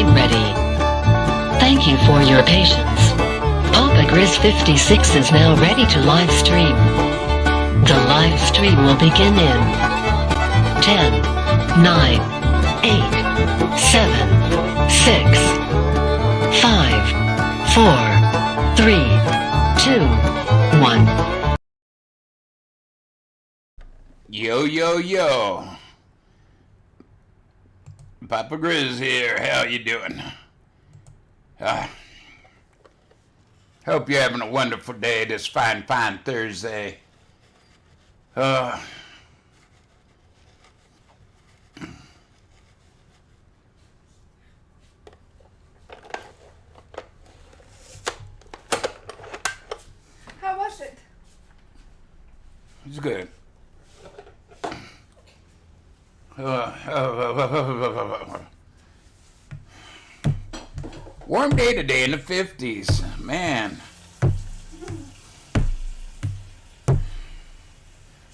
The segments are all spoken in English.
stream ready. Thank you for your patience. Papa Grizz 56 is now ready to live stream. The live stream will begin in 10, 9, 8, 7, 6, 5, 4, 3, 2, 1. Yo, yo, yo. Papa Grizz here. How you doing? Hope you're having a wonderful day this fine Thursday. How was it? It's good. Warm day today in the 50s. Man.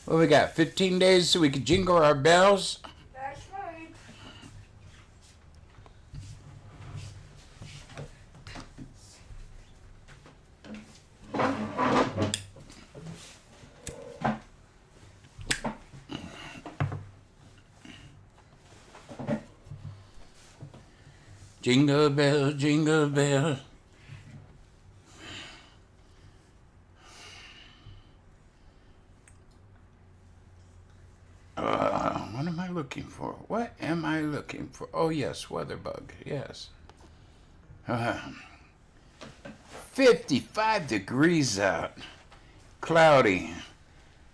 What we got? 15 days so we can jingle our bells? That's right. Jingle bell, jingle bell. What am I looking for? What am I looking for? Oh, yes, WeatherBug, yes. 55 degrees out. Cloudy.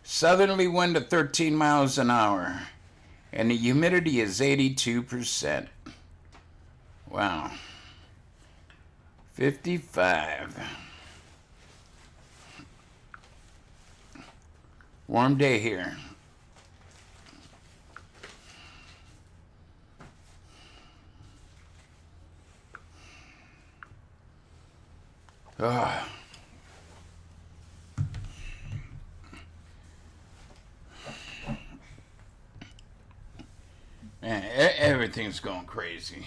Southerly wind at 13 miles an hour. And the humidity is 82%. Wow. 55. Warm day here. Oh. Man, everything's going crazy.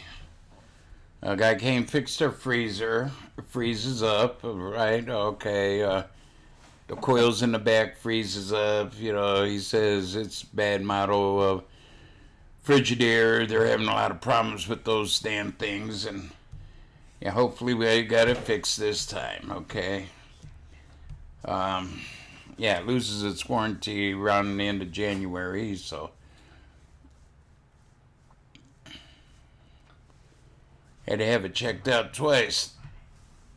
A guy came, fixed our freezer. It freezes up, right? Okay. The coils in the back freezes up. You know, he says it's bad model of Frigidaire. They're having a lot of problems with those damn things, and yeah, hopefully we got it fixed this time. Okay. Yeah, it loses its warranty around the end of January, so. Had to have it checked out twice.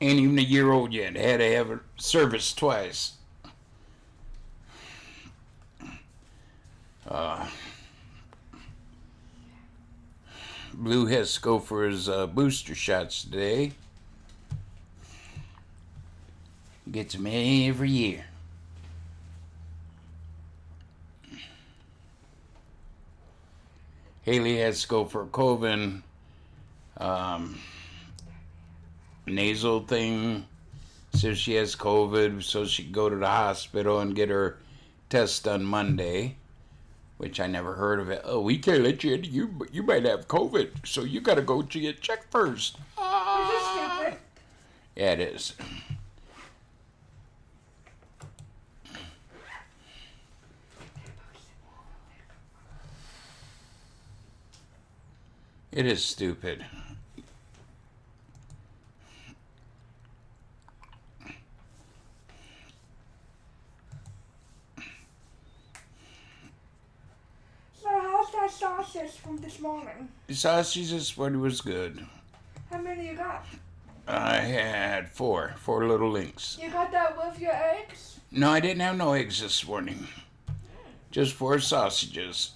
Ain't even a year old yet. Had to have it serviced twice. Blue has to go for his booster shots today. Gets them every year. Haley has to go for a COVID nasal thing. Says she has COVID, so she can go to the hospital and get her test done Monday. Which I never heard of it. Oh, we can't let you in. You might have COVID, so you got to go to get checked first. Is this stupid? Yeah, it is. It is stupid. So how's that sausage from this morning? The sausage this morning was good. How many you got? I had four little links. You got that with your eggs? No, I didn't have no eggs this morning. Just 4 sausages.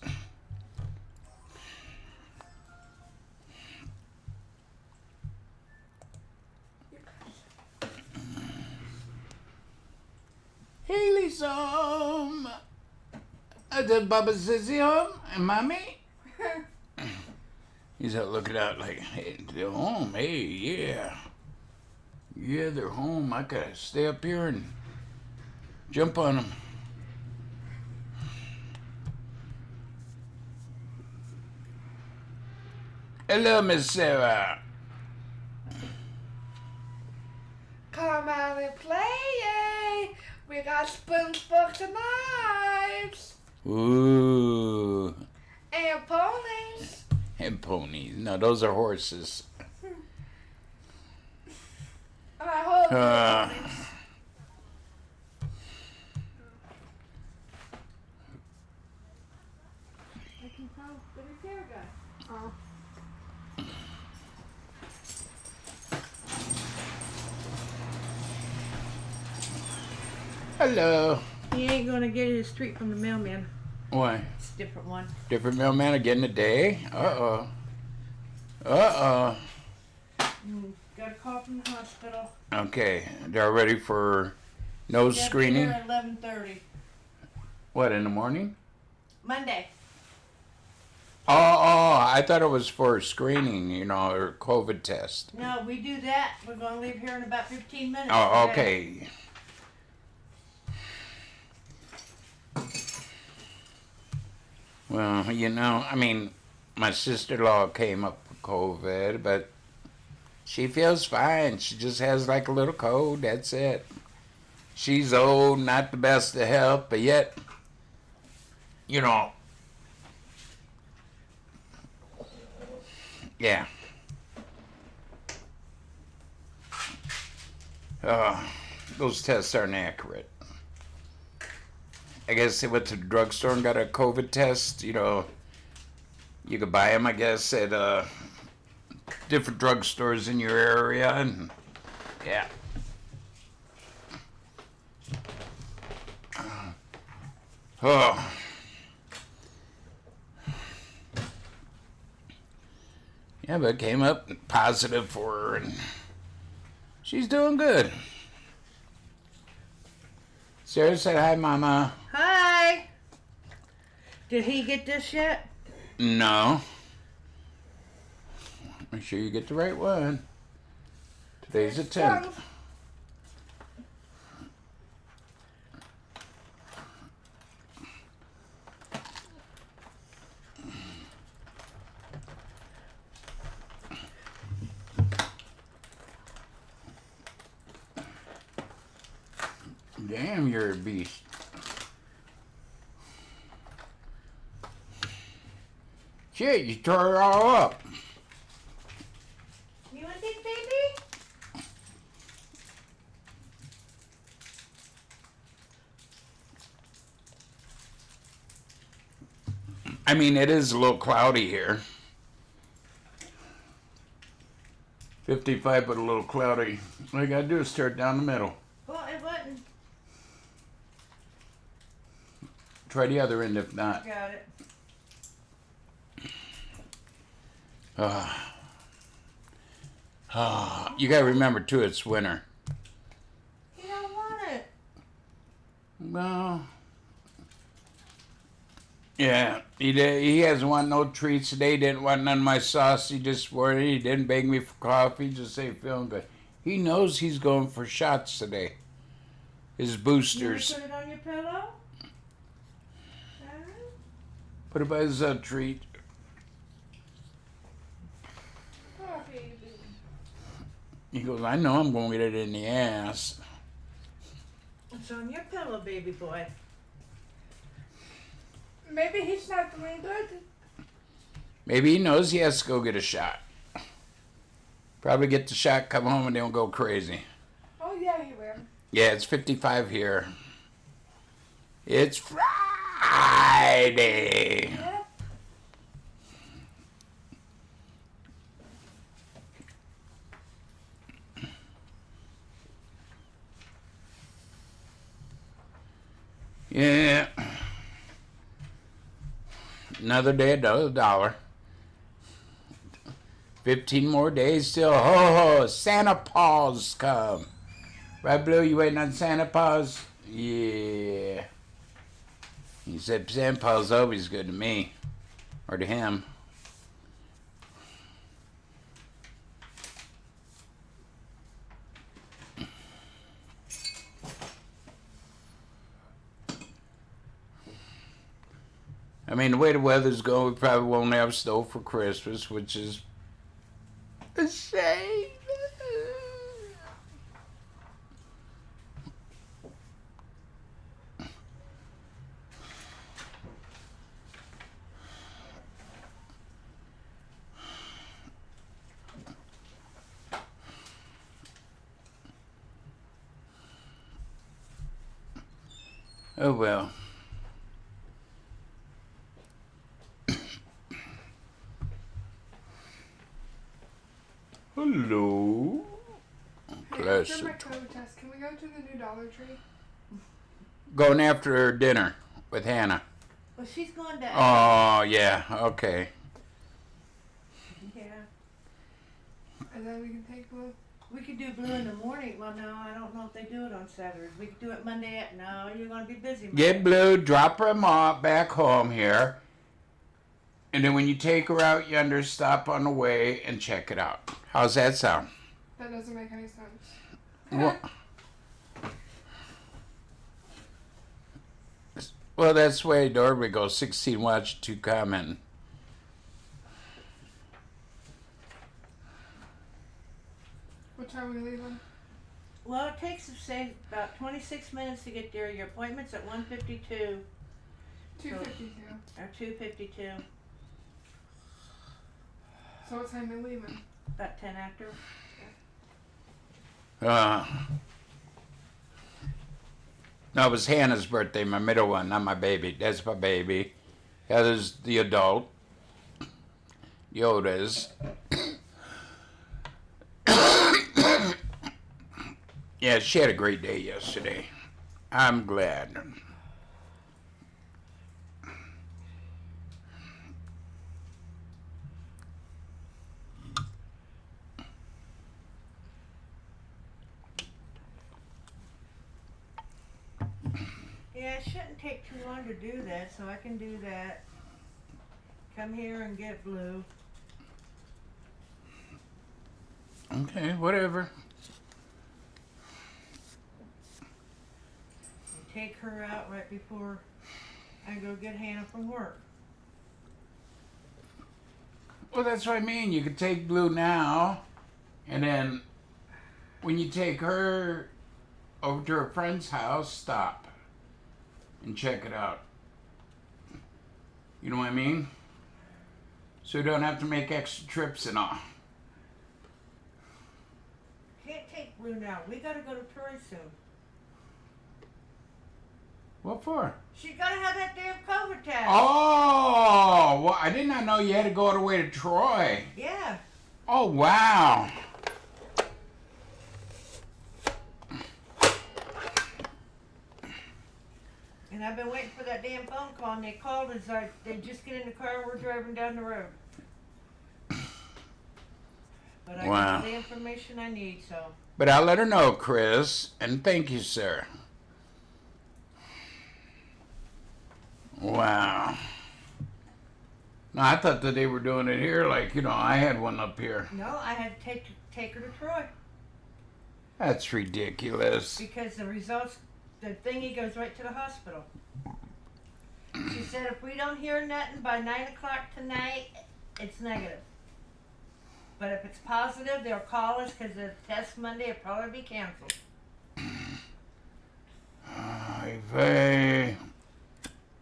Haley's home. Did Bubba Zizzy home? And Mommy? He's out looking out like, hey, they're home. Hey, yeah. Yeah, they're home. I gotta stay up here and jump on them. Hello, Miss Sarah. Come on and play. We got spoons, forks, and knives. Ooh. And ponies. And ponies. No, those are horses. And I hope Uh, Hello. He ain't gonna get his treat from the mailman. Why? It's a different one. Different mailman again today? Uh-oh. Uh-oh. Got a call from the hospital. Okay. They're ready for nose screening? At 11:30. What, in the morning? Monday. Oh, I thought it was for screening, or COVID test. No, we do that. We're gonna leave here in about 15 minutes. Oh, today. okay. Well, my sister-in-law came up with COVID, but she feels fine. She just has like a little cold, that's it. She's old, not the best of health, but yet, yeah. Those tests aren't accurate. I guess they went to the drugstore and got a COVID test. You could buy them, I guess, at different drugstores in your area. And yeah. Oh. Yeah, but it came up positive for her, and she's doing good. Sarah said hi, Mama. Hi. Did he get this yet? No. Make sure you get the right one. Today's the 10th. Damn, you're a beast. Shit, you tore it all up. You want this, baby? It is a little cloudy here. 55, but a little cloudy. All you gotta do is tear it down the middle. Well, it wasn't. Try the other end if not. Got it. You gotta remember too, it's winter. You don't want it. Well, yeah, he hasn't want no treats today. He didn't want none of my sauce. He just worried. He didn't beg me for coffee. Just say feeling good. He knows he's going for shots today. His boosters. You want to put it on your pillow? Put it by his treat. Oh, baby. He goes, I know I'm going to get it in the ass. It's on your pillow, baby boy. Maybe he's not doing good. Maybe he knows he has to go get a shot. Probably get the shot, come home, and they'll go crazy. Oh, yeah, he will. Yeah, it's 55 here. It's Friday. Yeah. Yeah. Another day, another dollar. 15 more days till, ho, Santa Paws come. Right, Blue, you waiting on Santa Paws? Yeah. He said Santa Paws always good to me. Or to him. The way the weather's going, we probably won't have snow for Christmas, which is a shame. Oh well. Hello. Hey, after my Classic. COVID test, can we go to the new Dollar Tree? Going after dinner with Hannah. Well, she's going to. Oh yeah. Okay. Yeah. And then we can take Blue. We could do Blue in the morning. Well, no, I don't know if they do it on Saturdays. We could do it Monday at. No, you're going to be busy. Monday. Get Blue. Drop her off back home here. And then when you take her out yonder, stop on the way and check it out. How's that sound? That doesn't make any sense. Well, that's the way Dorby goes. 16 watch, 2 comment. What time are we leaving? Well, it takes, say, about 26 minutes to get there. Your appointment's at 1:52 2:52. or 2:52. So what time are we leaving? About 10 after. No, it was Hannah's birthday, my middle one, not my baby. That's my baby. Heather's the adult. Yoda's. Yeah, she had a great day yesterday. I'm glad. Yeah, it shouldn't take too long to do that, so I can do that. Come here and get Blue. Okay, whatever. And take her out right before I go get Hannah from work. Well, that's what I mean. You could take Blue now, and then when you take her over to her friend's house, stop and check it out. You know what I mean? So you don't have to make extra trips and all. Can't take Blue now. We gotta go to Troy soon. What for? She gotta have that damn COVID test. Oh, well, I did not know you had to go all the way to Troy. Yeah. Oh, wow. And I've been waiting for that damn phone call, and they called us like they just get in the car and we're driving down the road. But I Wow. got the information I need, so. But I'll let her know, Chris, and thank you, sir. Wow. No, I thought that they were doing it here, like, you know, I had one up here. No, I had to take her to Troy That's ridiculous. because the results, the thingy goes right to the hospital. She said if we don't hear nothing by 9 o'clock tonight, it's negative. But if it's positive, they'll call us because the test Monday will probably be canceled. They,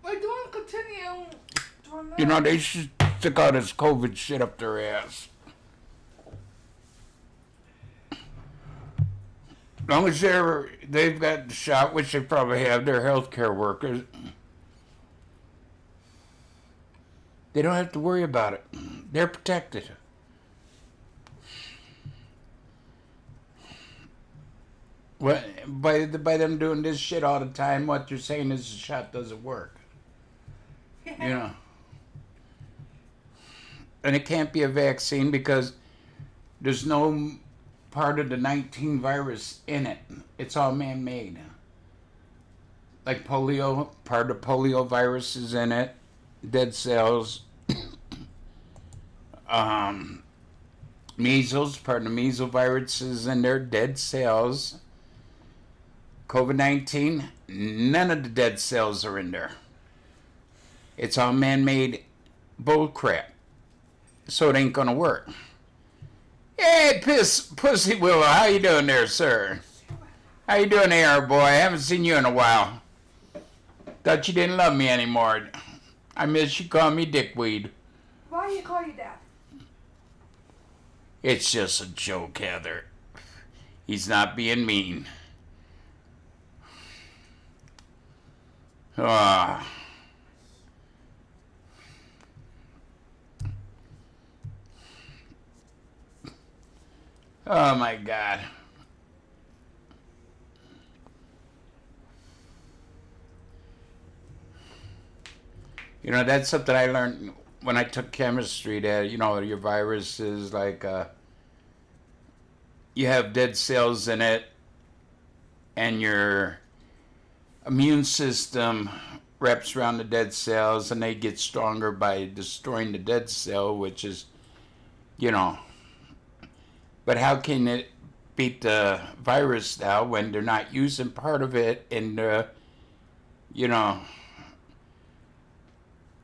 Wait, do you want to continue doing that? you know, they should stick out this COVID shit up their ass. As long as they've got the shot, which they probably have, they're healthcare workers. They don't have to worry about it. They're protected. What, by them doing this shit all the time, what you're saying is the shot doesn't work. You know. And it can't be a vaccine because there's no part of the 19 virus in it. It's all man-made. Like polio, part of polio virus is in it. Dead cells. Measles, part of the measles virus is in there. Dead cells. COVID-19, none of the dead cells are in there. It's all man-made bull crap. So it ain't gonna work. Hey, Pussy Willow, how you doing there, sir? How you doing there, boy? I haven't seen you in a while. Thought you didn't love me anymore. I miss you calling me dickweed. Why do you call you that? It's just a joke, Heather. He's not being mean. Ah. Oh my God. You know, that's something I learned when I took chemistry, that, you know, your virus is like, you have dead cells in it, and your immune system wraps around the dead cells, and they get stronger by destroying the dead cell, which is, you know, but how can it beat the virus now when they're not using part of it in the, you know,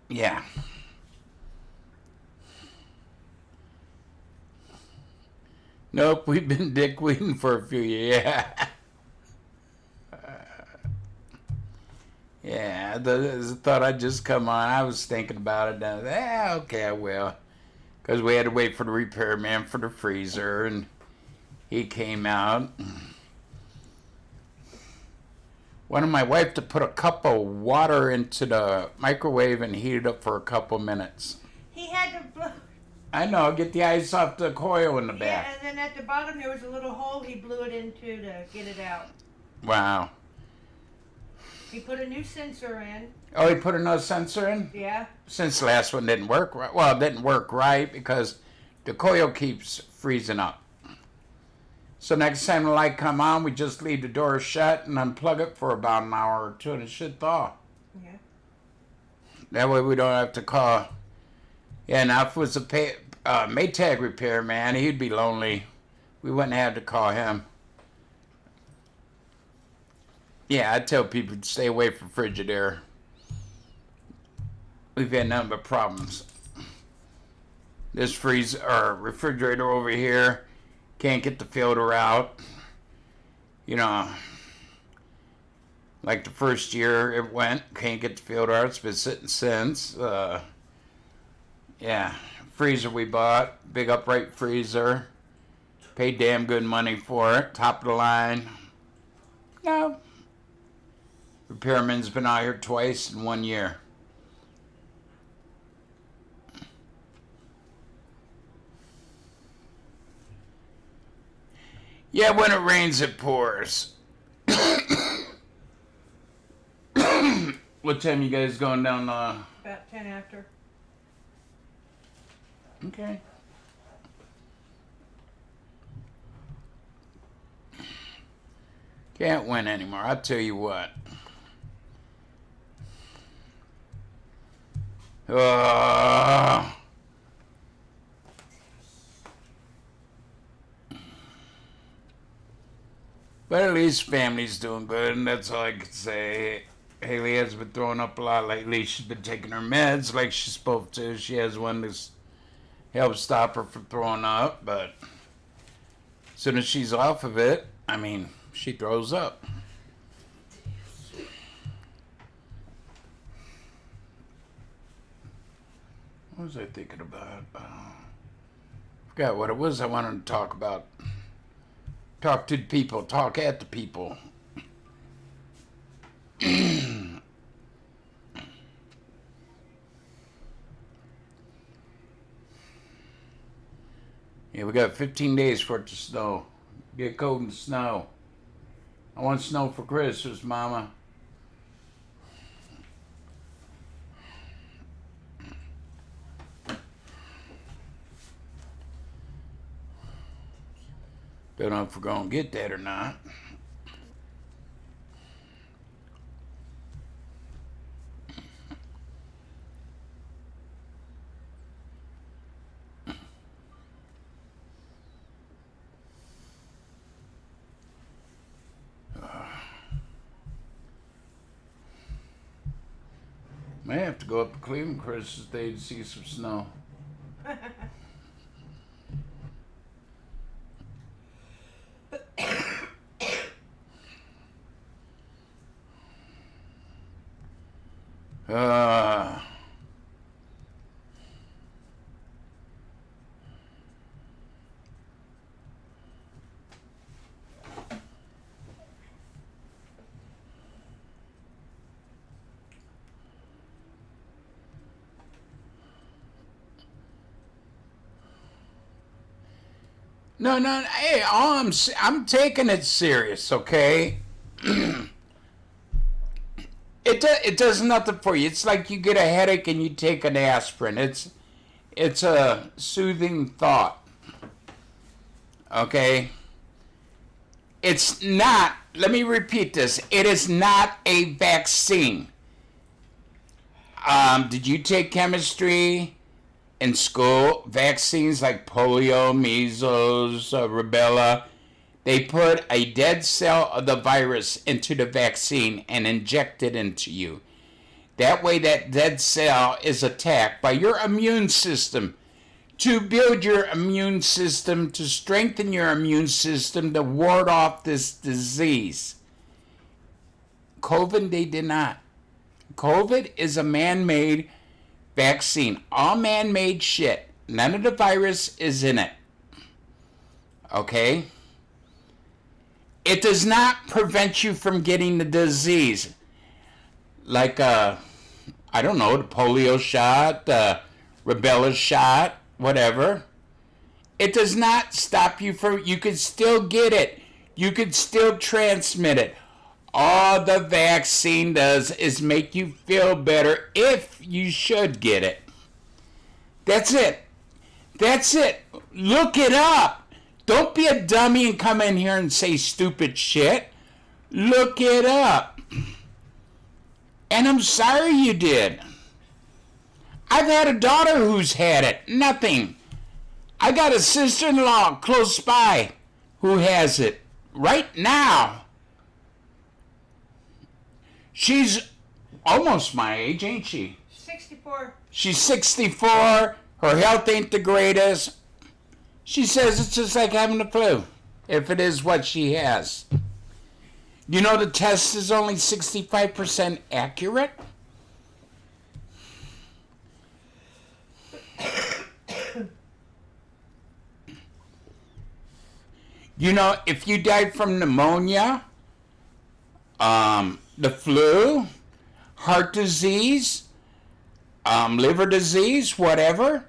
yeah. Nope, we've been dickweeding for a few years. Yeah. Yeah, the thought I'd just come on. I was thinking about it. And okay, I will. Because we had to wait for the repairman for the freezer, and he came out. Wanted my wife to put a cup of water into the microwave and heat it up for a couple minutes. He had to blow. I know, get the ice off the coil in the Yeah, back. and then at the bottom there was a little hole he blew it into to get it out. Wow. He put a new sensor in. Oh, he put another sensor in? Yeah. Since the last one didn't work right. Well, it didn't work right because the coil keeps freezing up. So next time the light come on, we just leave the door shut and unplug it for about an hour or two, and it should thaw. Yeah. That way we don't have to call. Yeah, now if it was a Maytag repairman, he'd be lonely. We wouldn't have to call him. Yeah, I tell people to stay away from Frigidaire. We've had nothing but problems. This freezer or refrigerator over here can't get the filter out. You know, like the first year it went, can't get the filter out. It's been sitting since. Yeah, freezer we bought, big upright freezer. Paid damn good money for it, top of the line. No. Repairman's been out here twice in 1 year. Yeah, when it rains, it pours. What time you guys going down the... About 10 after. Okay. Can't win anymore, I'll tell you what. But at least family's doing good, and that's all I can say. Haley has been throwing up a lot lately. She's been taking her meds like she's supposed to. She has one that's helps stop her from throwing up, but as soon as she's off of it, I mean, she throws up. What was I thinking about? Forgot what it was I wanted to talk about. Talk to the people, talk at the people. Yeah, we got 15 days for it to snow. Get cold and snow. I want snow for Christmas, Mama. Don't know if we're gonna get that or not. May have to go up to Cleveland Christmas Day to see some snow. No, no. Hey, I'm taking it serious. Okay. It does nothing for you. It's like you get a headache and you take an aspirin. It's a soothing thought. Okay. It's not. Let me repeat this. It is not a vaccine. Did you take chemistry in school? Vaccines like polio, measles, rubella. They put a dead cell of the virus into the vaccine and inject it into you. That way that dead cell is attacked by your immune system to build your immune system, to strengthen your immune system, to ward off this disease. COVID, they did not. COVID is a man-made vaccine. All man-made shit. None of the virus is in it. Okay? It does not prevent you from getting the disease. Like, I don't know, the polio shot, the rubella shot, whatever. It does not stop you from, you could still get it. You could still transmit it. All the vaccine does is make you feel better if you should get it. That's it. That's it. Look it up. Don't be a dummy and come in here and say stupid shit. Look it up. And I'm sorry you did. I've had a daughter who's had it. Nothing. I got a sister-in-law close by who has it right now. She's almost my age, ain't she? 64. She's 64. Her health ain't the greatest. She says it's just like having the flu, if it is what she has. You know the test is only 65% accurate? You know, if you died from pneumonia, the flu, heart disease, liver disease, whatever,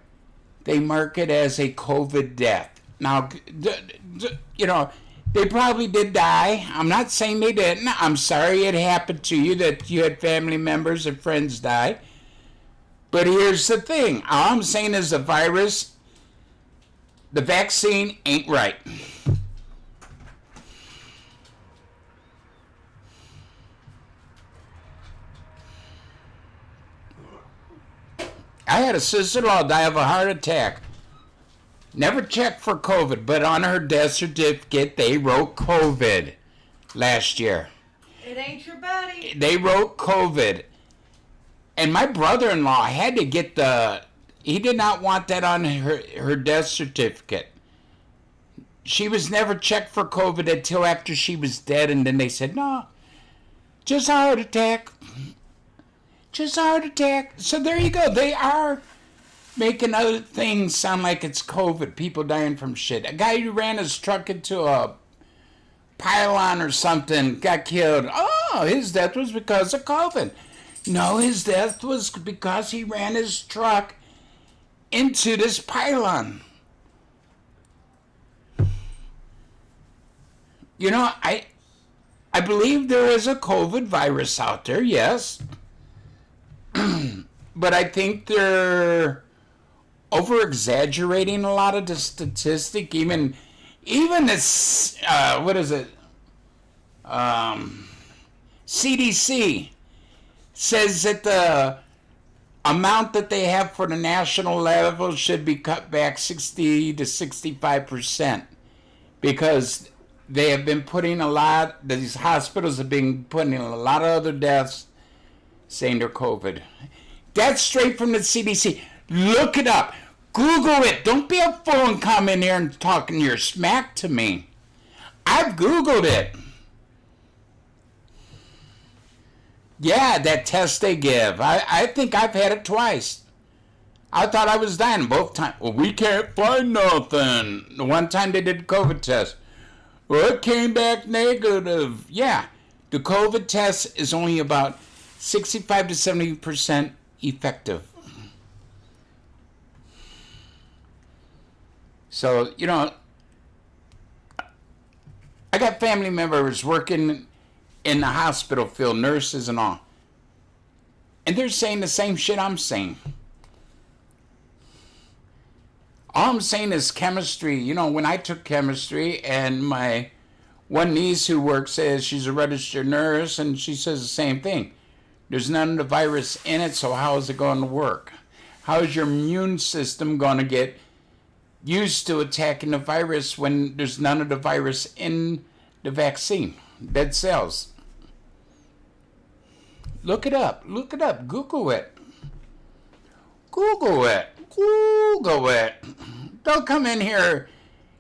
they mark it as a COVID death. Now, you know, they probably did die. I'm not saying they didn't. I'm sorry it happened to you, that you had family members or friends die. But here's the thing. All I'm saying is the virus, the vaccine ain't right. I had a sister-in-law die of a heart attack. Never checked for COVID, but on her death certificate, they wrote COVID last year. It ain't your buddy. They wrote COVID. And my brother-in-law had to get he did not want that on her death certificate. She was never checked for COVID until after she was dead, and then they said, no, just a heart attack. Just a heart attack. So there you go. They are making other things sound like it's COVID. People dying from shit. A guy who ran his truck into a pylon or something got killed. Oh, his death was because of COVID. No, his death was because he ran his truck into this pylon. You know, I believe there is a COVID virus out there, yes. But I think they're over-exaggerating a lot of the statistic. Even this, what is it? CDC says that the amount that they have for the national level should be cut back 60 to 65%, because they have been putting these hospitals have been putting in a lot of other deaths saying they're COVID. That's straight from the CDC. Look it up. Google it. Don't be a fool and come in here and talking your smack to me. I've Googled it. Yeah, that test they give. I think I've had it twice. I thought I was dying both times. Well, we can't find nothing. The one time they did the COVID test, well, it came back negative. Yeah, the COVID test is only about 65 to 70% effective. So, you know, I got family members working in the hospital field, nurses and all. And they're saying the same shit I'm saying. All I'm saying is chemistry. You know, when I took chemistry, and my one niece who works says she's a registered nurse, and she says the same thing. There's none of the virus in it, so how is it going to work? How is your immune system going to get used to attacking the virus when there's none of the virus in the vaccine? Dead cells. Look it up. Look it up. Google it. Google it. Google it. Don't come in here.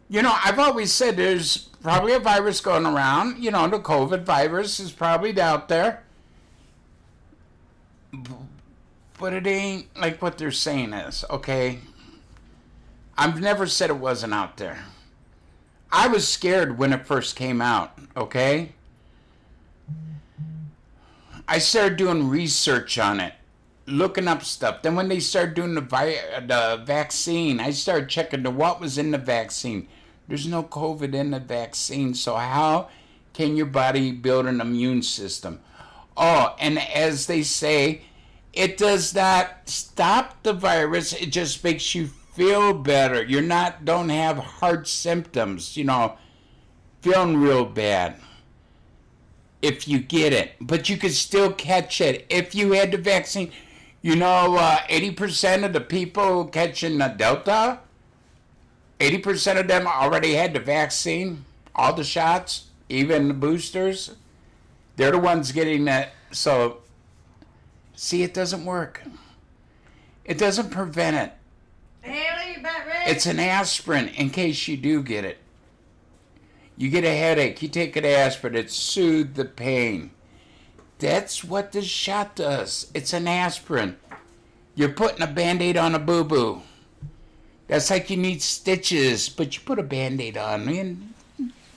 You know, I've always said there's probably a virus going around. You know, the COVID virus is probably out there. But it ain't like what they're saying is, okay? I've never said it wasn't out there. I was scared when it first came out, okay? I started doing research on it, looking up stuff. Then when they started doing the vaccine, I started checking what was in the vaccine. There's no COVID in the vaccine, so how can your body build an immune system? Oh, and as they say, it does not stop the virus. It just makes you feel better. Don't have heart symptoms, you know, feeling real bad if you get it. But you could still catch it if you had the vaccine. You know, 80% of the people catching the Delta, 80% of them already had the vaccine, all the shots, even the boosters. They're the ones getting that. So, see, it doesn't work. It doesn't prevent it. Haley, you about ready? It's an aspirin in case you do get it. You get a headache, you take an aspirin, it soothes the pain. That's what this shot does. It's an aspirin. You're putting a Band-Aid on a boo-boo. That's like you need stitches, but you put a Band-Aid on and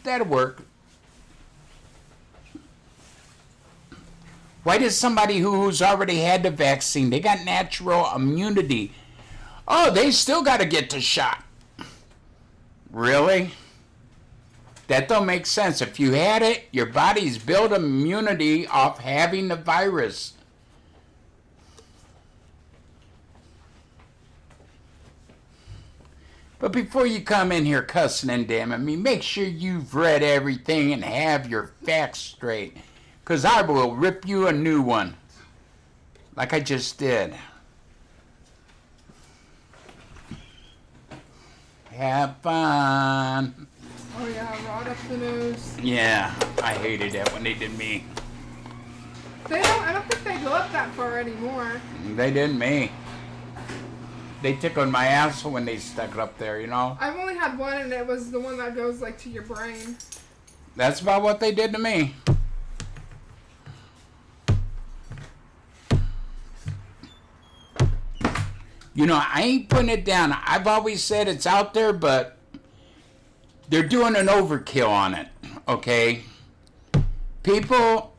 that'll work. Why does somebody who's already had the vaccine, they got natural immunity, oh, they still got to get the shot? Really? That don't make sense. If you had it, your body's built immunity off having the virus. But before you come in here cussing and damning me, make sure you've read everything and have your facts straight. Because I will rip you a new one. Like I just did. Have fun. Oh yeah, rot up the nose. Yeah, I hated that when they did me. I don't think they go up that far anymore. They did me. They tickled my asshole when they stuck it up there, you know? I've only had one, and it was the one that goes like to your brain. That's about what they did to me. You know, I ain't putting it down. I've always said it's out there, but they're doing an overkill on it, okay? People,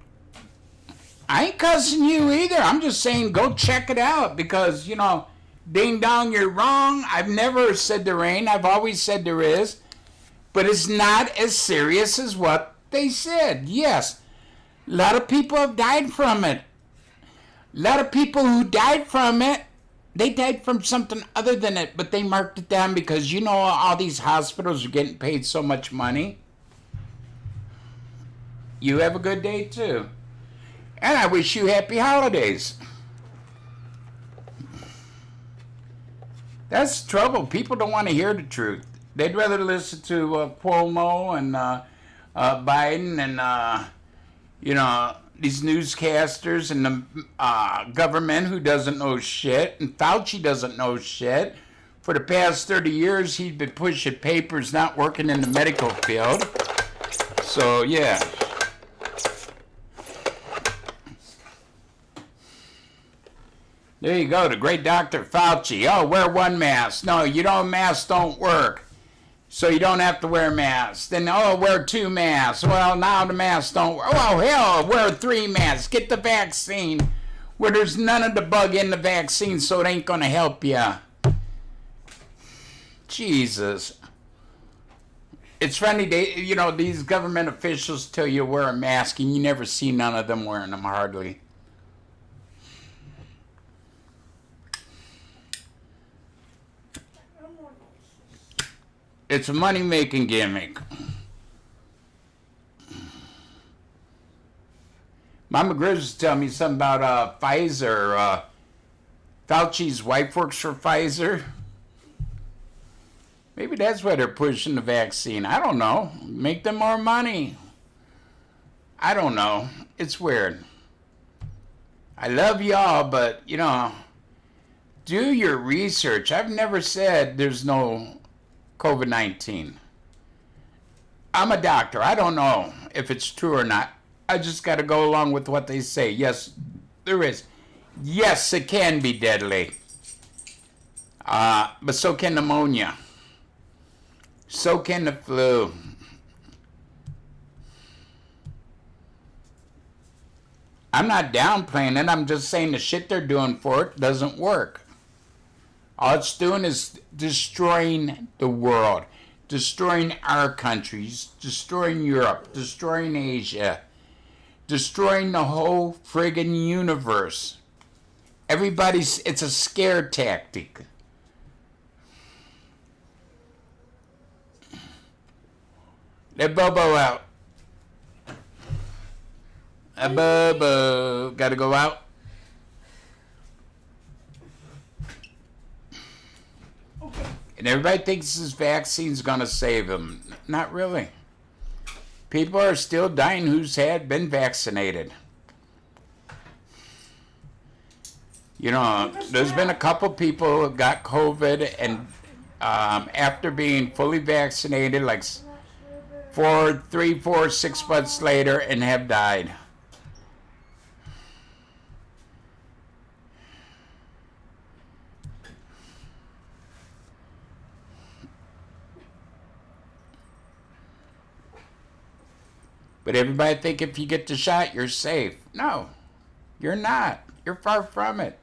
I ain't cussing you either. I'm just saying go check it out because, you know, ding dong, you're wrong. I've never said there ain't. I've always said there is. But it's not as serious as what they said. Yes, a lot of people have died from it. A lot of people who died from it, they died from something other than it, but they marked it down because, you know, all these hospitals are getting paid so much money. You have a good day, too. And I wish you happy holidays. That's the trouble. People don't want to hear the truth. They'd rather listen to Cuomo and Biden and, you know, these newscasters and the government who doesn't know shit, and Fauci doesn't know shit. For the past 30 years, he's been pushing papers, not working in the medical field. So, yeah. There you go, the great Dr. Fauci. Oh, wear one mask. No, you don't, masks don't work. So you don't have to wear masks. Then, oh, wear 2 masks. Well, now the masks don't work. Oh, hell, wear 3 masks. Get the vaccine where there's none of the bug in the vaccine, so it ain't going to help you. Jesus. It's funny, these government officials tell you to wear a mask, and you never see none of them wearing them hardly. It's a money-making gimmick. Mama Grizz was telling me something about Pfizer. Fauci's wife works for Pfizer. Maybe that's why they're pushing the vaccine. I don't know. Make them more money. I don't know. It's weird. I love y'all, but, do your research. I've never said there's no COVID-19. I'm a doctor. I don't know if it's true or not. I just got to go along with what they say. Yes, there is. Yes, it can be deadly. But so can pneumonia. So can the flu. I'm not downplaying it. I'm just saying the shit they're doing for it doesn't work. All it's doing is destroying the world, destroying our countries, destroying Europe, destroying Asia, destroying the whole friggin' universe. It's a scare tactic. Let Bobo out. Bobo, gotta go out. And everybody thinks this vaccine's gonna save them. Not really. People are still dying who's been vaccinated. There's been a couple people who got COVID and after being fully vaccinated, like 3, 4, 6 months later, and have died. But everybody think if you get the shot, you're safe. No, you're not. You're far from it.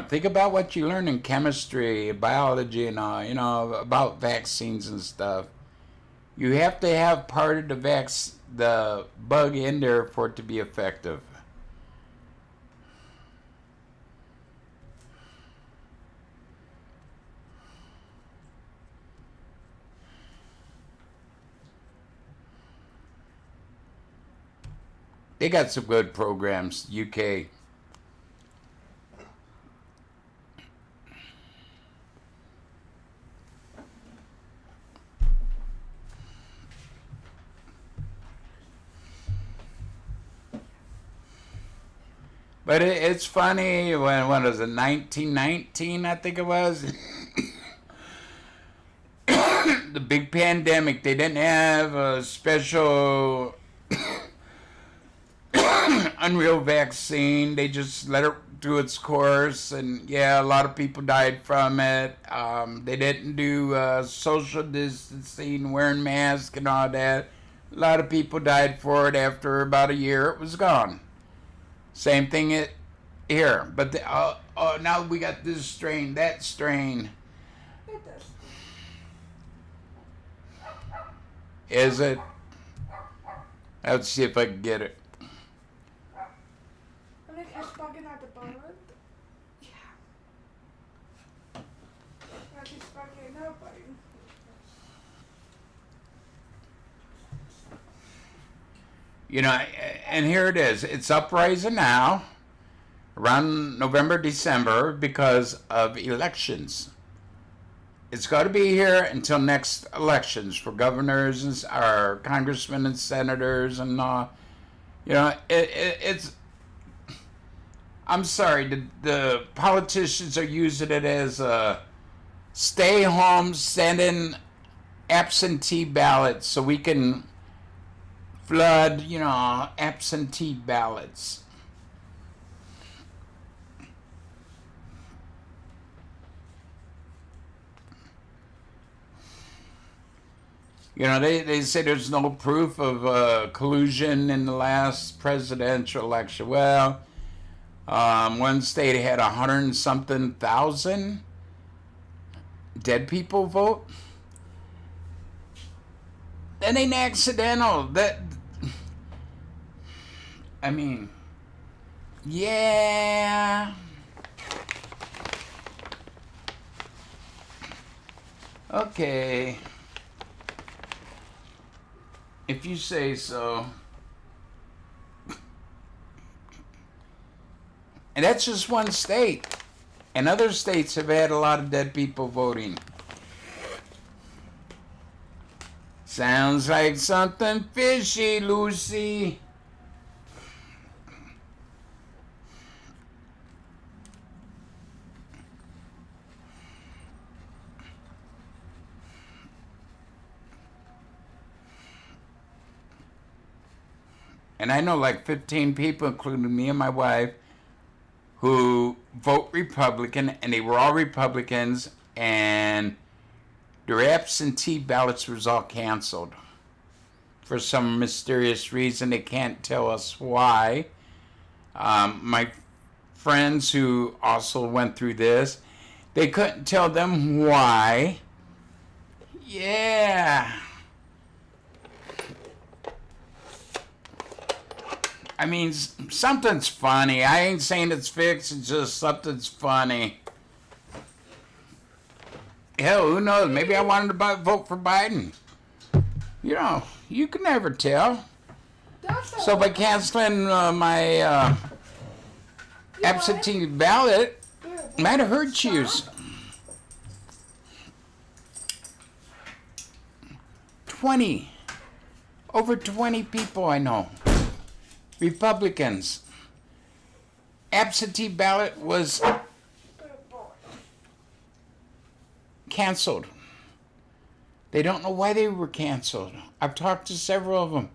Think about what you learn in chemistry, biology, and about vaccines and stuff. You have to have part of the bug in there for it to be effective. They got some good programs, UK. But it's funny, when was it, 1919, I think it was? The big pandemic, they didn't have a special unreal vaccine. They just let it do its course, and a lot of people died from it. They didn't do social distancing, wearing masks and all that. A lot of people died for it. After about a year, it was gone. Same thing here, but now we got this strain, that strain. Is it? Let's see if I can get it. And here it is. It's uprising now, around November, December, because of elections. It's got to be here until next elections for governors and our congressmen and senators, and it's. I'm sorry, the politicians are using it as a stay home, send in absentee ballots so we can flood, absentee ballots. They say there's no proof of collusion in the last presidential election. Well, one state had 100 and something thousand dead people vote. That ain't accidental. Yeah. Okay. If you say so. And that's just one state. And other states have had a lot of dead people voting. Sounds like something fishy, Lucy. And I know like 15 people, including me and my wife, who vote Republican, and they were all Republicans, and their absentee ballots was all canceled. For some mysterious reason, they can't tell us why. My friends who also went through this, they couldn't tell them why. Yeah. Something's funny. I ain't saying it's fixed, it's just something's funny. Hell, who knows? Maybe I wanted to vote for Biden. You can never tell. So by canceling my absentee ballot, might have hurt you. Over 20 people I know. Republicans. Absentee ballot was canceled. They don't know why they were canceled. I've talked to several of them.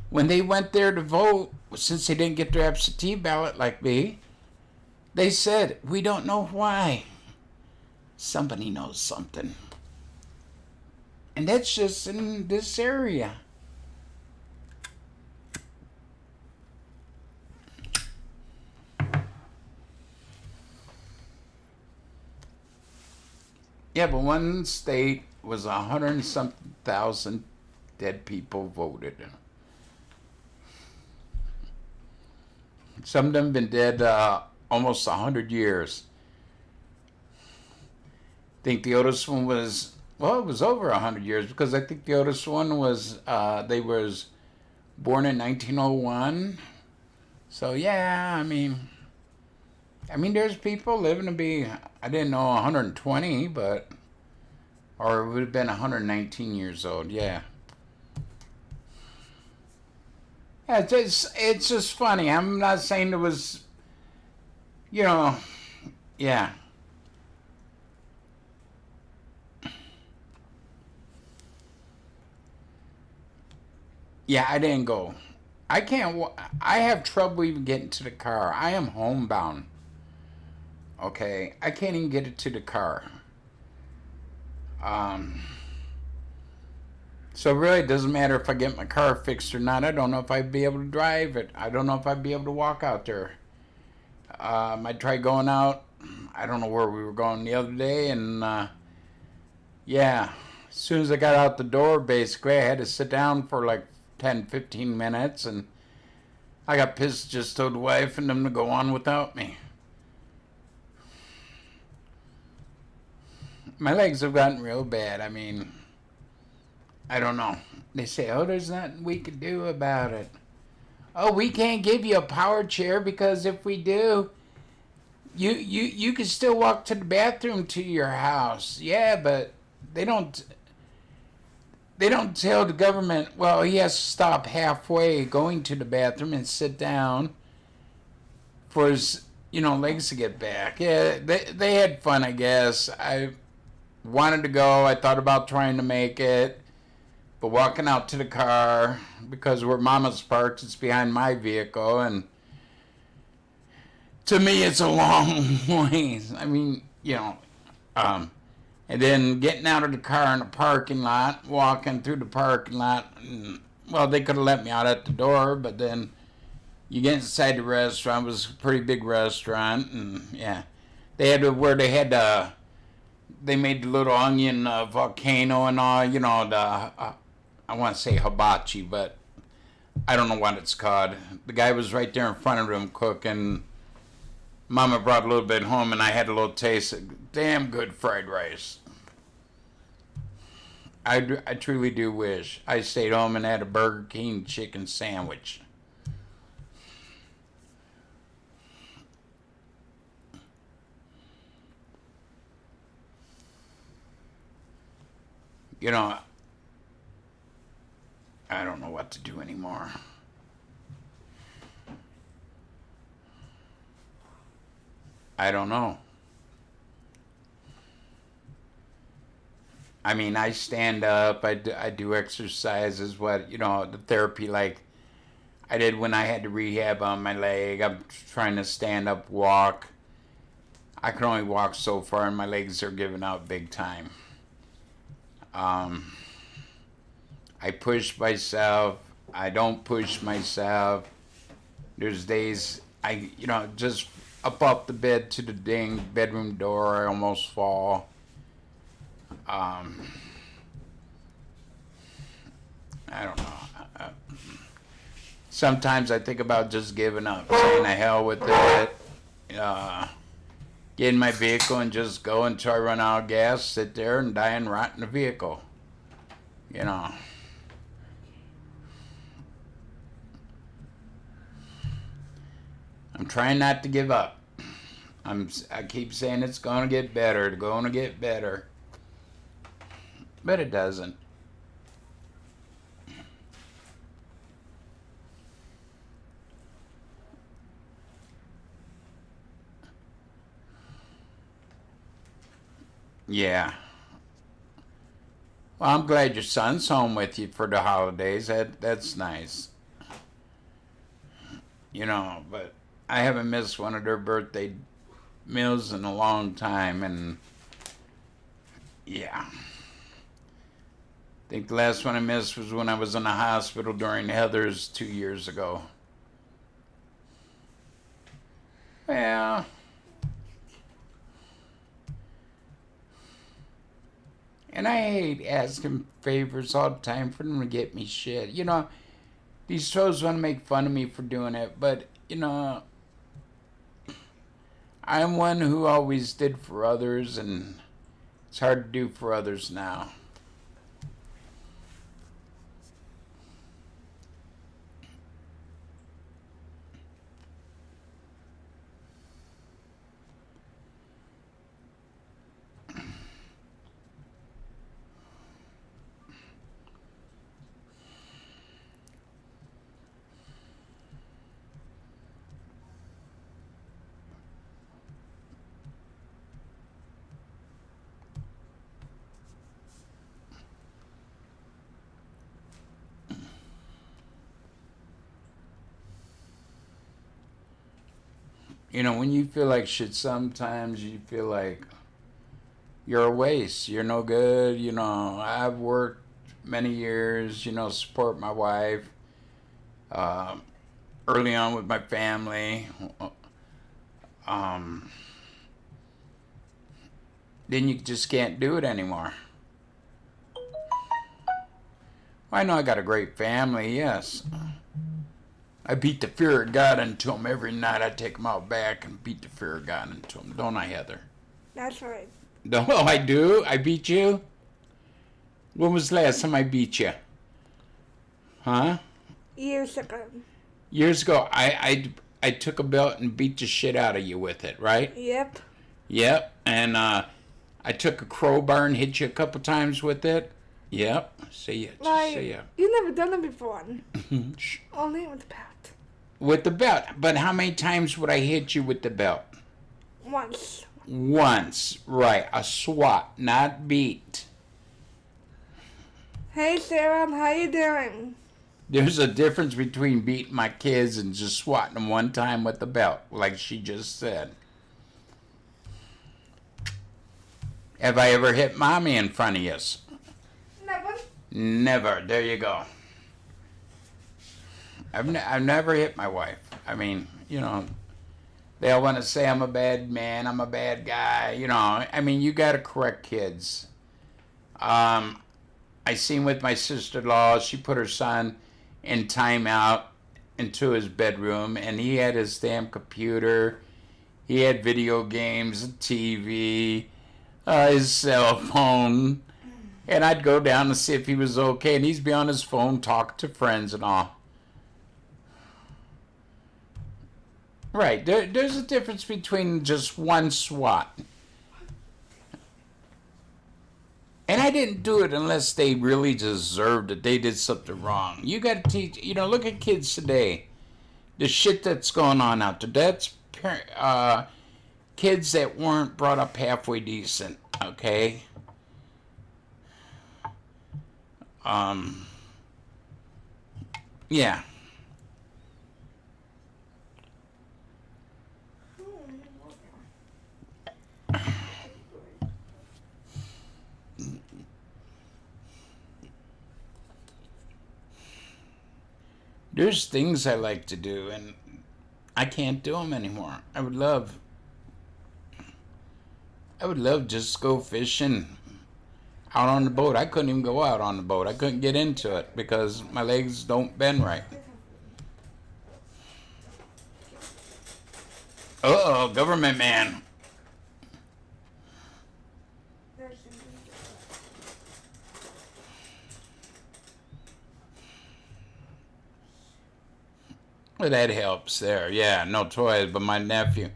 When they went there to vote, since they didn't get their absentee ballot like me, they said, we don't know why. Somebody knows something. And that's just in this area. Yeah, but one state was 100 and something thousand dead people voted. Some of them have been dead almost 100 years. I think the oldest one was, it was over 100 years, because I think the oldest one was, they was born in 1901. So yeah, there's people living to be, I didn't know 120, or it would have been 119 years old, yeah. Yeah, it's just funny. I'm not saying it was, yeah. Yeah, I didn't go. I have trouble even getting to the car. I am homebound. Okay, I can't even get it to the car. So really it doesn't matter if I get my car fixed or not. I don't know if I'd be able to drive it. I don't know if I'd be able to walk out there. I tried going out. I don't know where we were going the other day, and yeah, as soon as I got out the door, basically I had to sit down for like 10-15 minutes, and I got pissed, just told the wife and them to go on without me. My legs have gotten real bad. I don't know. They say, there's nothing we could do about it. Oh, we can't give you a power chair because if we do, you can still walk to the bathroom to your house. Yeah, but they don't tell the government, well, he has to stop halfway going to the bathroom and sit down for his, legs to get back. Yeah, they had fun, I guess. I wanted to go. I thought about trying to make it. But walking out to the car, because where Mama's parked, it's behind my vehicle, and to me, it's a long ways. I mean, and then getting out of the car in the parking lot, walking through the parking lot, and, well, they could have let me out at the door, but then you get inside the restaurant. It was a pretty big restaurant, and yeah, they made the little onion volcano and all, I want to say hibachi, but I don't know what it's called. The guy was right there in front of him cooking. Mama brought a little bit home, and I had a little taste of damn good fried rice. I truly do wish I stayed home and had a Burger King chicken sandwich. I don't know what to do anymore. I don't know. I mean, I stand up, I do exercises, the therapy like I did when I had to rehab on my leg. I'm trying to stand up, walk. I can only walk so far, and my legs are giving out big time. I push myself. I don't push myself. There's days just up off the bed to the dang bedroom door, I almost fall. I don't know. Sometimes I think about just giving up, saying the hell with it. Get in my vehicle and just go until I run out of gas, sit there and die and rot in the vehicle. I'm trying not to give up. I keep saying it's going to get better, but it doesn't. Yeah. Well, I'm glad your son's home with you for the holidays. That's nice. But I haven't missed one of their birthday meals in a long time, and yeah. I think the last one I missed was when I was in the hospital during Heather's 2 years ago. Well, and I hate asking favors all the time for them to get me shit. These trolls want to make fun of me for doing it, but, I'm one who always did for others, and it's hard to do for others now. When you feel like shit, sometimes you feel like you're a waste. You're no good. I've worked many years, support my wife, early on with my family. Then you just can't do it anymore. I know I got a great family, yes. I beat the fear of God into them every night. I take them out back and beat the fear of God into them. Don't I, Heather? That's right. No, I do. I beat you. When was the last time I beat you? Huh? Years ago. Years ago, I took a belt and beat the shit out of you with it, right? Yep. Yep. And I took a crowbar and hit you a couple times with it. Yep. See ya. Like, See ya. you never done it before. Only with the belt. With the belt. But how many times would I hit you with the belt? Once. Once. Right. A swat, not beat. Hey, Sarah, how you doing? There's a difference between beating my kids and just swatting them one time with the belt, like she just said. Have I ever hit mommy in front of you? Never. Never. There you go. I've never hit my wife. I mean, you know, they'll want to say I'm a bad man, I'm a bad guy. You know, I mean, you got to correct kids. I seen with my sister-in-law, she put her son in timeout into his bedroom, and he had his damn computer. He had video games, a TV, his cell phone. And I'd go down to see if he was okay, and he'd be on his phone talking to friends and all. Right, there's a difference between just one swat. And I didn't do it unless they really deserved it. They did something wrong. You got to teach, you know, look at kids today. The shit that's going on out there. That's kids that weren't brought up halfway decent, okay? Yeah. There's things I like to do, and I can't do them anymore. I would love just go fishing out on the boat. I couldn't even go out on the boat. I couldn't get into it because my legs don't bend right. Uh-oh, government man. Well, that helps there. Yeah, no toys, but my nephew.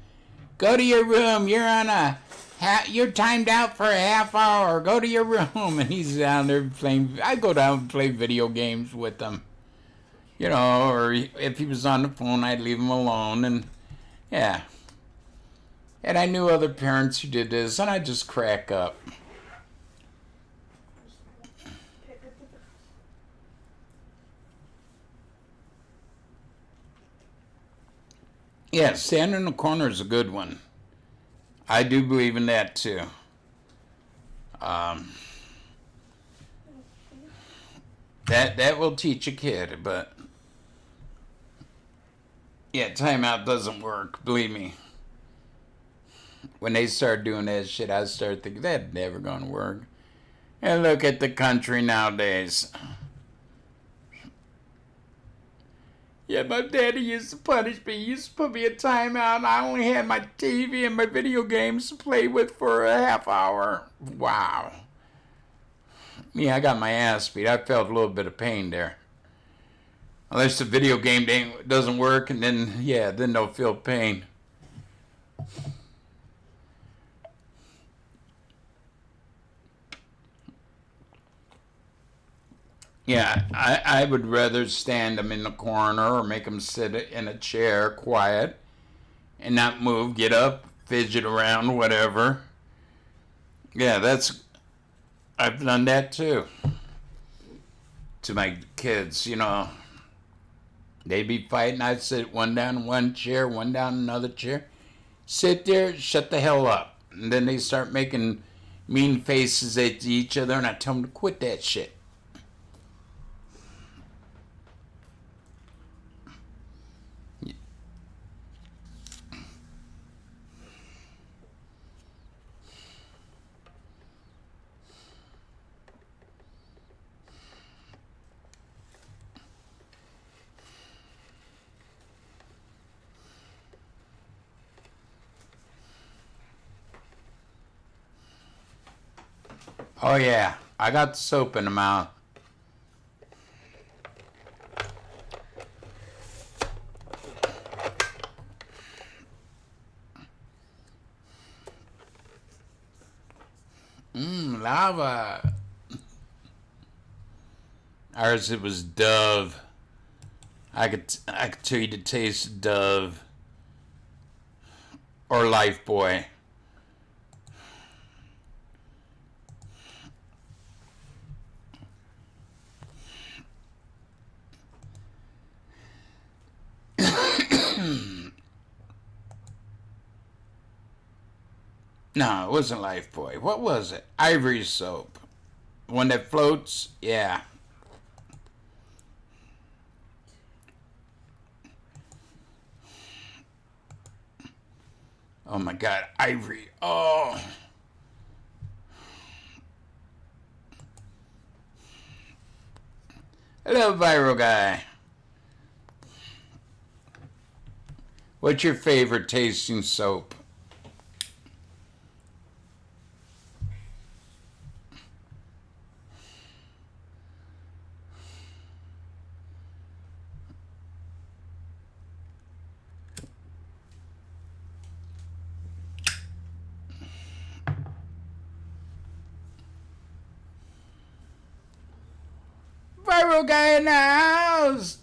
Go to your room. You're on you're timed out for a half hour. Go to your room. And he's down there playing. I go down and play video games with him. You know, or if he was on the phone, I'd leave him alone. And, yeah. And I knew other parents who did this, and I'd just crack up. Yeah, stand in the corner is a good one. I do believe in that too. That will teach a kid, but yeah, timeout doesn't work. Believe me. When they start doing that shit, I start thinking that's never gonna work. And look at the country nowadays. Yeah, my daddy used to punish me. He used to put me in timeout, and I only had my TV and my video games to play with for a half hour. Wow. Yeah, I got my ass beat. I felt a little bit of pain there. Unless the video game doesn't work, and then, yeah, then they'll feel pain. Yeah, I would rather stand them in the corner or make them sit in a chair quiet and not move, get up, fidget around, whatever. Yeah, I've done that too. To my kids, you know. They'd be fighting, I'd sit one down in one chair, one down in another chair. Sit there, shut the hell up. And then they start making mean faces at each other, and I tell them to quit that shit. Oh yeah, I got the soap in the mouth. Lava. Ours, it was Dove. I could tell you the taste of Dove or Lifebuoy. No, it wasn't Lifebuoy. What was it? Ivory soap. One that floats? Yeah. Oh my God, Ivory. Oh. Hello, Viral Guy. What's your favorite tasting soap? Viral Guy in the house.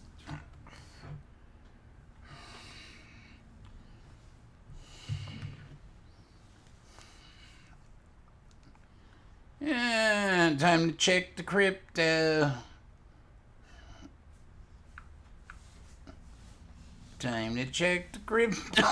Yeah, time to check the crypto. Time to check the crypto.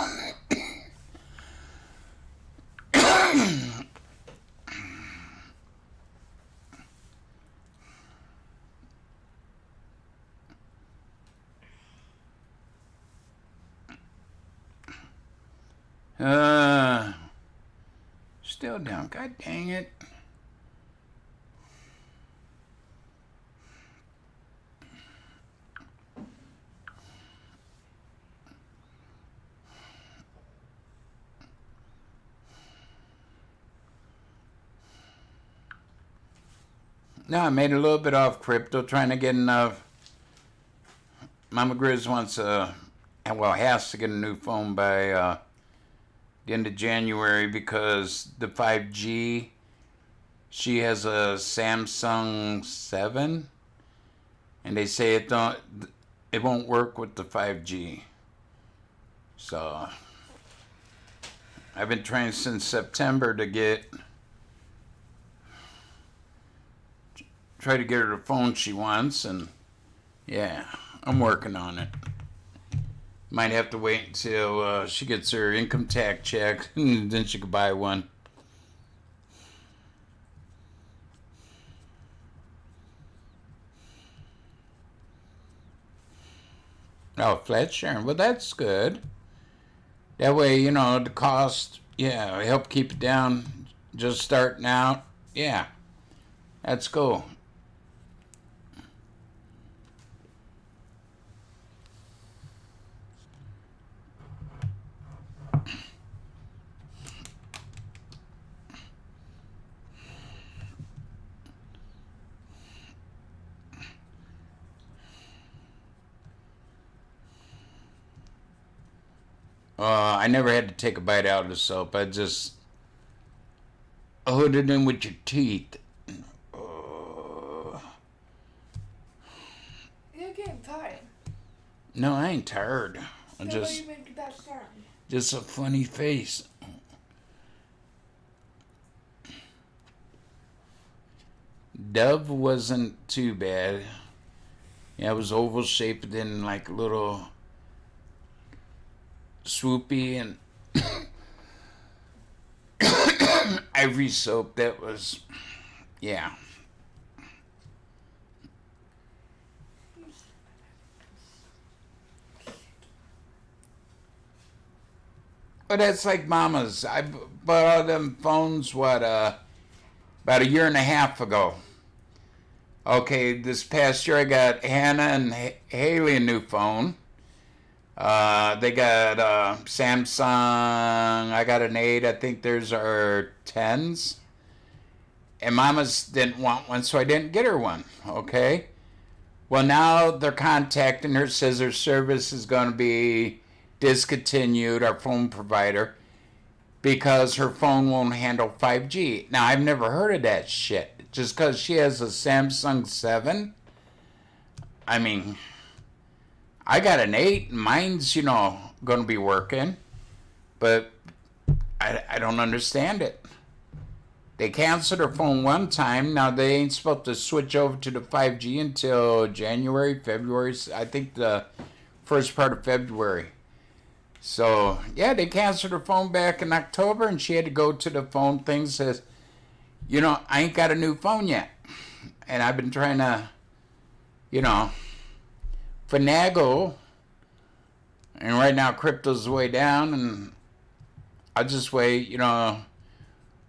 Still down. God dang it. No, I made a little bit off crypto, trying to get enough. Mama Grizz wants has to get a new phone by the end of January because the 5G, she has a Samsung 7, and they say it won't work with the 5G. So I've been trying since September to try to get her the phone she wants, and yeah, I'm working on it. Might have to wait until she gets her income tax check, and then she could buy one. Oh, flat sharing. Well, that's good. That way, the cost, help keep it down. Just starting out. Yeah, that's cool. I never had to take a bite out of the soap. I just hold it in with your teeth. You're getting tired. No, I ain't tired. Then why you make that sound? Just a funny face. Dove wasn't too bad. Yeah, it was oval shaped and like a little swoopy, and Ivory soap, that was, yeah. But that's like Mama's. I bought all them phones, about a year and a half ago. Okay, this past year I got Hannah and Haley a new phone. They got Samsung. I got an 8. I think theirs are 10s. And Mama's didn't want one, so I didn't get her one. Okay. Well, now they're contacting her, says her service is going to be discontinued, our phone provider, because her phone won't handle 5G. Now, I've never heard of that shit. Just because she has a Samsung 7? I mean, I got an 8, and mine's, going to be working. But I don't understand it. They canceled her phone one time. Now they ain't supposed to switch over to the 5G until January, February. I think the first part of February. So, yeah, they canceled her phone back in October, and she had to go to the phone thing. Says, I ain't got a new phone yet. And I've been trying to, finagle. And right now, crypto's way down, and I'll just wait.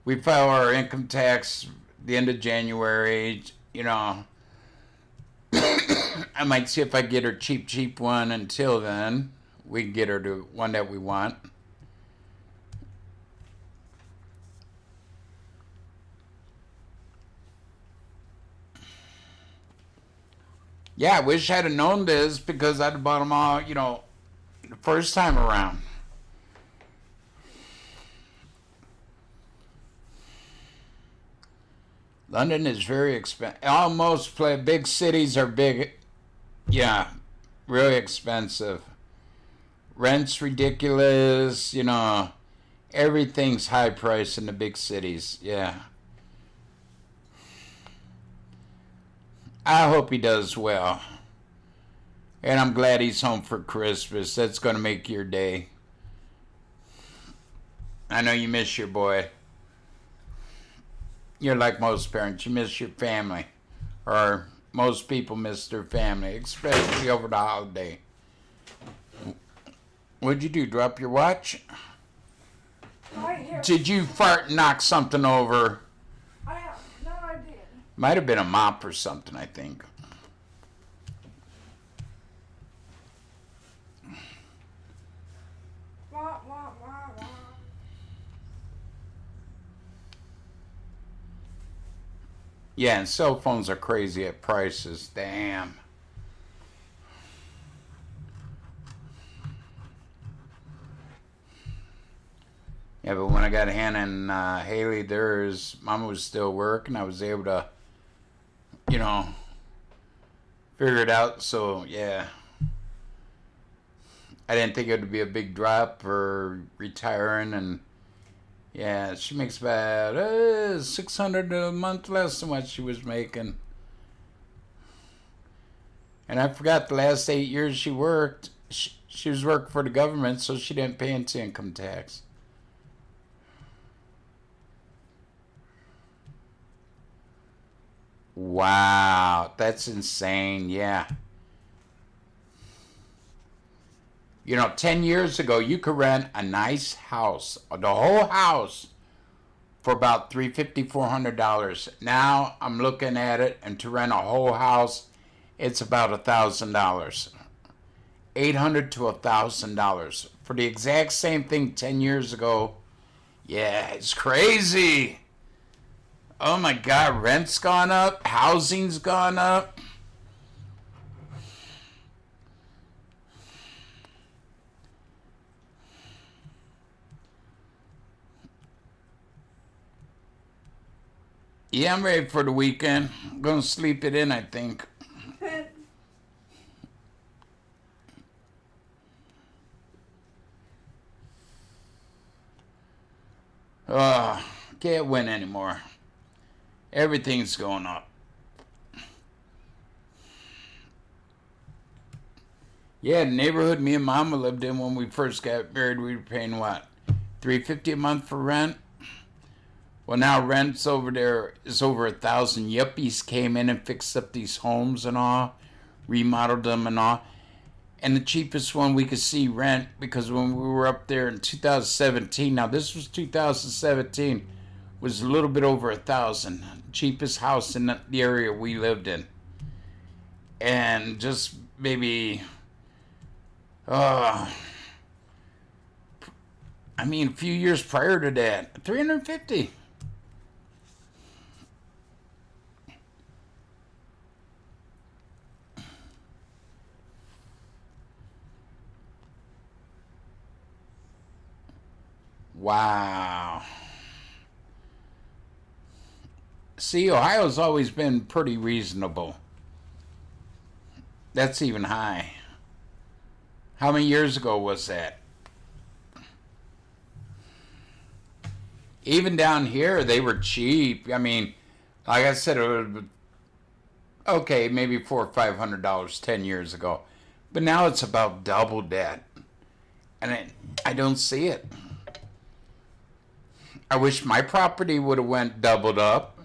We file our income tax the end of January. I might see if I get her cheap one. Until then, we can get her to one that we want. Yeah, I wish I'd have known this because I'd have bought them all, the first time around. London is very expensive. Almost big cities are big. Yeah, really expensive. Rent's ridiculous. Everything's high price in the big cities. Yeah. I hope he does well. And I'm glad he's home for Christmas. That's going to make your day. I know you miss your boy. You're like most parents. You miss your family. Or most people miss their family, especially over the holiday. What'd you do? Drop your watch? Right here. Did you fart and knock something over? No, I did. Might have been a mop or something, I think. Wah, wah, wah, wah. Yeah, and cell phones are crazy at prices. Damn. Yeah, but when I got Hannah and Haley, Mama was still working. I was able to, figure it out. So, yeah. I didn't think it would be a big drop for retiring. And, yeah, she makes about $600 a month less than what she was making. And I forgot the last 8 years she worked. She was working for the government, so she didn't pay into income tax. Wow, that's insane, yeah. 10 years ago, you could rent a nice house, the whole house, for about $350, $400. Now, I'm looking at it, and to rent a whole house, it's about $1,000. $800 to $1,000. For the exact same thing 10 years ago, yeah, it's crazy. Oh my God, rent's gone up, housing's gone up. Yeah, I'm ready for the weekend. I'm gonna sleep it in, I think. Can't win anymore. Everything's going up. Yeah, the neighborhood me and Mama lived in when we first got married, we were paying what? $350 a month for rent? Well, now rent's over there is over 1,000. Yuppies came in and fixed up these homes and all, remodeled them and all. And the cheapest one we could see rent, because when we were up there in 2017, now this was 2017, was a little bit over 1,000. Cheapest house in the area we lived in. And just maybe, a few years prior to that, $350. Wow. See, Ohio's always been pretty reasonable. That's even high. How many years ago was that? Even down here, they were cheap. I mean, like I said, it was okay, maybe $400 or $500 10 years ago, but now it's about double that, and I don't see it. I wish my property would have went doubled up.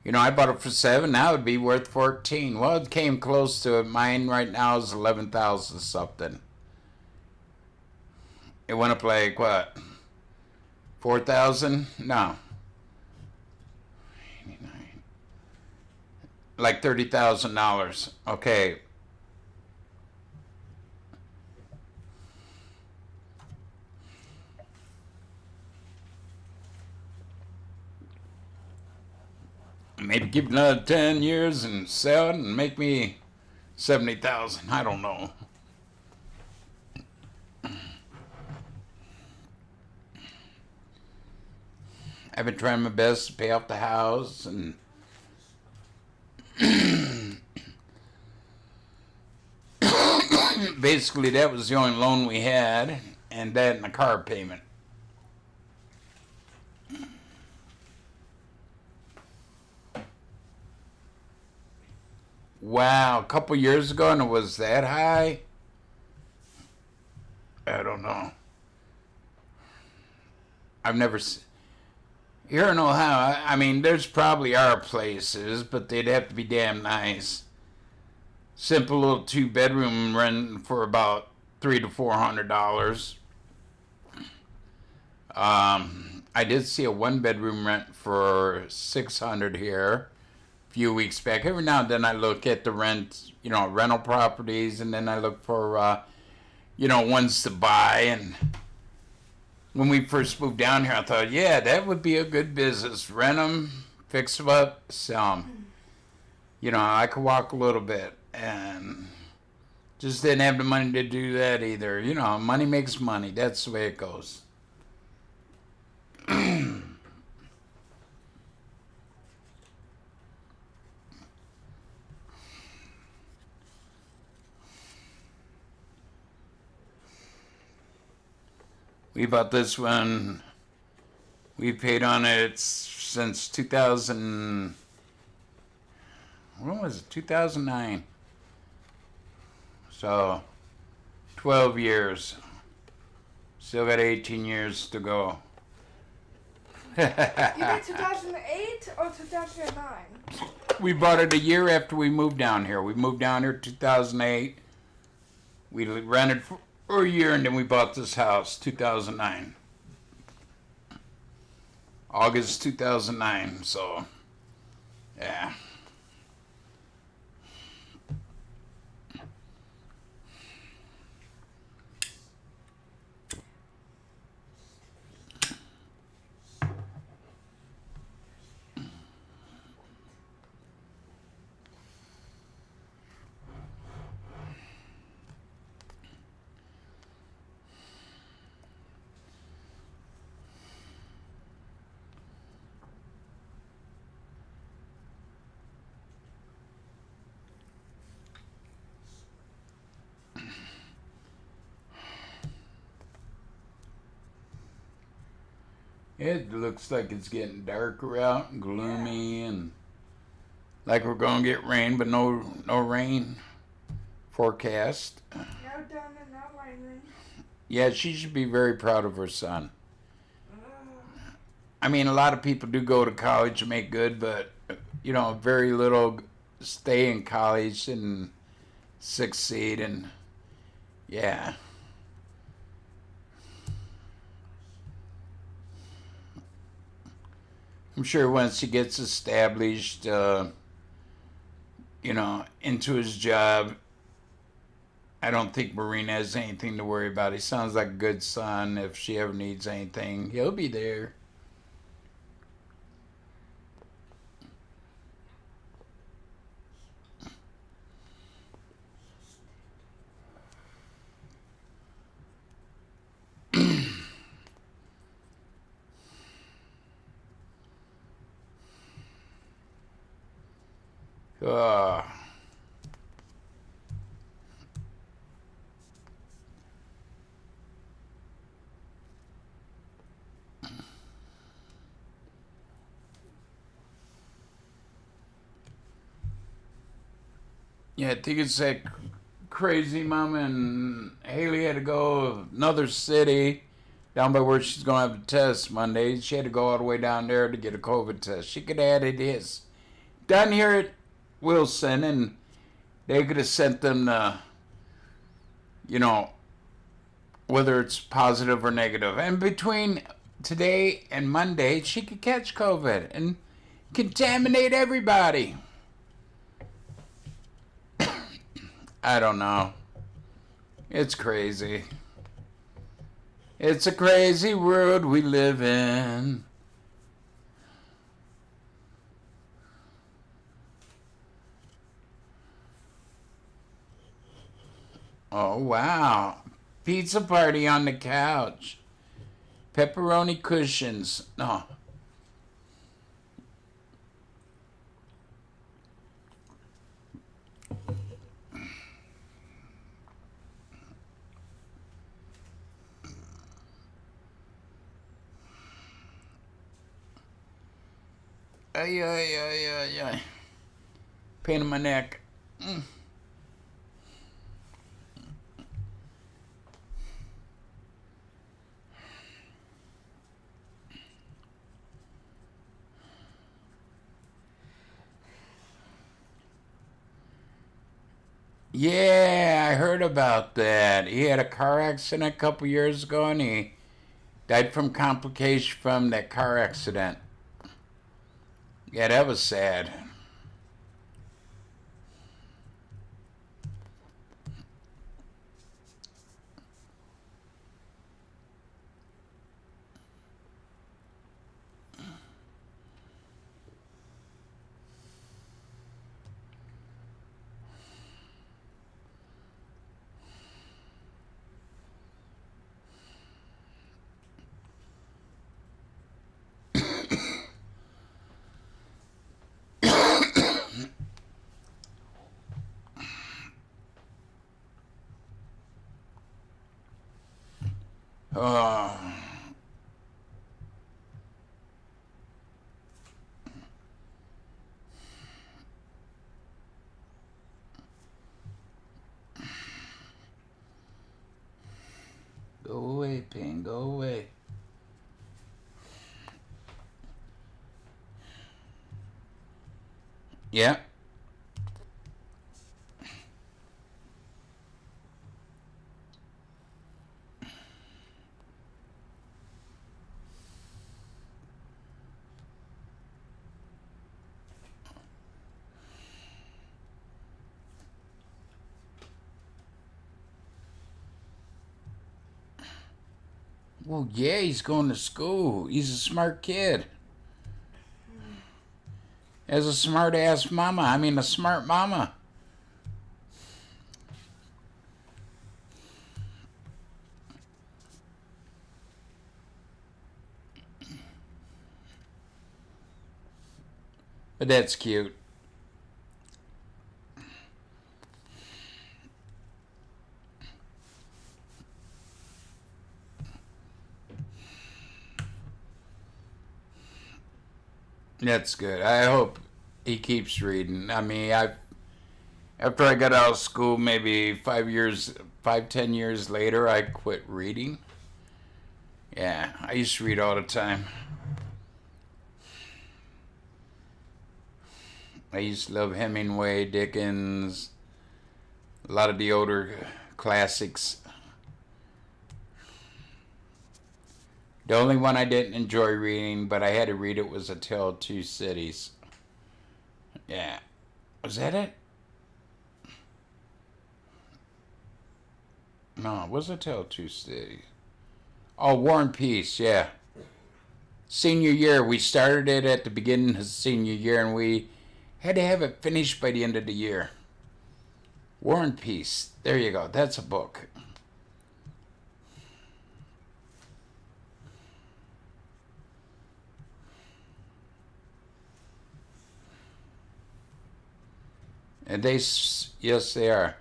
You know, I bought it for 7. Now it'd be worth 14. Well, it came close to it. Mine right now is 11,000 something. It went up like what? 4,000? No. 89. Like $30,000. Okay. Maybe give it another 10 years and sell it and make me 70,000. I don't know. I've been trying my best to pay off the house, and basically that was the only loan we had, and that and the car payment. Wow, a couple years ago and it was that high? I don't know. I've never seen. Here in Ohio, I mean, there's probably are places, but they'd have to be damn nice. Simple little 2-bedroom rent for about $300 to $400. I did see a 1-bedroom rent for $600 here a few weeks back. Every now and then I look at the rent, rental properties, and then I look for, ones to buy. And when we first moved down here, I thought, yeah, that would be a good business. Rent them, fix them up, sell them. I could walk a little bit, and just didn't have the money to do that either. Money makes money. That's the way it goes. We bought this one. We paid on it since 2000. When was it? 2009. So, 12 years. Still got 18 years to go. You mean 2008 or 2009? We bought it a year after we moved down here. We moved down here 2008. We rented for a year, and then we bought this house 2009. August 2009, so yeah. It looks like it's getting darker out and gloomy, and like we're gonna get rain, but no rain forecast. No done and no lightning. Yeah, she should be very proud of her son. I mean, a lot of people do go to college and make good, but very little stay in college and succeed, and yeah. I'm sure once he gets established, into his job, I don't think Maureen has anything to worry about. He sounds like a good son. If she ever needs anything, he'll be there. Yeah, I think it's that crazy mama and Haley had to go another city down by where she's going to have a test Monday. She had to go all the way down there to get a COVID test. She could have had it his done here at Wilson, and they could have sent them to, whether it's positive or negative. And between today and Monday, she could catch COVID and contaminate everybody. I don't know. It's crazy. It's a crazy world we live in. Oh, wow. Pizza party on the couch. Pepperoni cushions. No. Ay, ay, ay, ay, ay. Pain in my neck. Yeah, I heard about that. He had a car accident a couple years ago, and he died from complication from that car accident. Yeah, that was sad. Oh. Go away, pain, go away. Yeah. Well, yeah, he's going to school. He's a smart kid. As a smart ass mama. I mean, a smart mama. But that's cute. That's good. I hope he keeps reading. I mean, after I got out of school, maybe 10 years later, I quit reading. Yeah, I used to read all the time. I used to love Hemingway, Dickens, a lot of the older classics. The only one I didn't enjoy reading, but I had to read it, was A Tale of Two Cities. Yeah. Was that it? No, it was A Tale of Two Cities. Oh, War and Peace, yeah. Senior year, we started it at the beginning of senior year, and we had to have it finished by the end of the year. War and Peace. There you go. That's a book. And yes, they are.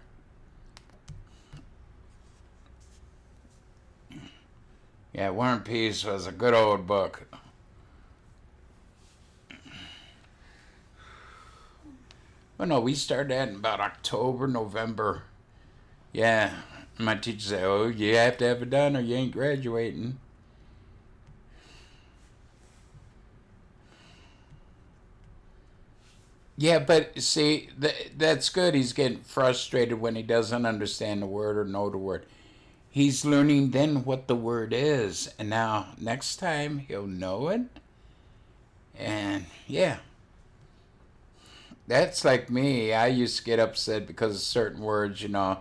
Yeah, War and Peace was a good old book. Well, no, we started that in about October, November. Yeah. My teacher said, oh, you have to have it done or you ain't graduating. Yeah, but see, that's good. He's getting frustrated when he doesn't understand the word or know the word. He's learning then what the word is. And now, next time, he'll know it. And, yeah. That's like me. I used to get upset because of certain words, you know,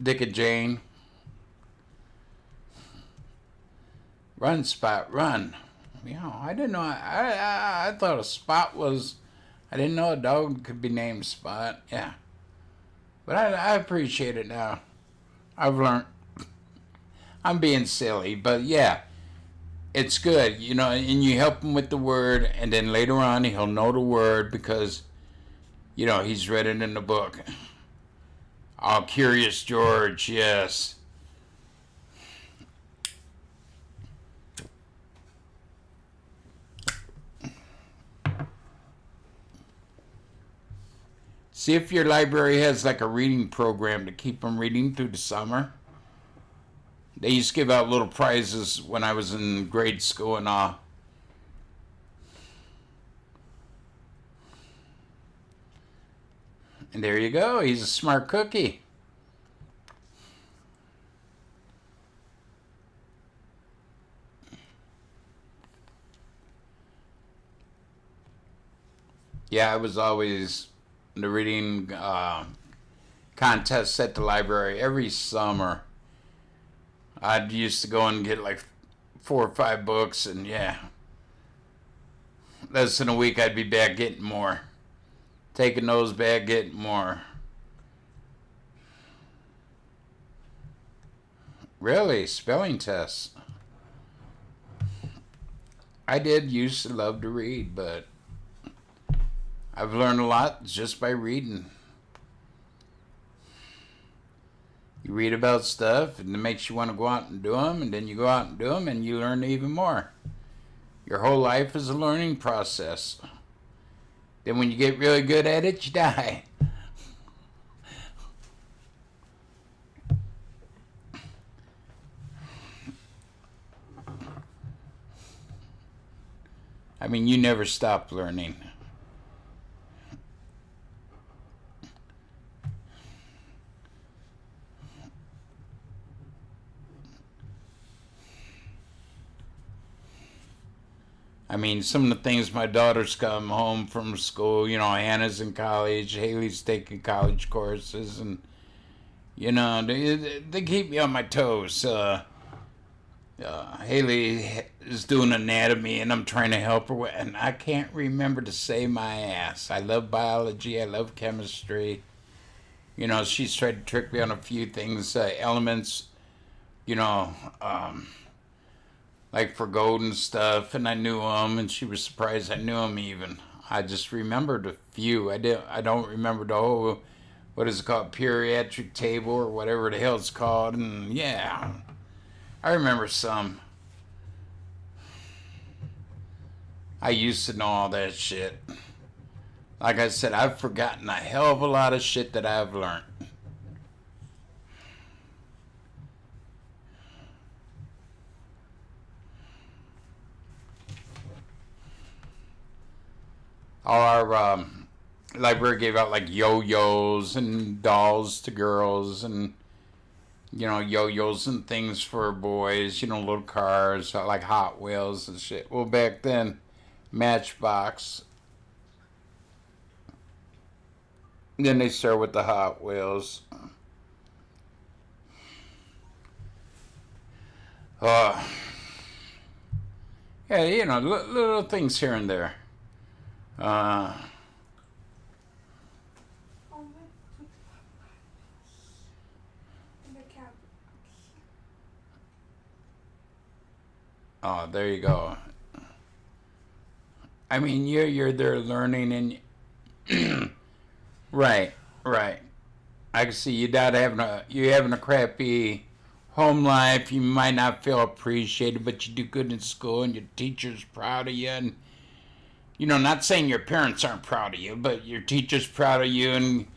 Dick and Jane. Run, Spot, run. You know, I didn't know. I thought a Spot was. I didn't know a dog could be named Spot. Yeah, but I appreciate it now. I've learned. I'm being silly, but yeah, it's good. You know, and you help him with the word, and then later on he'll know the word because, you know, he's read it in the book. Oh, Curious George, yes. See if your library has like a reading program to keep them reading through the summer. They used to give out little prizes when I was in grade school and all. And there you go. He's a smart cookie. Yeah, I was always the reading contests at the library every summer. I used to go and get like 4 or 5 books, and yeah, less than a week I'd be back getting more. Taking those back, getting more. Really? Spelling tests? I did used to love to read, but I've learned a lot just by reading. You read about stuff, and it makes you want to go out and do them, and then you go out and do them, and you learn even more. Your whole life is a learning process. Then when you get really good at it, you die. I mean, you never stop learning. I mean, some of the things my daughters come home from school, you know, Hannah's in college, Haley's taking college courses, and, you know, they keep me on my toes. Haley is doing anatomy, and I'm trying to help her, and I can't remember to save my ass. I love biology, I love chemistry. You know, she's tried to trick me on a few things, elements, you know, like for gold and stuff, and I knew them, and she was surprised I knew them even. I just remembered a few. I don't remember the whole, what is it called, periatric table or whatever the hell it's called, and yeah, I remember some. I used to know all that shit. Like I said, I've forgotten a hell of a lot of shit that I've learned. Our library gave out like yo-yos and dolls to girls, and, you know, yo-yos and things for boys, you know, little cars like Hot Wheels and shit. Well, back then, Matchbox. Then they started with the Hot Wheels. Yeah, you know, little things here and there. Oh, there you go. I mean, you're there learning, and right. I can see you having a crappy home life. You might not feel appreciated, but you do good in school, and your teacher's proud of you, and Not saying your parents aren't proud of you, but your teacher's proud of you and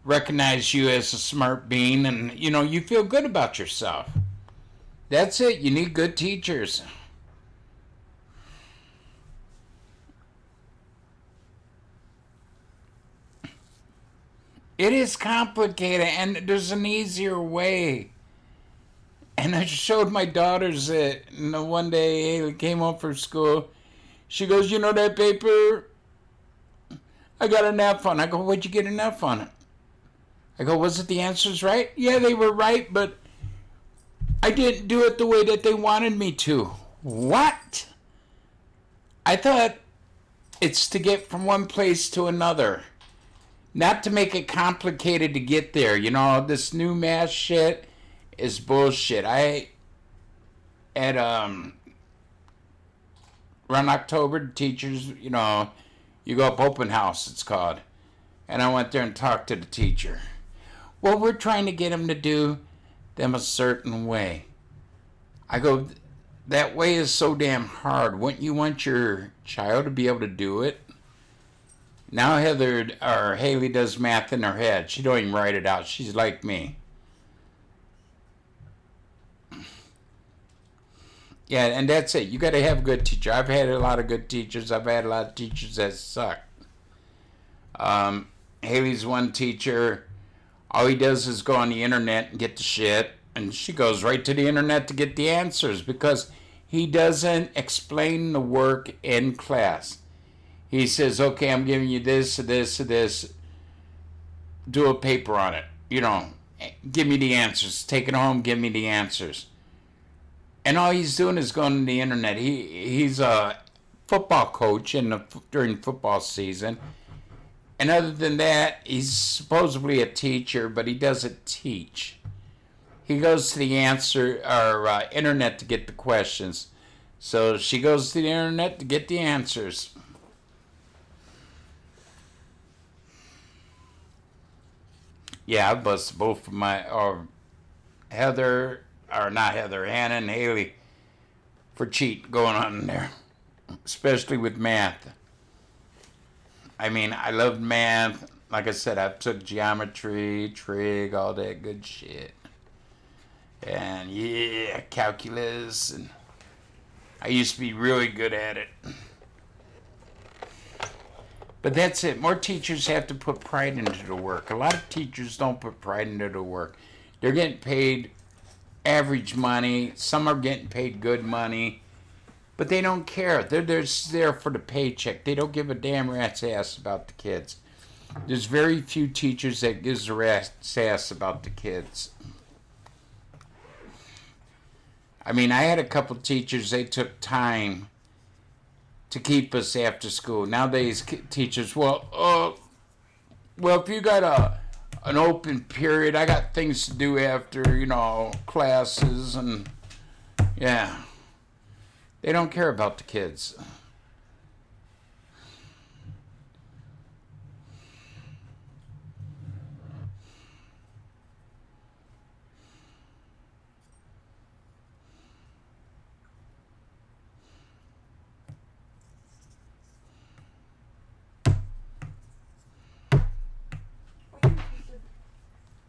recognize you as a smart being, and you feel good about yourself. That's it. You need good teachers. It is complicated, and there's an easier way. And I showed my daughters that one day Haley came home from school. She goes, that paper? I got an F on it. I go, what'd you get an F on it? I go, was it the answers right? Yeah, they were right, but I didn't do it the way that they wanted me to. What? I thought it's to get from one place to another. Not to make it complicated to get there. This new math shit is bullshit. I at around October, the teachers, you go up open house, it's called. And I went there and talked to the teacher. Well, we're trying to get them to do them a certain way. I go, that way is so damn hard. Wouldn't you want your child to be able to do it? Now Haley does math in her head. She don't even write it out. She's like me. Yeah, and that's it. You got to have a good teacher. I've had a lot of good teachers. I've had a lot of teachers that suck. Haley's one teacher. All he does is go on the internet and get the shit. And she goes right to the internet to get the answers because he doesn't explain the work in class. He says, okay, I'm giving you this, this, this. Do a paper on it. Give me the answers. Take it home, give me the answers. And all he's doing is going to the internet. He's a football coach during football season. And other than that, he's supposedly a teacher, but he doesn't teach. He goes to the internet to get the questions. So she goes to the internet to get the answers. Yeah, I busted both of Hannah and Haley for cheating going on in there, especially with math. I mean, I loved math. Like I said, I took geometry, trig, all that good shit. And yeah, calculus, and I used to be really good at it. But that's it. More teachers have to put pride into the work. A lot of teachers don't put pride into the work. They're getting paid average money. Some are getting paid good money. But they don't care. They're just there for the paycheck. They don't give a damn rat's ass about the kids. There's very few teachers that gives a rat's ass about the kids. I mean, I had a couple teachers, they took time to keep us after school. Nowadays, teachers, well, if you got an open period, I got things to do after, classes, and yeah. They don't care about the kids.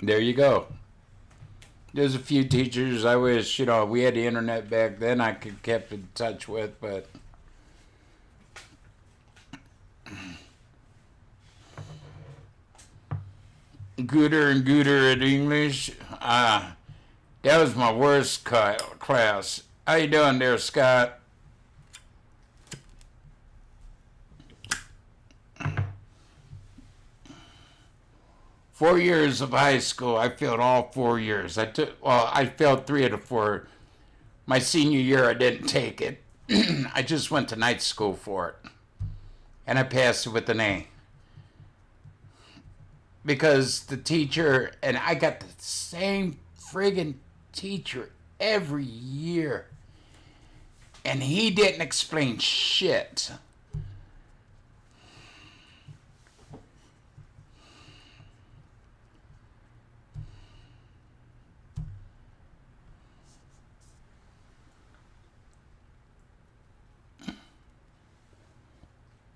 There you go. There's a few teachers I wish, we had the internet back then I could kept in touch with, but Gooder and Gooder at English, that was my worst class. How you doing there, Scott? Four years of high school, I failed all 4 years. I failed 3 out of 4. My senior year, I didn't take it. I just went to night school for it. And I passed it with an A. Because the teacher, and I got the same friggin' teacher every year. And he didn't explain shit.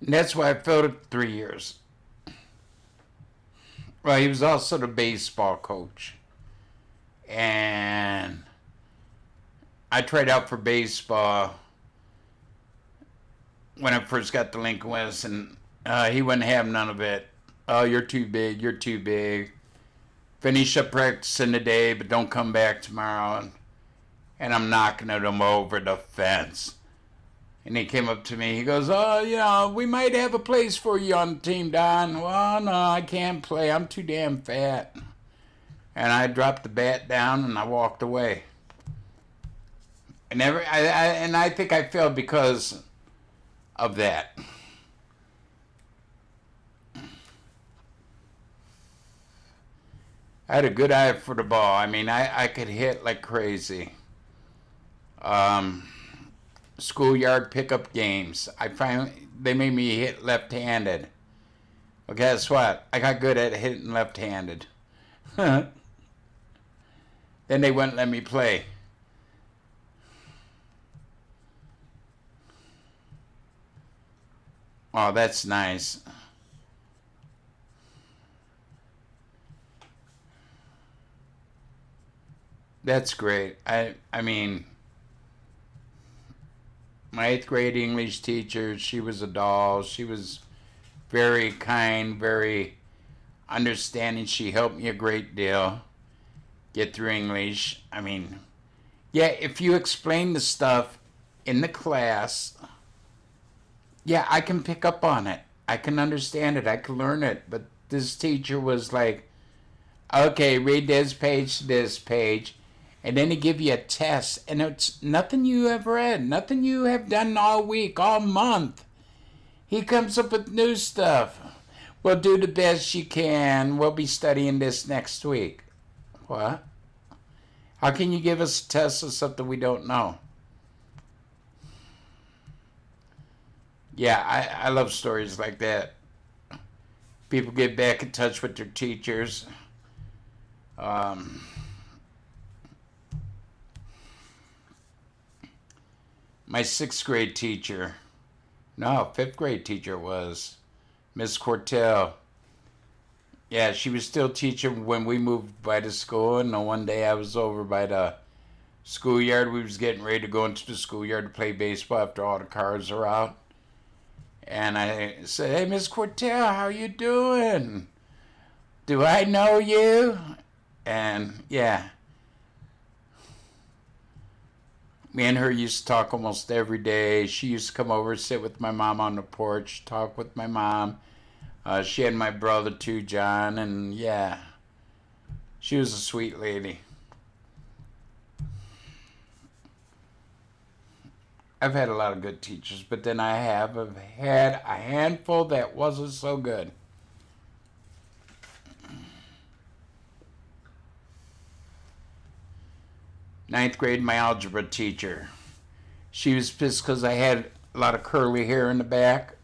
And that's why I failed it 3 years. Well, he was also the baseball coach. And I tried out for baseball when I first got to Lincoln West, and he wouldn't have none of it. Oh, you're too big, you're too big. Finish up practicing today, but don't come back tomorrow. And I'm knocking him over the fence. And he came up to me, he goes, oh, we might have a place for you on the team, Don. Well, no, I can't play, I'm too damn fat. And I dropped the bat down and I walked away. And I think I failed because of that. I had a good eye for the ball. I mean, I could hit like crazy. Schoolyard pickup games. They made me hit left-handed. Well, guess what? I got good at hitting left-handed. Then they wouldn't let me play. Oh, that's nice. That's great. I mean, my 8th grade English teacher, she was a doll. She was very kind, very understanding. She helped me a great deal get through English. I mean, yeah, if you explain the stuff in the class, yeah, I can pick up on it. I can understand it. I can learn it. But this teacher was like, okay, read this page to this page. And then he give you a test. And it's nothing you have read. Nothing you have done all week, all month. He comes up with new stuff. Well, do the best you can. We'll be studying this next week. What? How can you give us a test of something we don't know? Yeah, I love stories like that. People get back in touch with their teachers. My 6th grade teacher, no, 5th grade teacher was Miss Cortell. Yeah, she was still teaching when we moved by the school, and one day I was over by the schoolyard. We was getting ready to go into the schoolyard to play baseball after all the cars are out. And I said, hey, Miss Cortell, how you doing? Do I know you? And yeah. Me and her used to talk almost every day. She used to come over, sit with my mom on the porch, talk with my mom. She had my brother too, John, and yeah. She was a sweet lady. I've had a lot of good teachers, but then I have had a handful that wasn't so good. Ninth grade, my algebra teacher. She was pissed because I had a lot of curly hair in the back,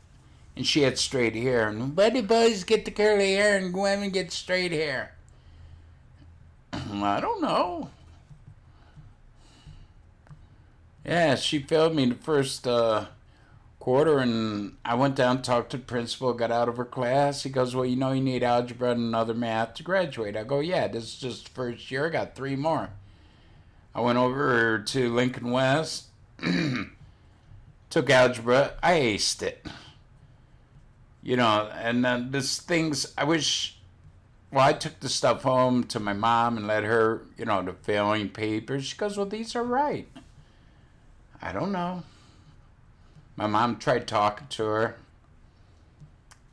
and she had straight hair. And why do boys get the curly hair and women get straight hair? I don't know. Yeah, she failed me the first quarter, and I went down, talked to the principal, got out of her class. He goes, well, you need algebra and another math to graduate. I go, yeah, this is just the first year. I got 3 more. I went over to Lincoln West, took algebra. I aced it. And then this things, I took the stuff home to my mom and let her, the failing papers. She goes, well, these are right. I don't know. My mom tried talking to her.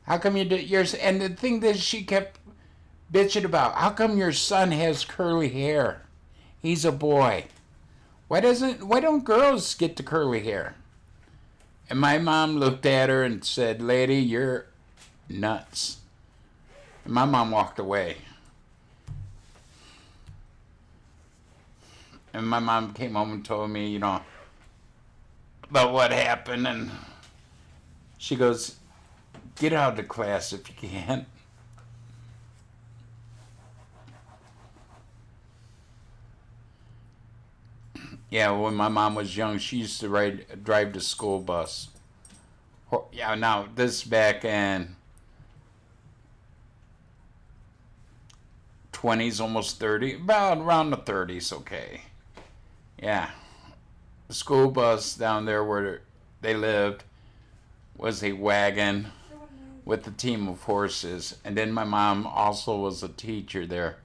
How come you did yours? And the thing that she kept bitching about, how come your son has curly hair? He's a boy. Why don't girls get the curly hair? And my mom looked at her and said, lady, you're nuts. And my mom walked away. And my mom came home and told me, about what happened. And she goes, get out of the class if you can. Yeah, when my mom was young, she used to drive the school bus Yeah, now this back in 20s, almost 30, about around the 30s, okay. Yeah. The school bus down there where they lived was a wagon with a team of horses. And then my mom also was a teacher there.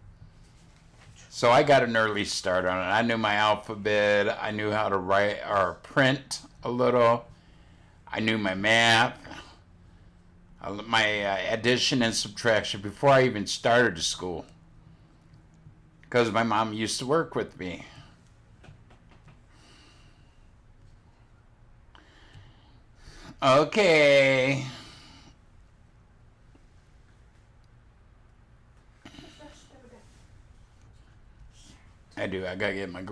So I got an early start on it. I knew my alphabet. I knew how to write or print a little. I knew my math, my addition and subtraction before I even started school. Because my mom used to work with me. Okay. I do. I gotta get my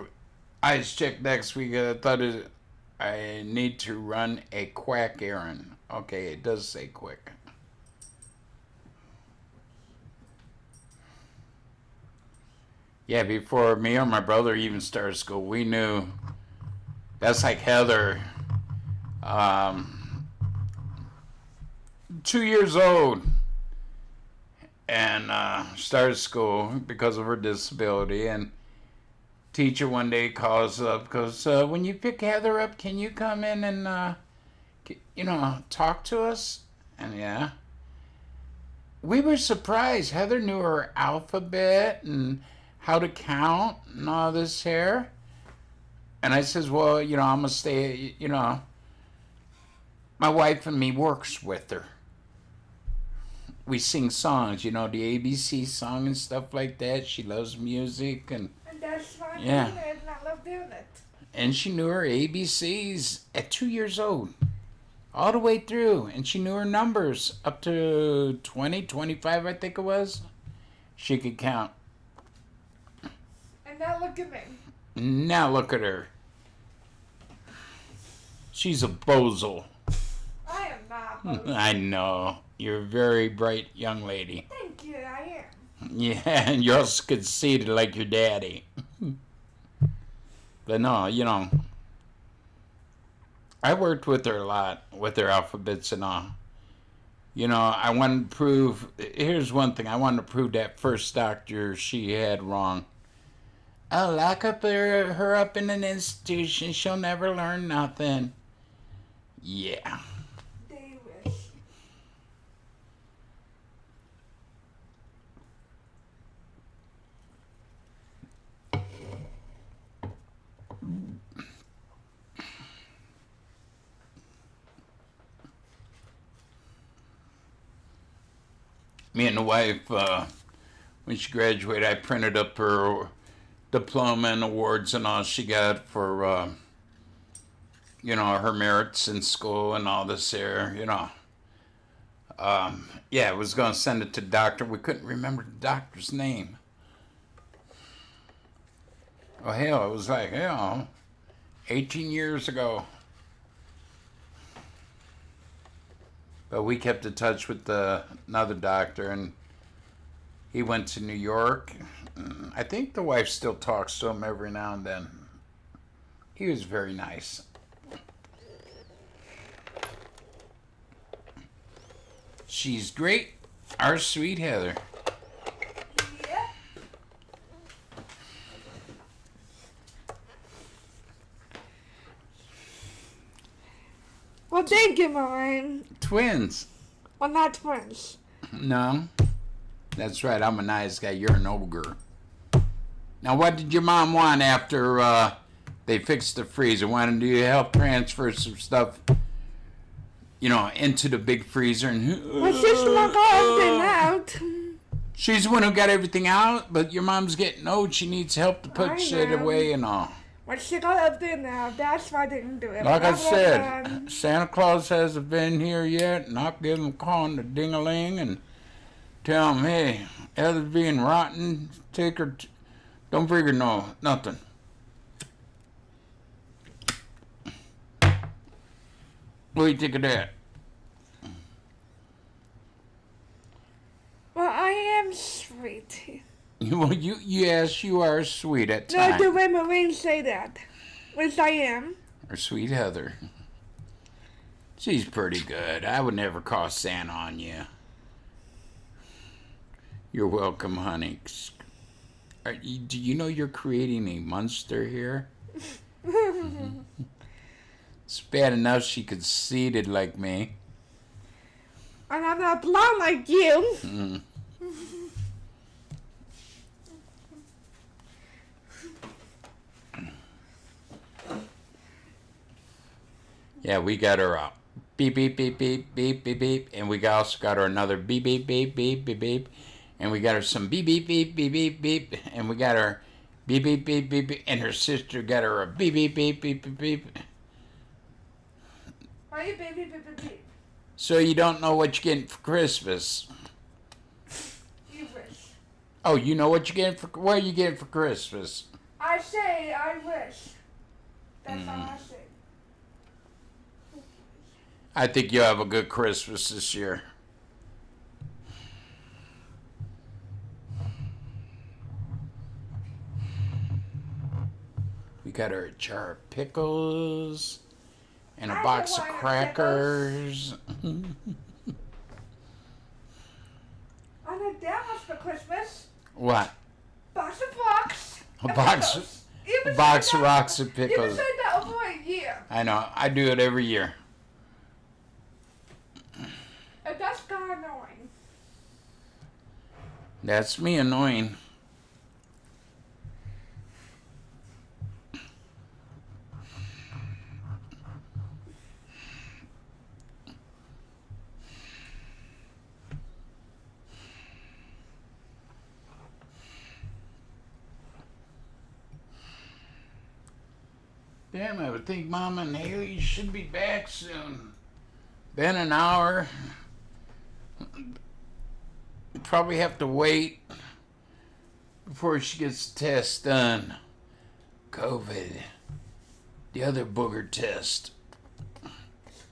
eyes checked next week. I thought I need to run a quack errand. Okay, it does say quick. Yeah, before me or my brother even started school, we knew. That's like Heather. 2 years old. And started school because of her disability. And teacher one day calls up, goes, when you pick Heather up, can you come in and, talk to us? And yeah. We were surprised. Heather knew her alphabet and how to count and all this here. And I says, well, I'm going to stay, my wife and me works with her. We sing songs, the ABC song and stuff like that. She loves music and that's why I'm yeah. doing it, and I love doing it. And she knew her ABCs at 2 years old. All the way through. And she knew her numbers up to 20, 25, I think it was. She could count. And now look at me. Now look at her. She's a bozo. I am not. Both. I know. You're a very bright young lady. Thank you, I am. Yeah, and you're also conceited like your daddy. But no, I worked with her a lot, with her alphabets and all. I wanted to prove, here's one thing, I wanted to prove that first doctor she had wrong. I'll lock her up in an institution, she'll never learn nothing. Yeah. They wish. Me and the wife, when she graduated, I printed up her diploma and awards and all she got for, her merits in school and all this here, Yeah, I was going to send it to the doctor. We couldn't remember the doctor's name. Oh, hell, it was like, 18 years ago. But we kept in touch with another doctor, and he went to New York. I think the wife still talks to him every now and then. He was very nice. She's great. Our sweet Heather. Yeah. Well, thank you, Mom. Twins. Well, not twins. No. That's right. I'm a nice guy. You're an ogre. Now, what did your mom want after they fixed the freezer? Wanted you to help transfer some stuff, into the big freezer? And My sister got everything out. she's the one who got everything out, but your mom's getting old. She needs help to I put shit know. away and all. My sister got everything out. That's why I didn't do it. Like I Blah, blah, said, blah. Santa Claus hasn't been here yet, and I'll give him a call on the ding-a-ling and tell him, hey, Heather's being rotten, take her, don't bring her nothing. What do you think of that? Well, I am sweet. Well, yes, you are sweet at No, the times. way Marine say that. Which I am. Or sweet Heather. She's pretty good. I would never call Santa on you. You're welcome, honey. Do you know you're creating a monster here? It's bad enough she conceited like me. And I'm not blonde like you. Yeah, we got her out. Beep, beep, beep, beep, beep, beep, beep. And we also got her another beep, beep, beep, beep, beep, beep. And we got her some beep, beep, beep, beep, beep, beep. And we got her beep, beep, beep, beep, beep. And her sister got her a beep, beep, beep, beep, beep, beep. Why are you beep, beep, beep, beep, beep? So you don't know what you're getting for Christmas. You wish. Oh, you know what you're getting for... What are you getting for Christmas? I say I wish. That's all I say. I think you'll have a good Christmas this year. We got her a jar of pickles and a I box don't of want crackers. And a Dallas for Christmas. What? Box of rocks. A and box pickles. a You've box said of that- rocks and You've been pickles. saying that over a year. I know. I do it every year. And that's kind of annoying. That's me annoying. Damn, I would think Mama and Haley should be back soon. Been an hour. Probably have to wait before she gets the test done. COVID. The other booger test.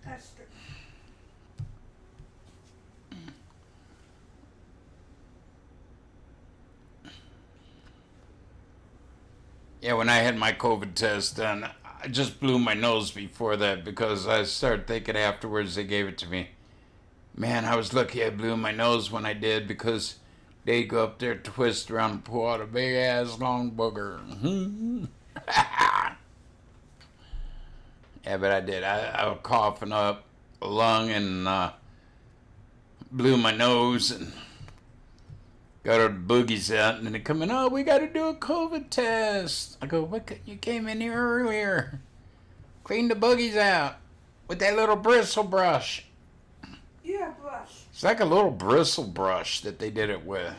That's true. Yeah, when I had my COVID test done, I just blew my nose before that because I started thinking afterwards they gave it to me. Man, I was lucky I blew my nose when I did because they'd go up there, twist around and pull out a big ass long booger. Yeah, but I did. I was coughing up a lung and blew my nose and got our boogies out, and then they come in, oh, we got to do a COVID test. I go, what? You came in here earlier. Clean the boogies out with that little bristle brush. Yeah, brush. It's like a little bristle brush that they did it with.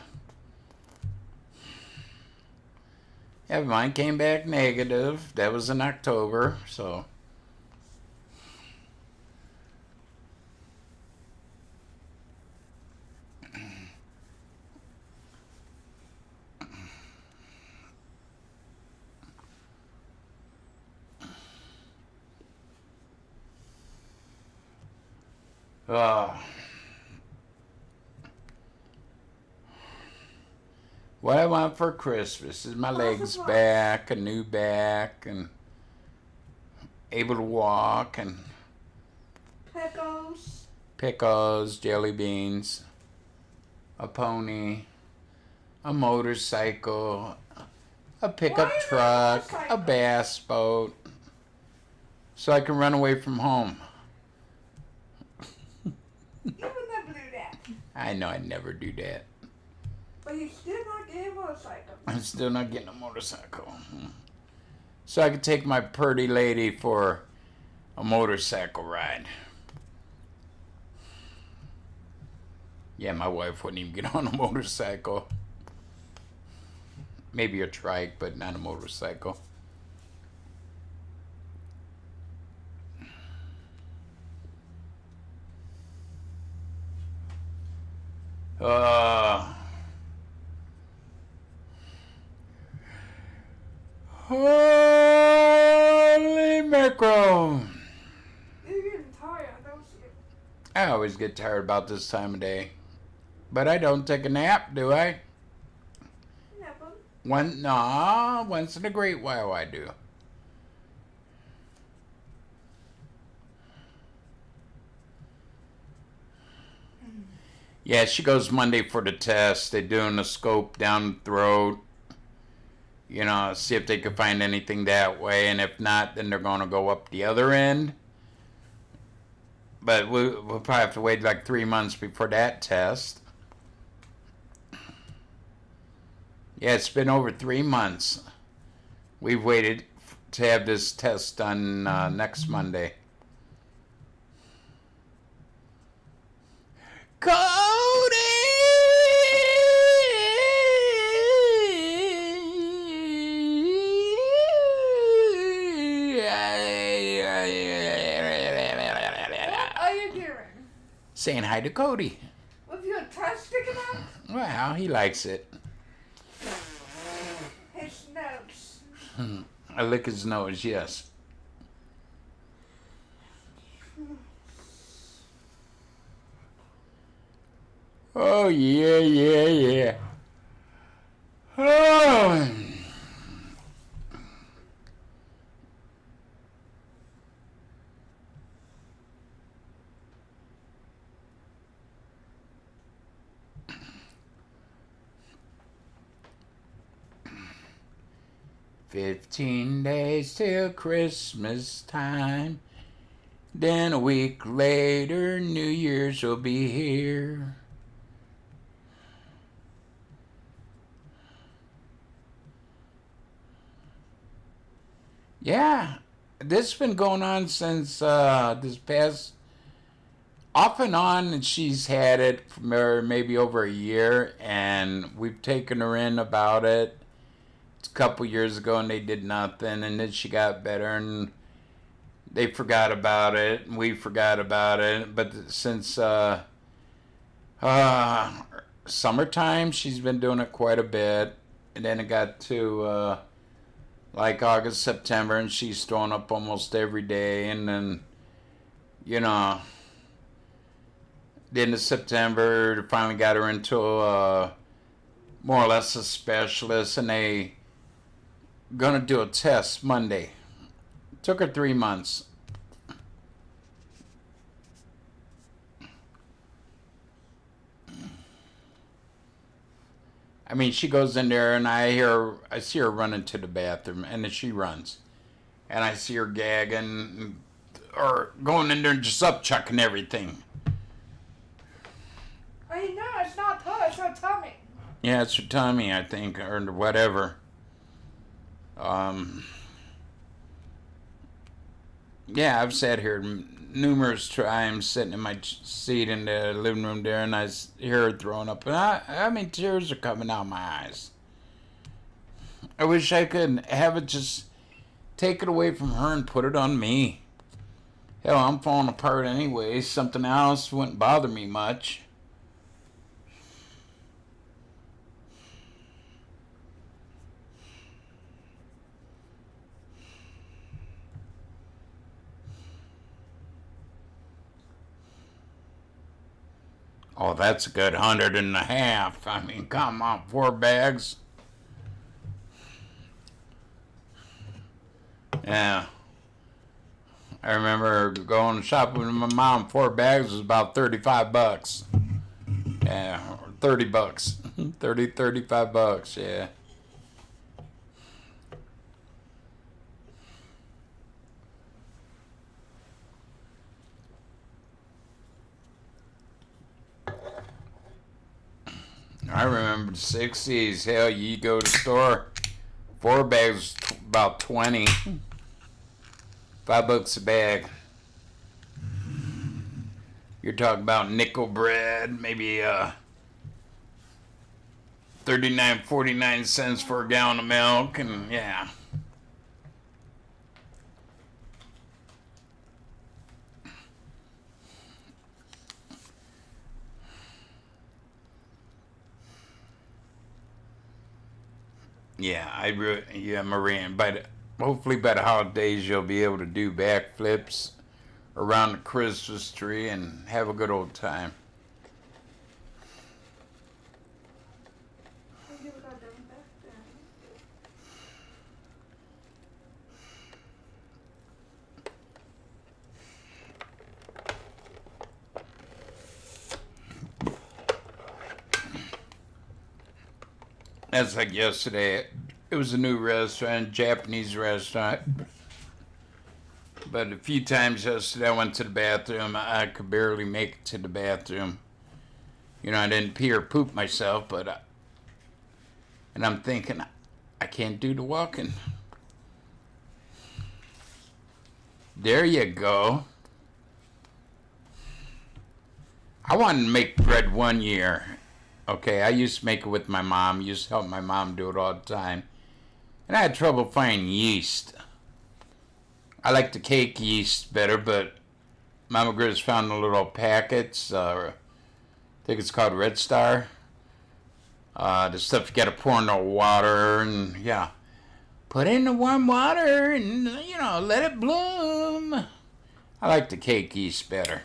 Yeah, mine came back negative. That was in October, so. What I want for Christmas is my legs back, a new back, and able to walk, and pickles, jelly beans, a pony, a motorcycle, a pickup Why a truck, motorcycle? a bass boat, so I can run away from home. You would never do that. I know I'd never do that. But you still not getting a motorcycle. I'm still not getting a motorcycle. So I could take my pretty lady for a motorcycle ride. Yeah, my wife wouldn't even get on a motorcycle. Maybe a trike, but not a motorcycle. Holy mackerel. You're getting tired, don't you? I always get tired about this time of day. But I don't take a nap, do I? Never. Once in a great while I do. Yeah, she goes Monday for the test. They're doing a scope down the throat. You know, see if they can find anything that way. And if not, then they're going to go up the other end. But we'll probably have to wait like 3 months before that test. Yeah, it's been over 3 months. We've waited to have this test done next Monday. Cody! What are you doing? Saying hi to Cody. With your tongue sticking out? Well, he likes it. His nose. I lick his nose, yes. Oh, yeah. Oh. "15 days till Christmas time. Then a week later, New Year's will be here." Yeah, this has been going on since this past, off and on, and she's had it for maybe over a year, and we've taken her in about it. It's a couple years ago, and they did nothing, and then she got better, and they forgot about it, and we forgot about it. But since summertime, she's been doing it quite a bit, and then it got to like August, September, and she's throwing up almost every day, and then, you know, the end of September, finally got her into more or less a specialist, and they gonna do a test Monday. Took her 3 months. I mean, she goes in there, and I see her running to the bathroom, and then she runs, and I see her gagging, or going in there and just upchucking everything. I know, it's not her, it's her tummy. Yeah, it's her tummy, I think, or whatever. Yeah, I've sat here numerous times, sitting in my seat in the living room there, and I hear her throwing up. And I mean, tears are coming out my eyes. I wish I could have it just take it away from her and put it on me. Hell, I'm falling apart anyway. Something else wouldn't bother me much. Oh, that's a good 100.5. I mean, come on, 4 bags. Yeah. I remember going shopping with my mom. 4 bags was about $35. Yeah, or $30. 35 bucks, yeah. I remember the 60s. Hell, you go to the store, 4 bags, about 20. $5 a bag. You're talking about nickel bread, maybe 39.49 for a gallon of milk, and yeah. Yeah, Marian. But hopefully by the holidays you'll be able to do backflips around the Christmas tree and have a good old time. That's like yesterday. It was a new restaurant, Japanese restaurant. But a few times yesterday I went to the bathroom. I could barely make it to the bathroom. You know, I didn't pee or poop myself, but and I'm thinking, I can't do the walking. There you go. I wanted to make bread one year. Okay, I used to make it with my mom. Used to help my mom do it all the time. And I had trouble finding yeast. I like the cake yeast better, but Mama Grizz found the little packets. I think it's called Red Star. The stuff you gotta pour in the water and yeah. Put in the warm water and, you know, let it bloom. I like the cake yeast better.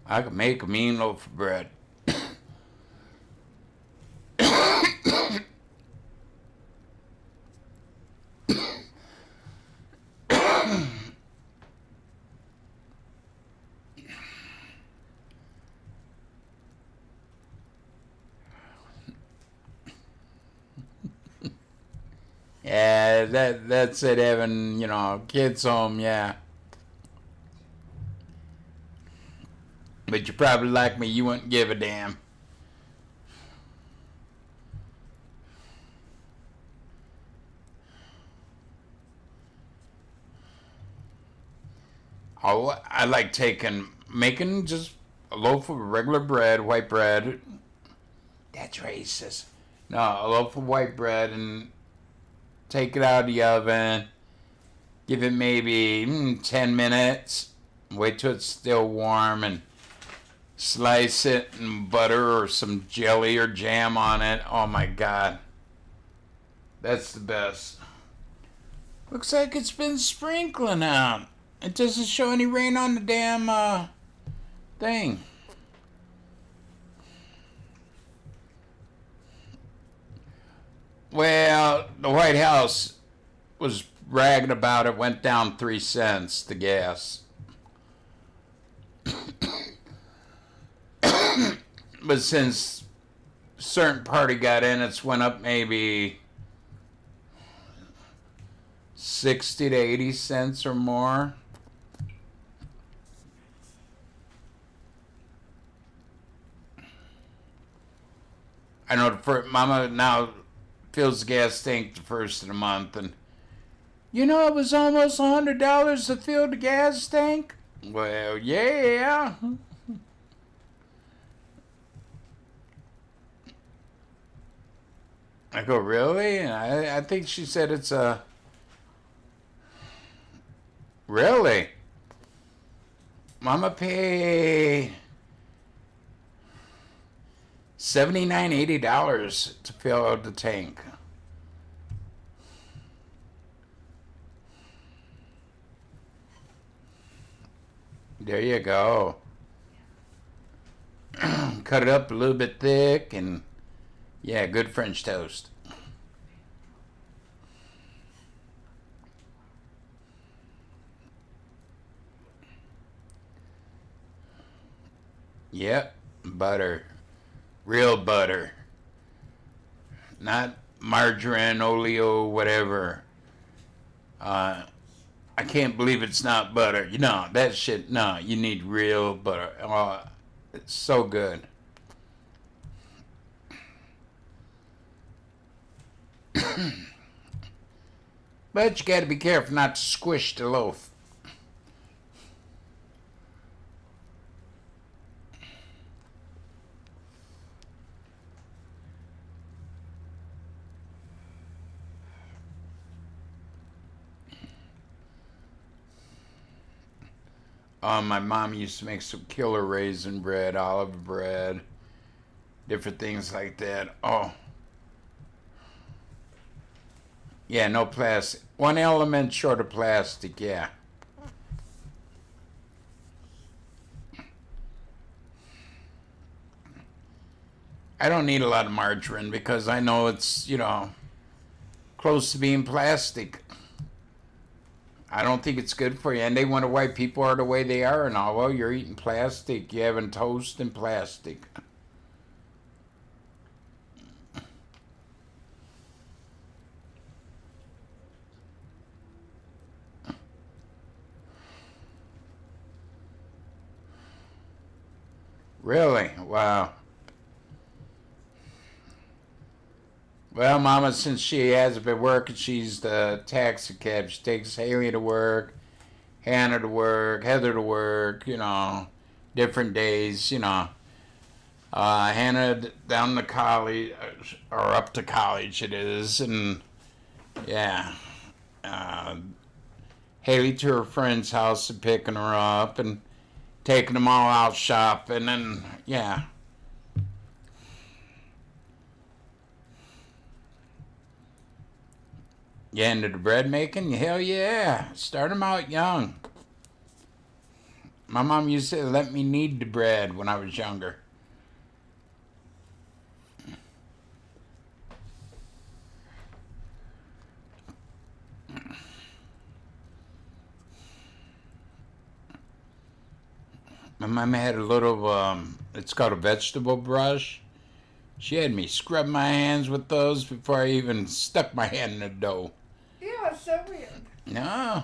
I could make a mean loaf of bread. Yeah, that's it, having, you know, kids home, yeah. But you're probably like me, you wouldn't give a damn. I like making just a loaf of regular bread, white bread. That's racist. No, a loaf of white bread and take it out of the oven. Give it maybe 10 minutes. Wait till it's still warm and slice it and butter or some jelly or jam on it. Oh my God. That's the best. Looks like it's been sprinkling out. It doesn't show any rain on the damn thing. Well, the White House was bragging about it, went down 3 cents, the gas. But since a certain party got in, it's went up maybe 60 to 80 cents or more. I know Mama now fills the gas tank the first of the month, and you know it was almost $100 to fill the gas tank. Well, yeah. I go, really? And I think she said it's a. Really? Mama pay $79, $80 to fill out the tank. There you go. Cut it up a little bit thick and yeah, good French toast. Yep, butter. Real butter. Not margarine, oleo, whatever. I can't believe it's not butter. You know, that shit, no, you need real butter. Oh, it's so good. But you gotta be careful not to squish the loaf. My mom used to make some killer raisin bread, olive bread, different things like that. Oh. Yeah, no plastic. One element short of plastic, yeah. I don't need a lot of margarine because I know it's, you know, close to being plastic. I don't think it's good for you. And they wonder why people are the way they are and all. Well, you're eating plastic. You're having toast and plastic. Really? Wow. Well, Mama, since she hasn't been working, she's the taxi cab. She takes Haley to work, Hannah to work, Heather to work, different days, Hannah down to college, or up to college it is, and yeah. Haley to her friend's house and picking her up and taking them all out shopping, and yeah. You into the bread making? Hell yeah. Start them out young. My mom used to let me knead the bread when I was younger. My mom had a little, it's called a vegetable brush. She had me scrub my hands with those before I even stuck my hand in the dough. You are so weird. No.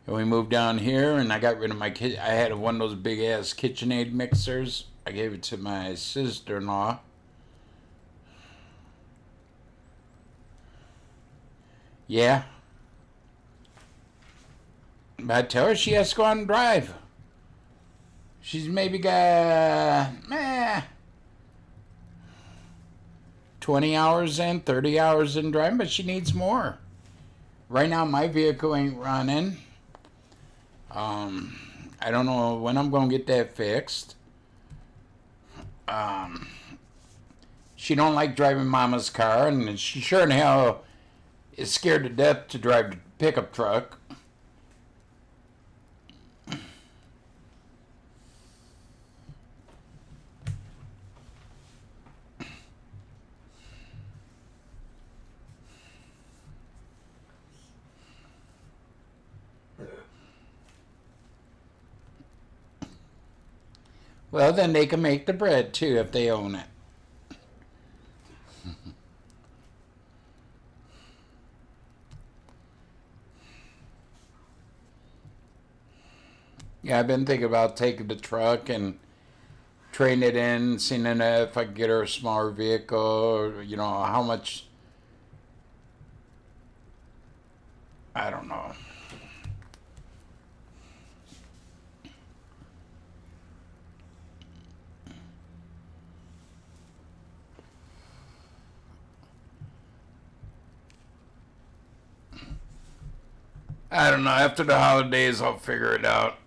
And we moved down here, and I got rid of my kid. I had one of those big ass KitchenAid mixers. I gave it to my sister-in-law. Yeah. But I tell her she has to go out and drive. She's maybe got 20 hours in, 30 hours in driving, but she needs more. Right now, my vehicle ain't running. I don't know when I'm going to get that fixed. She don't like driving Mama's car, and she sure in hell is scared to death to drive the pickup truck. Well, then they can make the bread too if they own it. Yeah, I've been thinking about taking the truck and trading it in, seeing if I can get her a smaller vehicle, or, how much. I don't know. I don't know. After the holidays, I'll figure it out.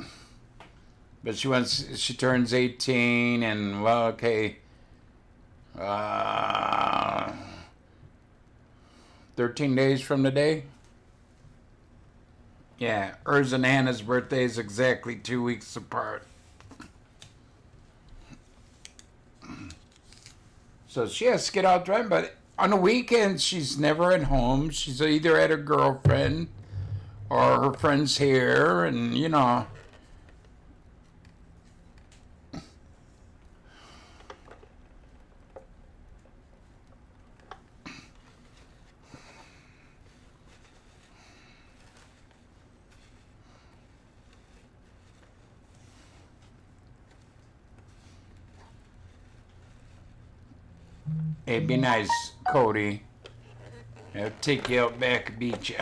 But she turns 18, and well, okay. 13 days from today. Yeah, hers and Hannah's birthday is exactly 2 weeks apart. So she has to get out driving, but on the weekends, she's never at home. She's either at her girlfriend or her friends here, and it'd be nice, Cody. I'll take you out back and beat you.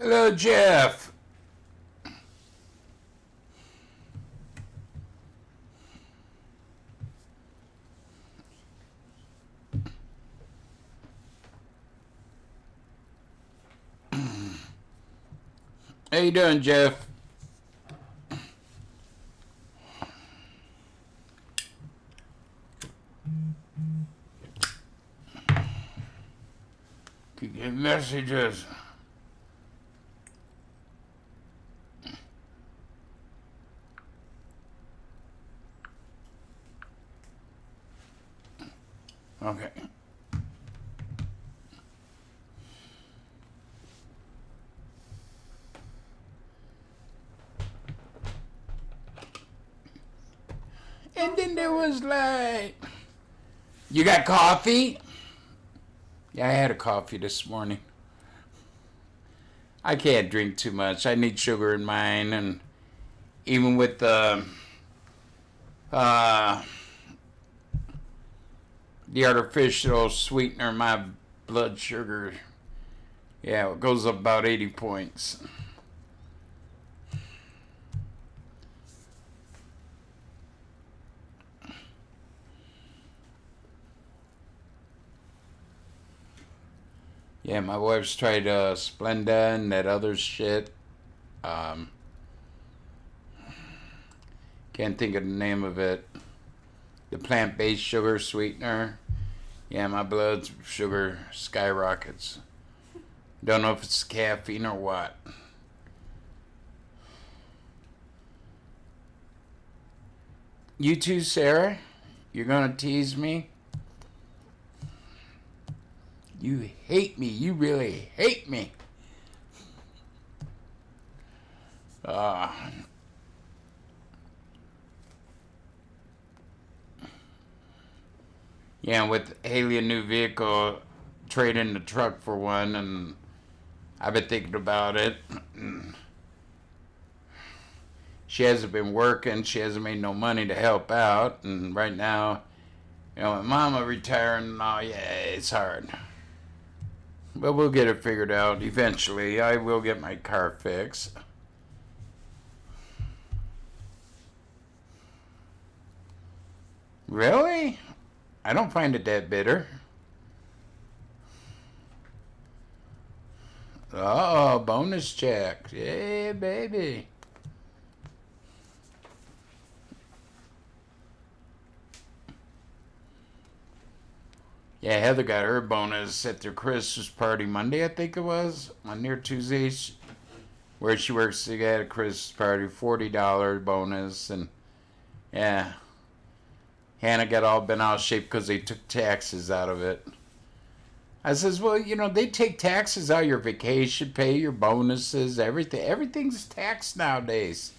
Hello, Jeff. How you doing, Jeff? Keep getting messages. Okay. And then there was like, you got coffee? Yeah, I had a coffee this morning. I can't drink too much. I need sugar in mine, and even with the artificial sweetener, my blood sugar, yeah, it goes up about 80 points. Yeah, my wife's tried Splenda and that other shit. Can't think of the name of it. The plant-based sugar sweetener. Yeah, my blood sugar skyrockets. Don't know if it's caffeine or what. You too, Sarah? You're gonna tease me? You hate me. You really hate me. Yeah, with Haley, a new vehicle, trade in the truck for one, and I've been thinking about it. She hasn't been working. She hasn't made no money to help out, and right now, you know, with Mama retiring, oh yeah, it's hard. But we'll get it figured out eventually. I will get my car fixed. Really? I don't find it that bitter. Oh, bonus check. Yeah, baby. Yeah, Heather got her bonus at their Christmas party Monday, I think it was. Monday or Tuesday, where she works. She got a Christmas party, $40 bonus. And yeah, Hannah got all bent out of shape because they took taxes out of it. I says, well, you know, they take taxes out of your vacation pay, your bonuses, everything. Everything's taxed nowadays.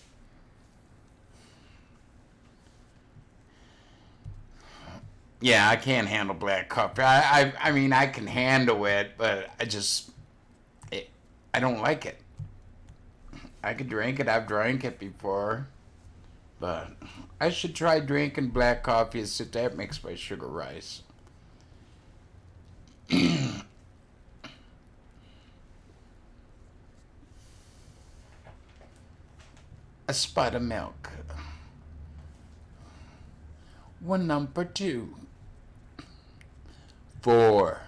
Yeah, I can't handle black coffee. I mean, I can handle it, but I don't like it. I could drink it. I've drank it before. But I should try drinking black coffee and sit that makes my sugar rise. A spot of milk. One number 2. 4.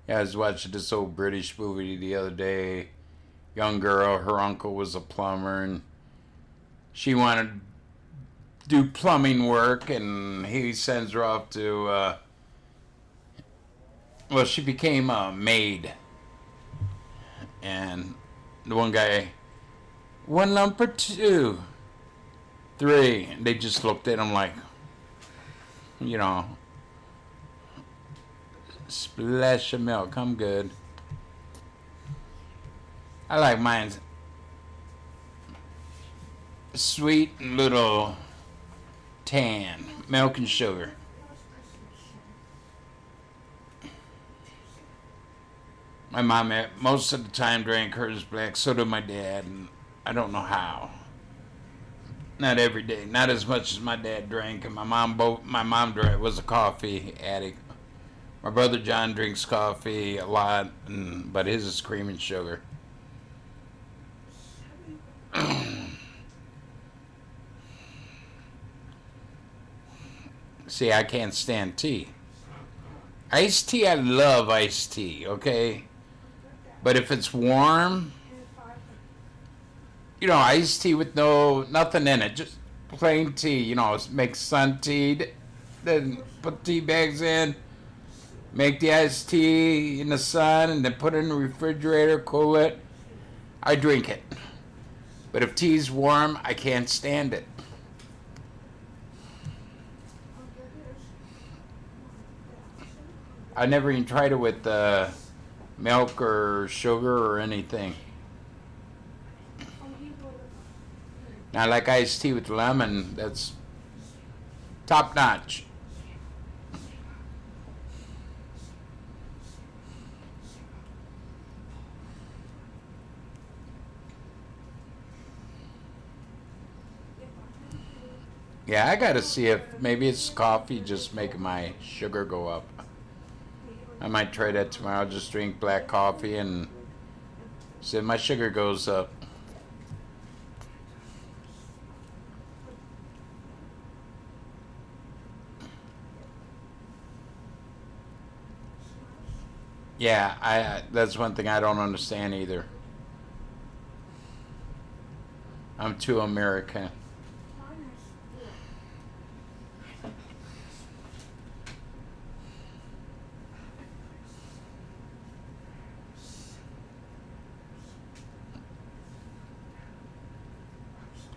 Yeah, I was watching this old British movie the other day. Young girl, her uncle was a plumber, and she wanted to do plumbing work, and he sends her off to, well, she became a maid. And the one guy, 1 lump or 2, 3, and they just looked at him like, you know, splash of milk, I'm good. I like mine sweet and little tan, milk and sugar. My mom, most of the time, drank hers black. So did my dad, and I don't know how. Not every day, not as much as my dad drank, and my mom was a coffee addict. My brother John drinks coffee a lot, but his is cream and sugar. See, I can't stand tea. Iced tea, I love iced tea, okay? But if it's warm, you know, iced tea with nothing in it, just plain tea, you know, make sun tea, then put tea bags in, make the iced tea in the sun, and then put it in the refrigerator, cool it. I drink it. But if tea's warm, I can't stand it. I never even tried it with milk or sugar or anything. Now, I like iced tea with lemon. That's top notch. Yeah, I gotta see if maybe it's coffee just making my sugar go up. I might try that tomorrow. Just drink black coffee and see if my sugar goes up. Yeah, that's one thing I don't understand either. I'm too American.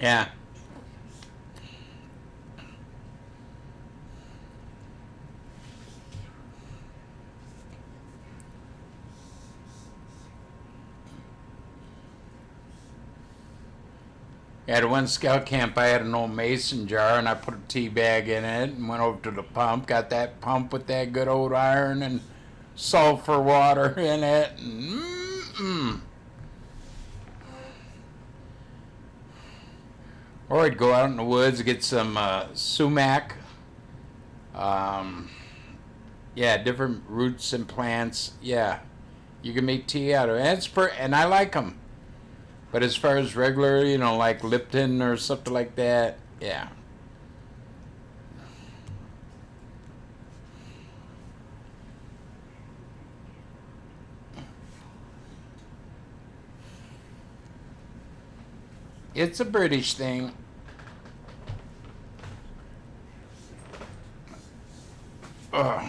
Yeah. At one scout camp, I had an old mason jar, and I put a tea bag in it and went over to the pump, got that pump with that good old iron and sulfur water in it. And, Or I'd go out in the woods, get some sumac. Yeah, different roots and plants. Yeah, you can make tea out of it. And I like them. But as far as regular, you know, like Lipton or something like that, yeah. It's a British thing. Ugh.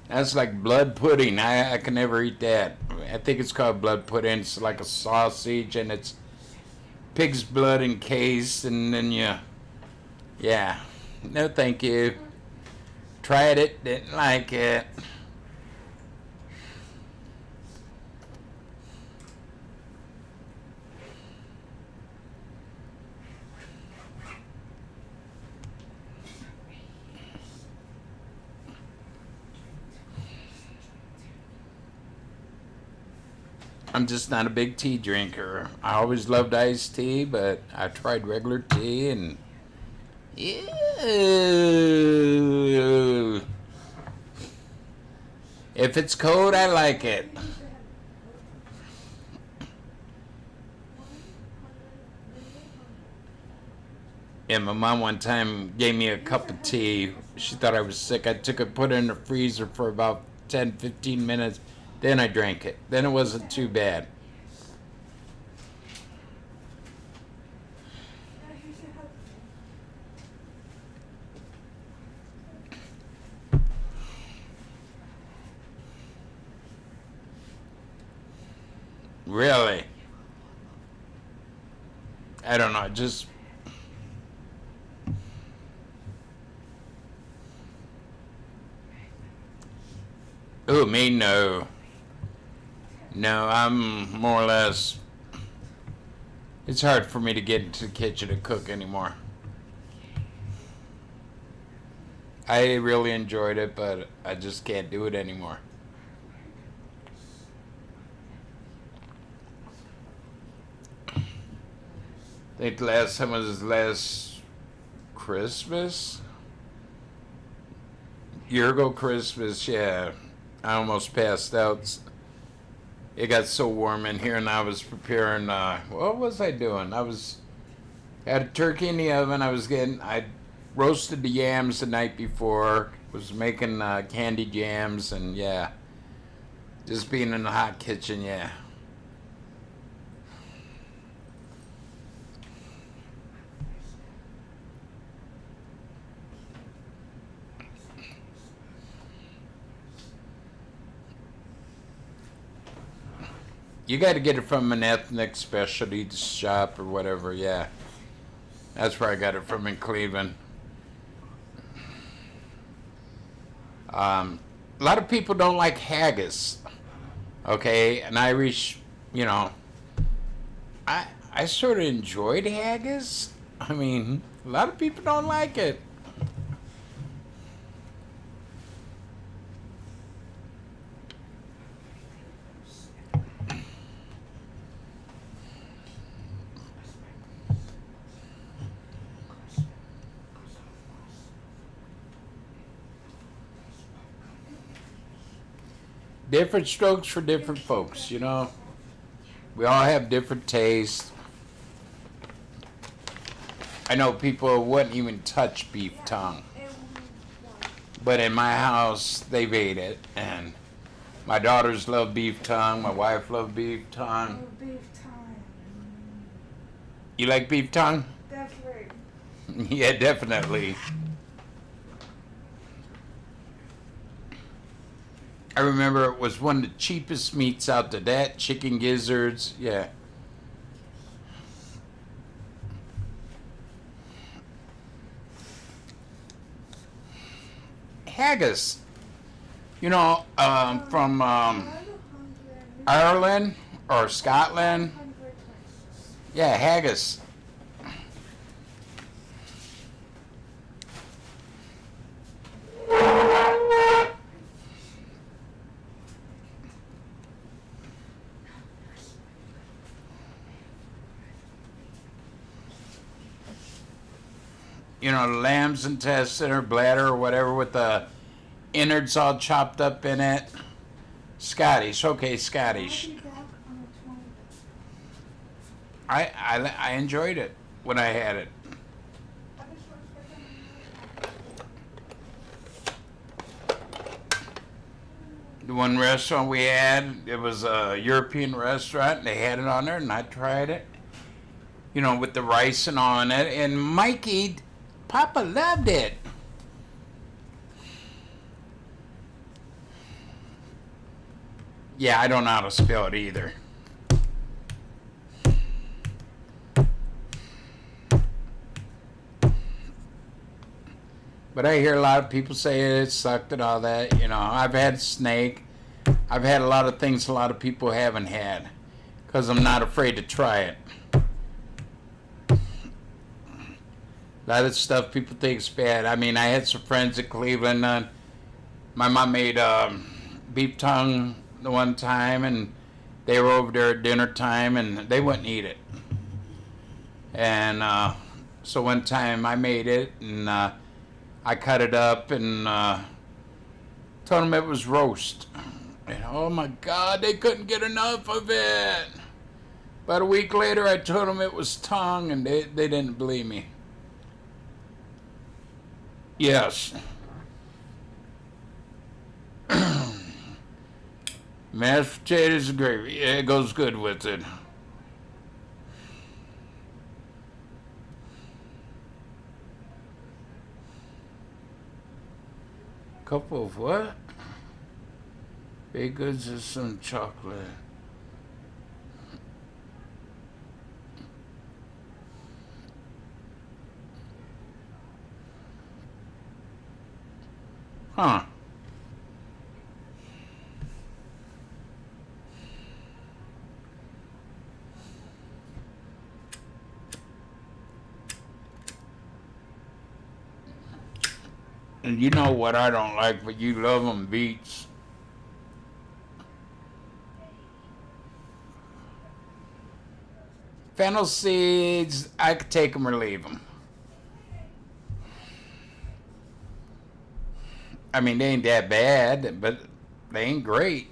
That's like blood pudding. I can never eat that. I think it's called blood pudding. It's like a sausage and it's pig's blood encased, and then yeah. No, thank you. Tried it, didn't like it. I'm just not a big tea drinker. I always loved iced tea, but I tried regular tea and ew. If it's cold, I like it. And my mom one time gave me a cup of tea. She thought I was sick. I took it, put it in the freezer for about 10, 15 minutes. Then I drank it. Then it wasn't too bad. Really? I don't know. Just... Ooh, me, no. No, I'm more or less... It's hard for me to get into the kitchen and cook anymore. I really enjoyed it, but I just can't do it anymore. I think the last time was last Christmas. Year ago Christmas, yeah. I almost passed out. It got so warm in here, and I was preparing. What was I doing? Had a turkey in the oven. I roasted the yams the night before. Was making candy jams, and yeah, just being in the hot kitchen, yeah. You got to get it from an ethnic specialty shop or whatever, yeah. That's where I got it from in Cleveland. A lot of people don't like haggis, okay? An Irish, you know, I sort of enjoyed haggis. I mean, a lot of people don't like it. Different strokes for different folks, you know. We all have different tastes. I know people wouldn't even touch beef tongue. But in my house, they've ate it. And my daughters love beef tongue. My wife loves beef tongue. Oh, beef tongue. You like beef tongue? Definitely. Yeah, definitely. I remember it was one of the cheapest meats out there. That, chicken gizzards, yeah. Haggis. You know, from Ireland or Scotland. Yeah, haggis. You know, lamb's intestine or bladder or whatever with the innards all chopped up in it. Scottish, okay, Scottish. I enjoyed it when I had it. The one restaurant we had, it was a European restaurant, and they had it on there, and I tried it. You know, with the rice and all in it, and Mikey, Papa loved it. Yeah, I don't know how to spell it either. But I hear a lot of people say it sucked and all that. You know, I've had snake. I've had a lot of things a lot of people haven't had. Because I'm not afraid to try it. A lot of stuff people think is bad. I mean, I had some friends in Cleveland. My mom made beef tongue the one time, and they were over there at dinner time, and they wouldn't eat it. And so one time I made it, and I cut it up and told them it was roast. And oh my God, they couldn't get enough of it. About a week later, I told them it was tongue, and they didn't believe me. Yes. Mashed potatoes and gravy. Yeah, it goes good with it. Couple of what? Baked goods and some chocolate. Huh. And you know what I don't like, but you love them, beets. Fennel seeds, I could take them or leave them. I mean, they ain't that bad, but they ain't great.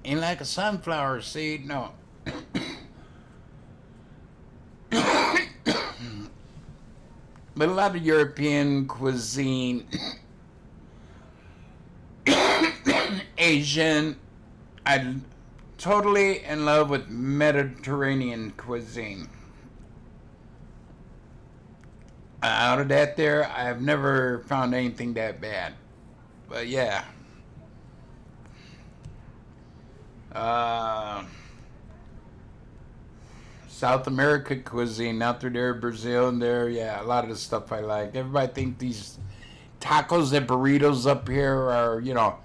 Ain't like a sunflower seed, no. But a lot of European cuisine, Asian, I'm totally in love with Mediterranean cuisine. Out of that there, I've never found anything that bad. But yeah. South America cuisine, out there, Brazil, and there, yeah, a lot of the stuff I like. Everybody think these tacos and burritos up here are, you know,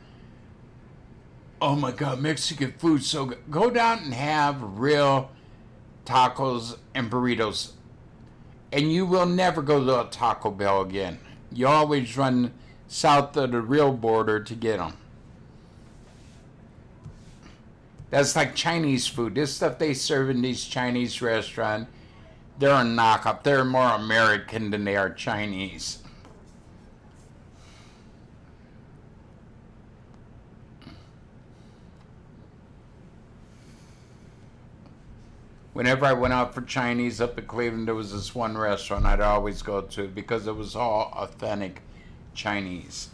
oh my God, Mexican food so good. Go down and have real tacos and burritos, and you will never go to a Taco Bell again. You always run south of the real border to get them. That's like Chinese food. This stuff they serve in these Chinese restaurants, they're a knockoff. They're more American than they are Chinese. Whenever I went out for Chinese up in Cleveland, there was this one restaurant I'd always go to because it was all authentic Chinese.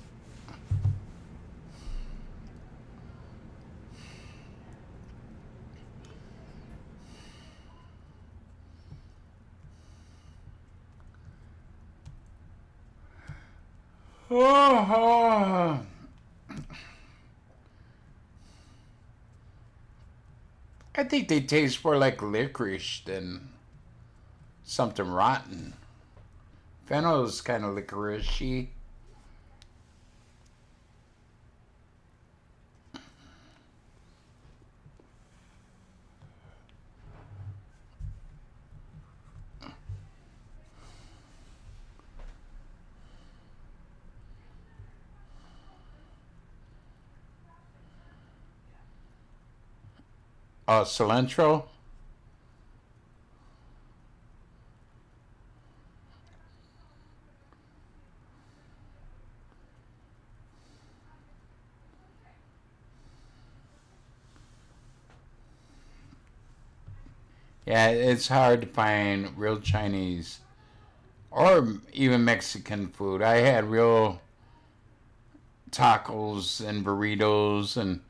Oh, I think they taste more like licorice than something rotten. Fennel is kind of licoricey. Cilantro. Yeah, it's hard to find real Chinese or even Mexican food. I had real tacos and burritos and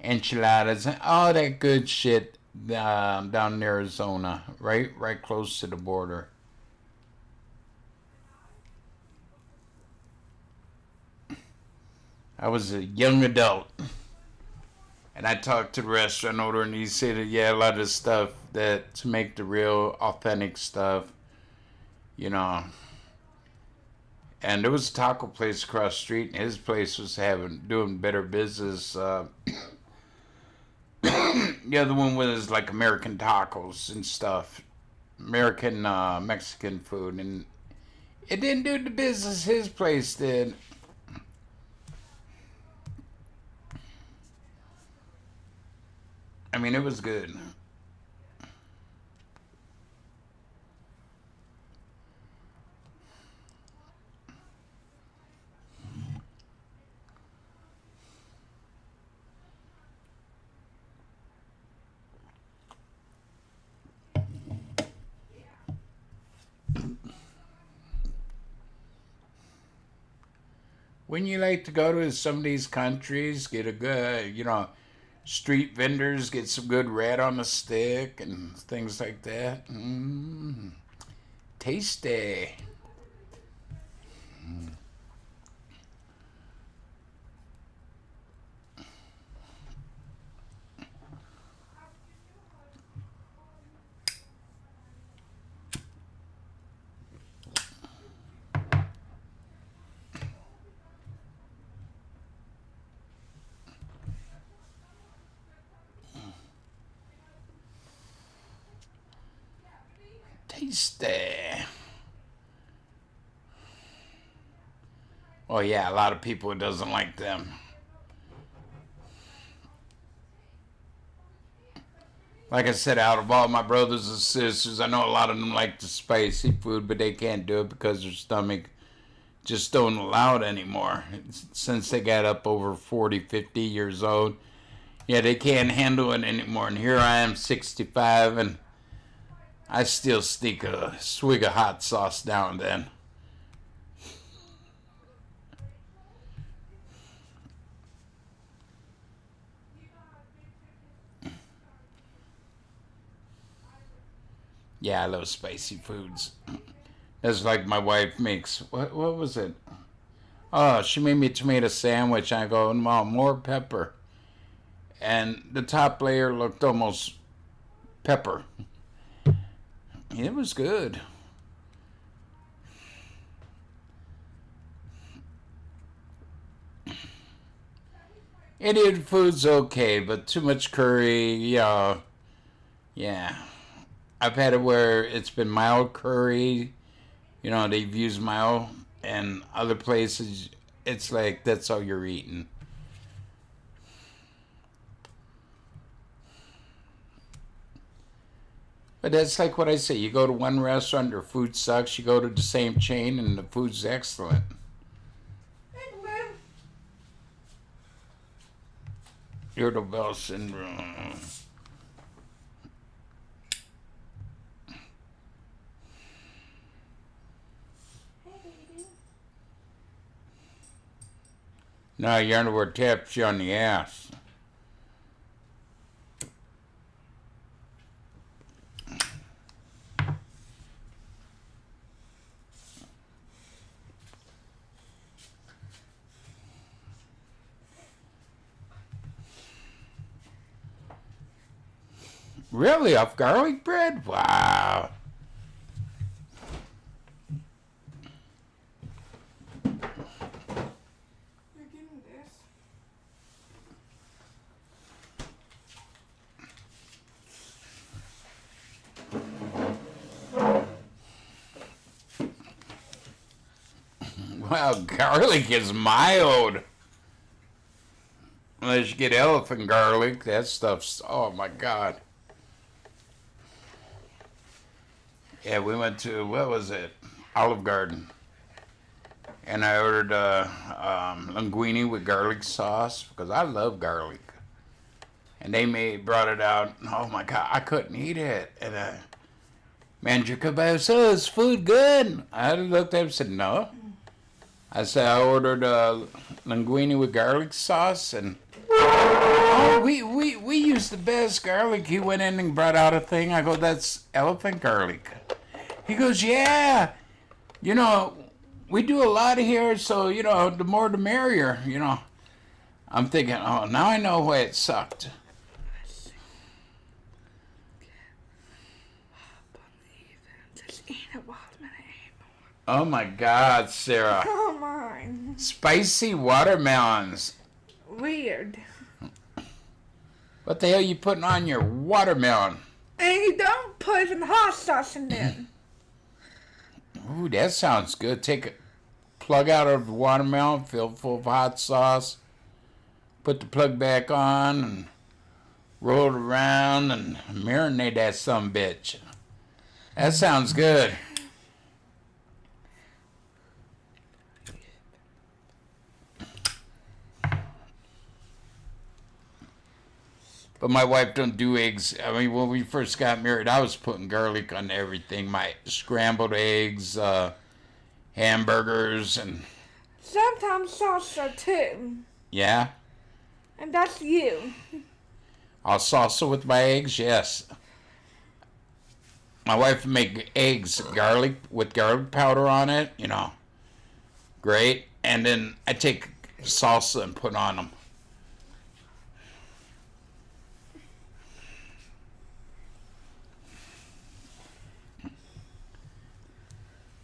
enchiladas and all that good shit down in Arizona, right close to the border. I was a young adult, and I talked to the restaurant owner, and he said that yeah, a lot of stuff that to make the real authentic stuff, you know. And there was a taco place across the street, and his place was doing better business. The other one was like American tacos and stuff, American Mexican food, and it didn't do the business his place did. I mean, it was good. Wouldn't you like to go to some of these countries, get a good, you know, street vendors, get some good rat on the stick and things like that? Tasty. Tasty. Oh yeah, a lot of people doesn't like them. Like I said, out of all my brothers and sisters, I know a lot of them like the spicy food, but they can't do it because their stomach just don't allow it anymore. Since they got up over 40, 50 years old, yeah, they can't handle it anymore. And here I am, 65, and I still sneak a swig of hot sauce now and then. Yeah, I love spicy foods. That's like my wife makes. What was it? Oh, she made me a tomato sandwich. I go, Mom, more pepper. And the top layer looked almost pepper. It was good. Indian food's okay, but too much curry, yeah. I've had it where it's been mild curry. You know, they've used mild, and other places, it's like that's all you're eating. But that's like what I say. You go to one restaurant, their food sucks. You go to the same chain, and the food's excellent. Irritable syndrome. No, your underwear taps you on the ass. Really? Off garlic bread? Wow. You're getting this. Wow, garlic is mild. Unless you get elephant garlic, that stuff's, oh my God. Yeah, we went to, what was it? Olive Garden. And I ordered linguine with garlic sauce because I love garlic. And they brought it out. Oh my God, I couldn't eat it. And manager come by and said, "Oh, is food good?" I looked at him and said, "No." I said, "I ordered linguine with garlic sauce, and oh, we use the best garlic." He went in and brought out a thing. I go, "That's elephant garlic." He goes, "Yeah, you know, we do a lot here, so, you know, the more the merrier, you know." I'm thinking, oh, now I know why it sucked. Oh my God, Sarah. Come on. Spicy watermelons. Weird. What the hell are you putting on your watermelon? And you don't put some hot sauce in there. Ooh, that sounds good. Take a plug out of the watermelon, fill it full of hot sauce, put the plug back on, and roll it around and marinate that sumbitch. That sounds good. But my wife don't do eggs. I mean, when we first got married, I was putting garlic on everything. My scrambled eggs, hamburgers, and... Sometimes salsa too. Yeah? And that's you. I'll salsa with my eggs, yes. My wife would make eggs garlic with garlic powder on it, you know. Great. And then I take salsa and put on them.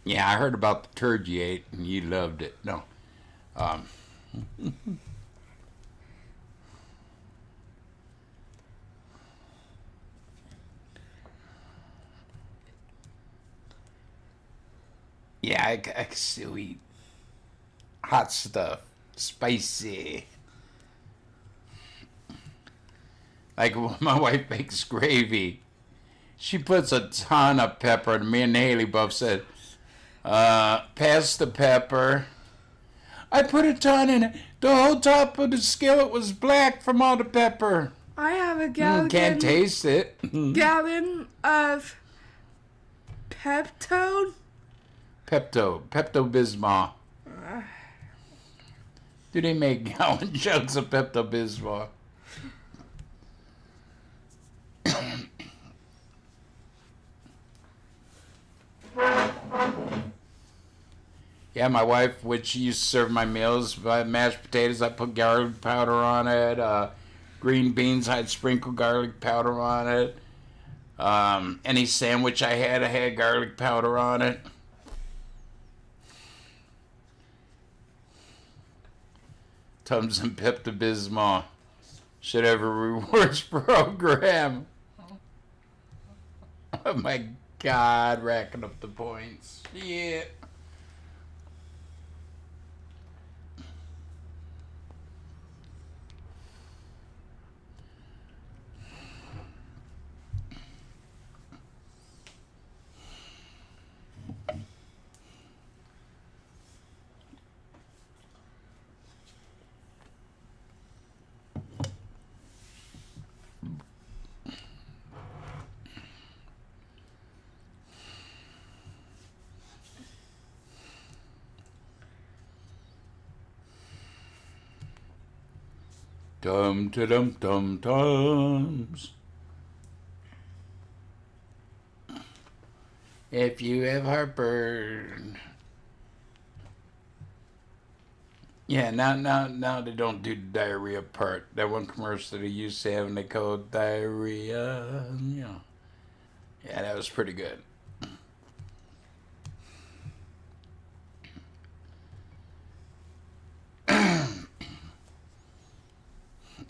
Yeah, I heard about the turd you ate and you loved it. No. Yeah, I can still eat hot stuff, spicy. Like when my wife makes gravy, she puts a ton of pepper, and me and Haley both said, pass the pepper. I put a ton in it. The whole top of the skillet was black from all the pepper. I have a gallon. Can't taste it. Gallon of Pepto-Bismol. Do they make gallon jugs of Pepto-Bismol? Yeah, my wife, when she used to serve my meals, mashed potatoes, I put garlic powder on it. Green beans, I'd sprinkle garlic powder on it. Any sandwich I had garlic powder on it. Tums and Pepto-Bismol should have a rewards program. Oh my God, racking up the points. Yeah. Dum-ta-dum-dum-dums. If you have heartburn. Yeah, now they don't do the diarrhea part. That one commercial they used to have and they called diarrhea. Yeah, that was pretty good.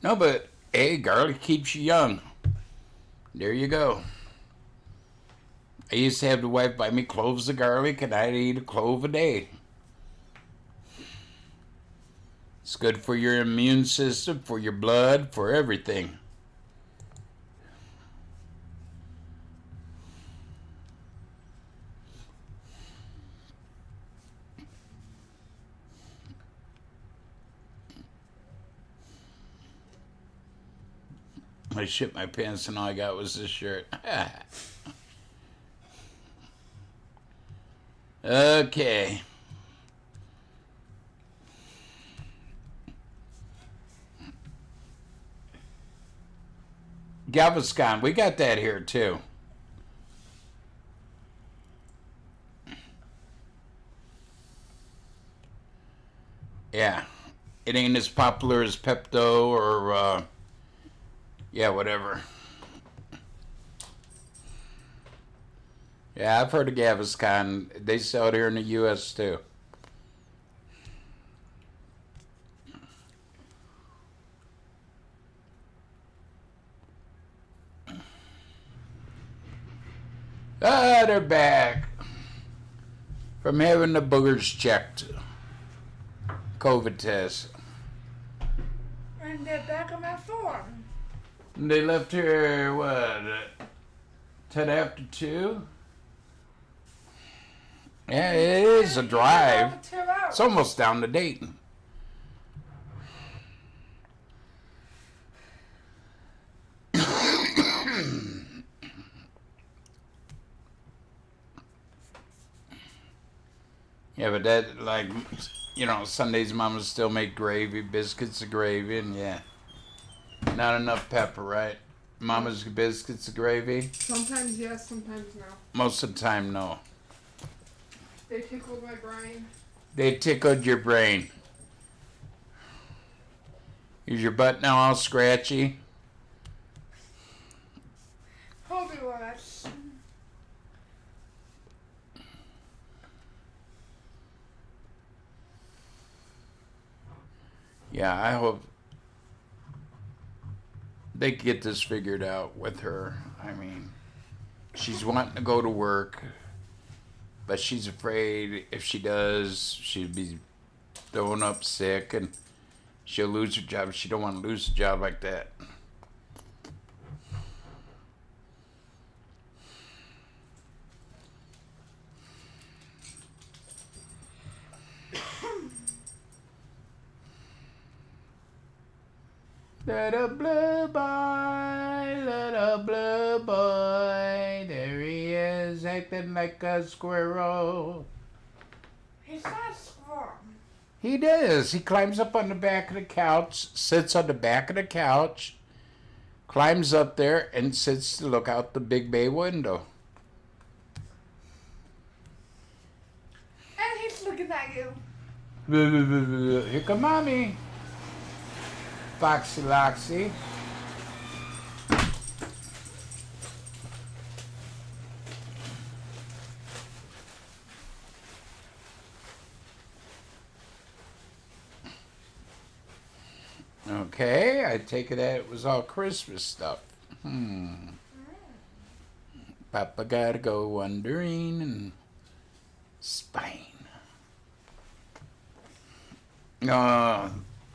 No, but hey, garlic keeps you young. There you go. I used to have the wife buy me cloves of garlic, and I'd eat a clove a day. It's good for your immune system, for your blood, for everything. I shit my pants and all I got was this shirt. Okay. Galveston, we got that here too. Yeah. It ain't as popular as Pepto or yeah, whatever. Yeah, I've heard of Gaviscon. They sell it here in the U.S. too. Ah, they're back. From having the boogers checked. COVID test. And they're back on my form. They left here, what, 10 after 2? Yeah, it is a drive. It's almost down to Dayton. Yeah, but that, like, you know, Sundays mamas still make gravy, biscuits of gravy, and yeah. Not enough pepper, right? Mama's biscuits of gravy? Sometimes yes, sometimes no. Most of the time, no. They tickled my brain. They tickled your brain. Is your butt now all scratchy? Hold it less. Yeah, I hope they get this figured out with her. I mean, she's wanting to go to work, but she's afraid if she does, she'd be throwing up sick, and she'll lose her job. She don't want to lose a job like that. Little blue boy, there he is, acting like a squirrel. He's not squirrel. He does. He climbs up on the back of the couch, sits on the back of the couch, climbs up there, and sits to look out the big bay window. And he's looking at you. Here come Mommy. Foxy Loxy. Okay, I take it that it was all Christmas stuff. Papa gotta go wandering in Spain.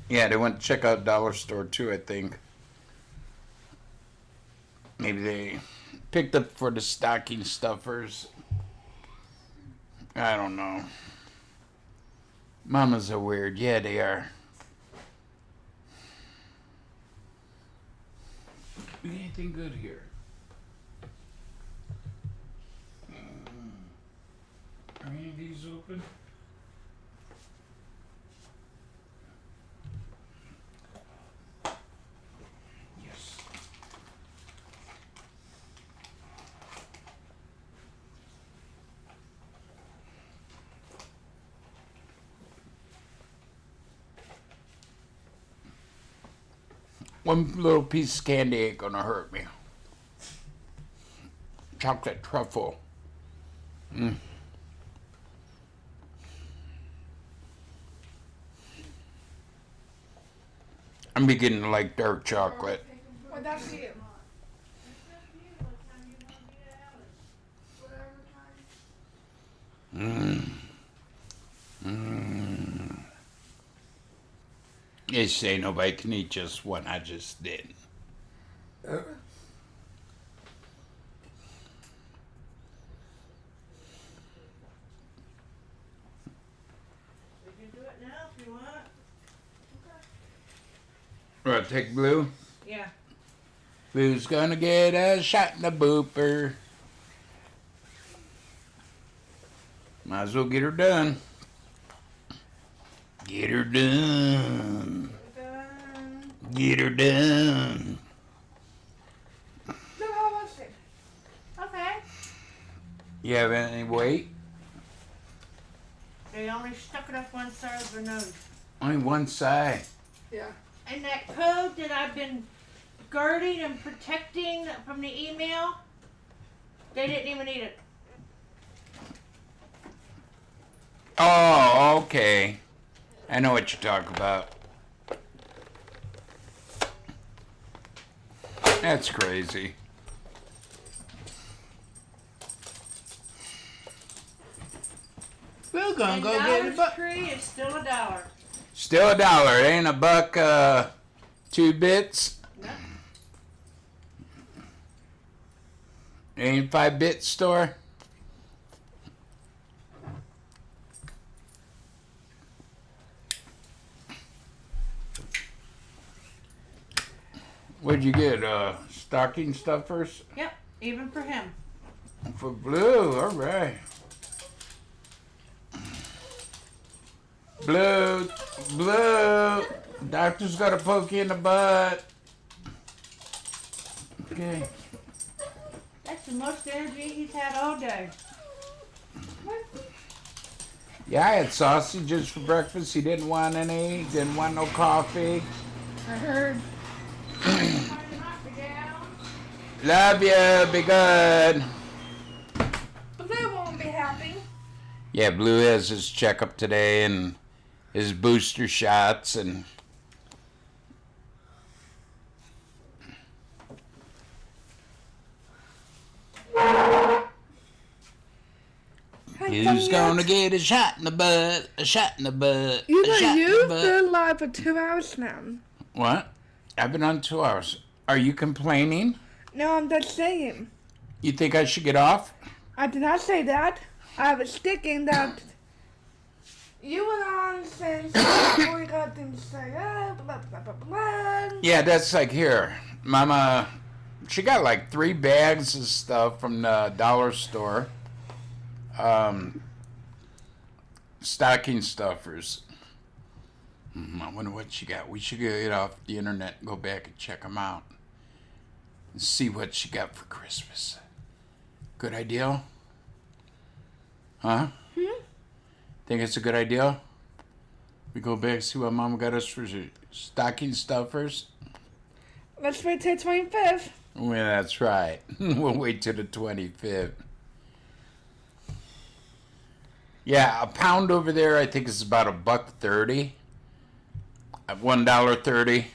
Yeah, they went to check out Dollar Store too, I think. Maybe they picked up for the stocking stuffers. I don't know. Mamas are weird. Yeah, they are. Anything good here? Are any of these open? Yes. One little piece of candy ain't gonna hurt me. Chocolate truffle. I'm beginning to like dark chocolate. Well, that's you. They say nobody can eat just one. I just did. We can do it now if you want. Right, take Blue. Yeah. Blue's gonna get a shot in the booper. Might as well get her done. Get her done. Get her done. No, how was it? Okay. You have any weight? They only stuck it up one side of their nose. Only one side. Yeah. And that code that I've been guarding and protecting from the email, they didn't even need it. Oh, okay. I know what you're talking about. That's crazy. We're gonna And go get a Dollar buck. Tree is still $1. Still $1. It ain't a buck, 2 bits. No. It ain't 5-bit store. What'd you get? Stocking stuffers Yep, even for him. for Blue. All right. Blue, Blue. Doctor's got to poke you in the butt. Okay. That's the most energy he's had all day. Yeah, I had sausages for breakfast. He didn't want any. Didn't want no coffee. I heard. Love you. Be good. Blue won't be happy. Yeah, Blue has his checkup today and his booster shots and. Who's gonna get a shot in the butt? A shot in the butt. You a know, shot in the you've butt. been live for 2 hours now. What? I've been on 2 hours. Are you complaining? No, I'm just saying. You think I should get off? I did not say that. I was thinking that you went on saying something we got things to say, blah, blah, blah, blah. Yeah, that's like here. Mama, she got like 3 bags of stuff from the dollar store. Stocking stuffers. I wonder what she got. We should get off the internet and go back and check them out. And see what she got for Christmas. Good idea? Huh? Think it's a good idea? We go back and see what Mama got us for stocking stuffers? Let's wait till 25th. Well, that's right. We'll wait till the 25th. Yeah, a pound over there I think is about $1.30. At $1.30.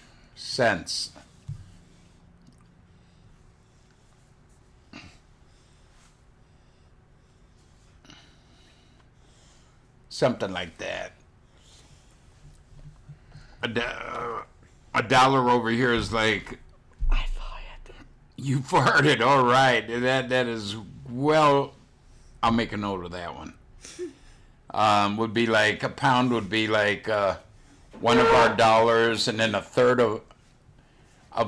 Something like that. A dollar over here is like, I farted. you farted. All right, that is well. I'll make a note of that one. Would be like a pound would be like one of our dollars, and then a third of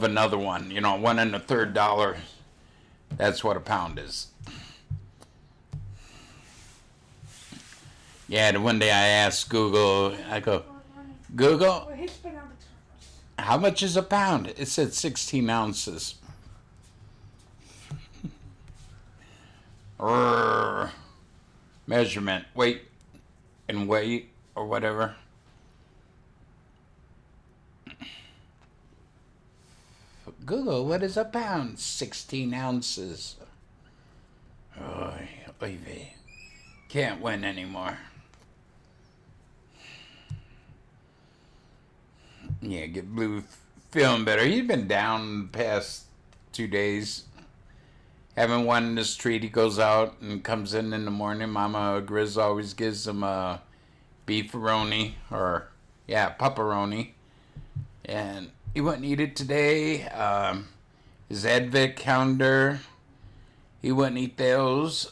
another one. You know, $1 1/3. That's what a pound is. Yeah, the one day I asked Google, I go, Google, Well, he's been on the turtles. how much is a pound? It said 16 ounces. Measurement, weight and weight or whatever. Google, what is a pound? 16 ounces. Oy vey. Can't win anymore. Yeah, get Blue feeling better. He's been down the past 2 days. Haven't won this treat. He goes out and comes in the morning. Mama Grizz always gives him a beefaroni or, pepperoni. And he wouldn't eat it today. His Advent calendar, he wouldn't eat those.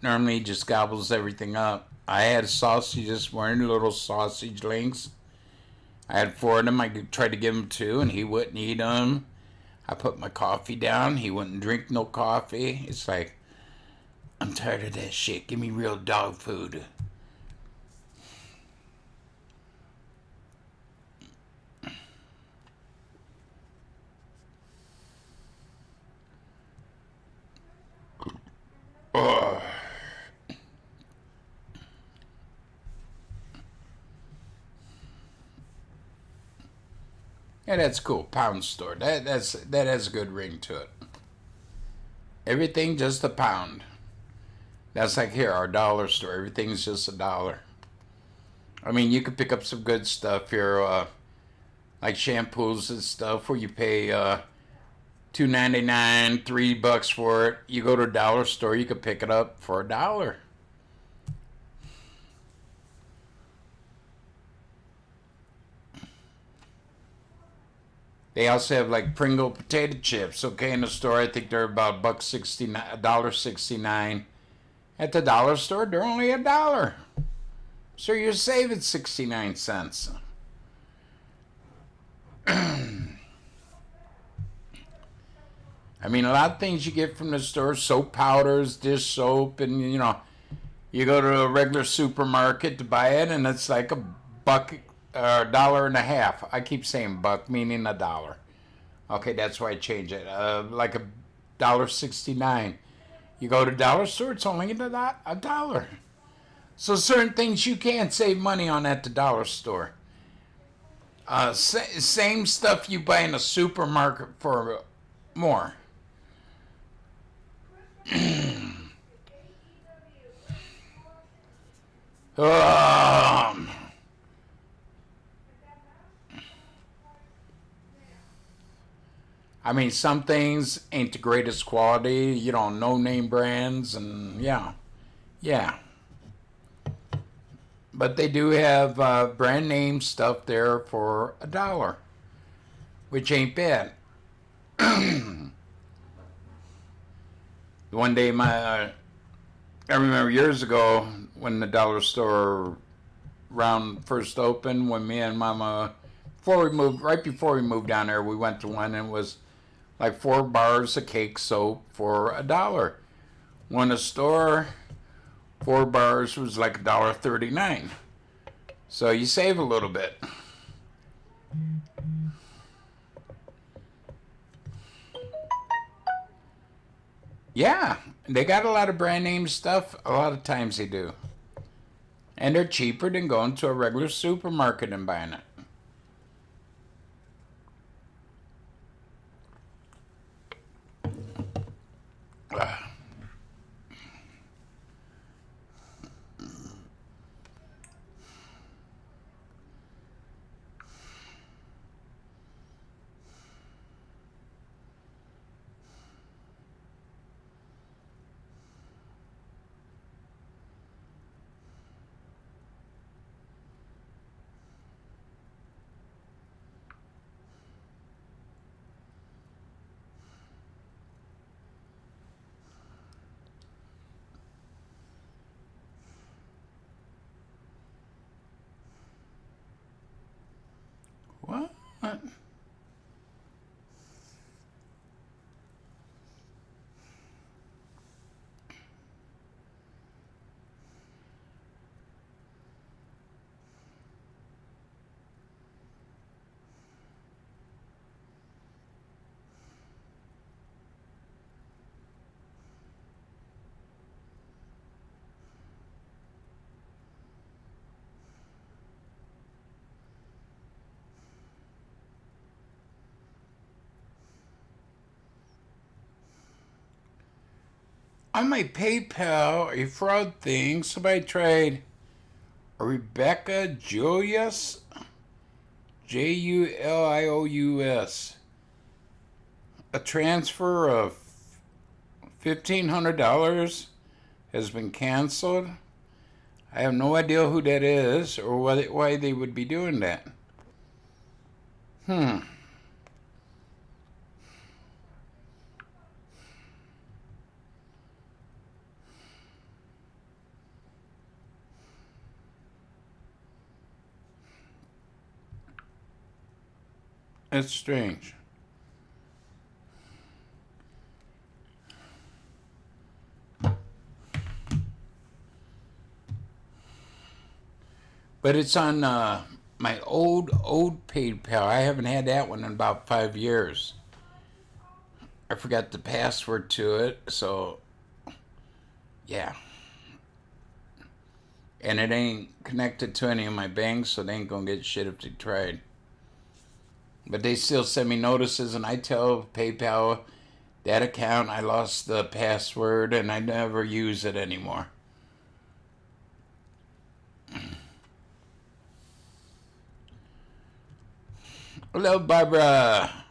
Normally he just gobbles everything up. I had a sausage this morning, little sausage links. I had 4 of them. I tried to give him 2, and he wouldn't eat them. I put my coffee down. He wouldn't drink no coffee. It's like, I'm tired of that shit. Give me real dog food. Oh. Yeah, that's cool. Pound store. That has a good ring to it. Everything just a pound. That's like here, our dollar store. Everything's just $1. I mean, you could pick up some good stuff here, like shampoos and stuff, where you pay $2.99, $3 for it. You go to a dollar store, you could pick it up for $1. They also have like Pringle potato chips. Okay, in the store, I think they're about $1.69. At the dollar store, they're only $1. So you're saving 69 cents. I mean, a lot of things you get from the store, soap powders, dish soap, and you you go to a regular supermarket to buy it, and it's like $1 or $1.50. I keep saying buck, meaning $1. Okay, that's why I change it. Like $1.69. You go to dollar store, it's only $1. So certain things you can't save money on at the dollar store. Same stuff you buy in a supermarket for more. I mean, some things ain't the greatest quality, you know, no name brands, and yeah. But they do have brand name stuff there for $1, which ain't bad. One day, I remember years ago when the dollar store round first opened, when me and Mama, right before we moved down there, we went to one, and it was like 4 bars of cake soap for $1. When a store, 4 bars was like $1.39. So you save a little bit. Yeah, they got a lot of brand name stuff. A lot of times they do. And they're cheaper than going to a regular supermarket and buying it. What? On my PayPal, a fraud thing, somebody tried Rebecca Julius, Julious, a transfer of $1,500 has been canceled. I have no idea who that is or why they would be doing that. It's strange. But it's on my old PayPal. I haven't had that one in about 5 years. I forgot the password to it, so yeah. And it ain't connected to any of my banks, so they ain't gonna get shit if they tried. But they still send me notices, and I tell PayPal that account I lost the password and I never use it anymore. Hello, Barbara.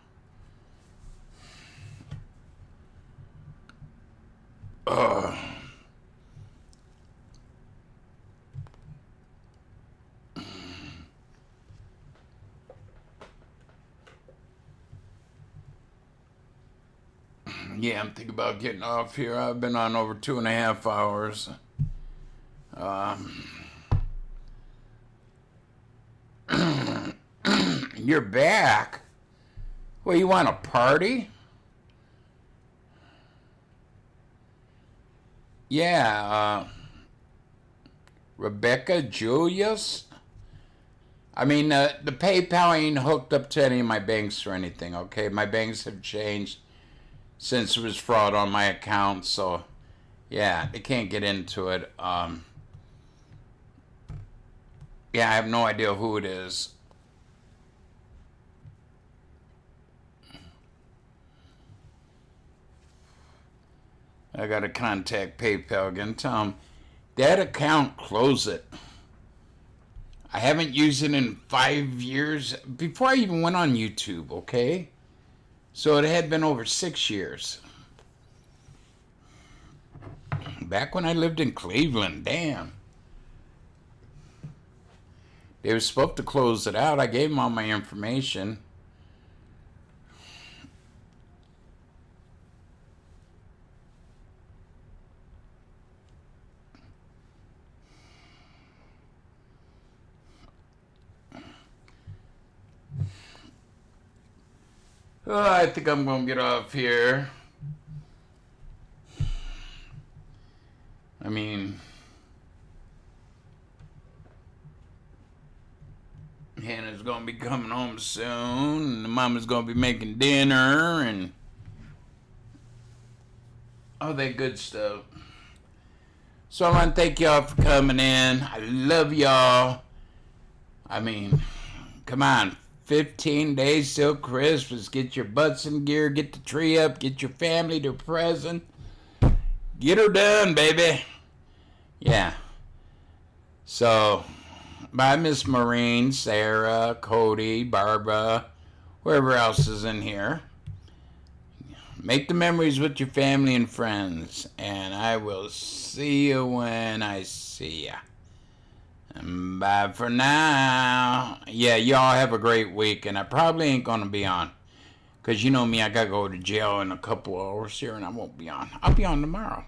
Yeah, I'm thinking about getting off here. I've been on over 2.5 hours. You're back? Well, you want a party? Yeah, Rebecca Julius? I mean, the PayPal ain't hooked up to any of my banks or anything, okay? My banks have changed since it was fraud on my account, so yeah, they can't get into it. Yeah, I have no idea who it is. I gotta contact PayPal again, tell them that account, close it. I haven't used it in 5 years, before I even went on YouTube, okay? So it had been over 6 years. Back when I lived in Cleveland, damn. They were supposed to close it out. I gave them all my information. Oh, I think I'm going to get off here. I mean, Hannah's going to be coming home soon, and the mama's going to be making dinner, and all that good stuff. So I want to thank y'all for coming in. I love y'all. I mean, come on. 15 days till Christmas. Get your butts in gear. Get the tree up. Get your family their present. Get her done, baby. Yeah. So, bye, Miss Maureen, Sarah, Cody, Barbara, whoever else is in here. Make the memories with your family and friends. And I will see you when I see ya. Bye for now. Yeah, y'all have a great week, and I probably ain't gonna be on. Because you know me, I gotta go to jail in a couple hours here, and I won't be on. I'll be on tomorrow.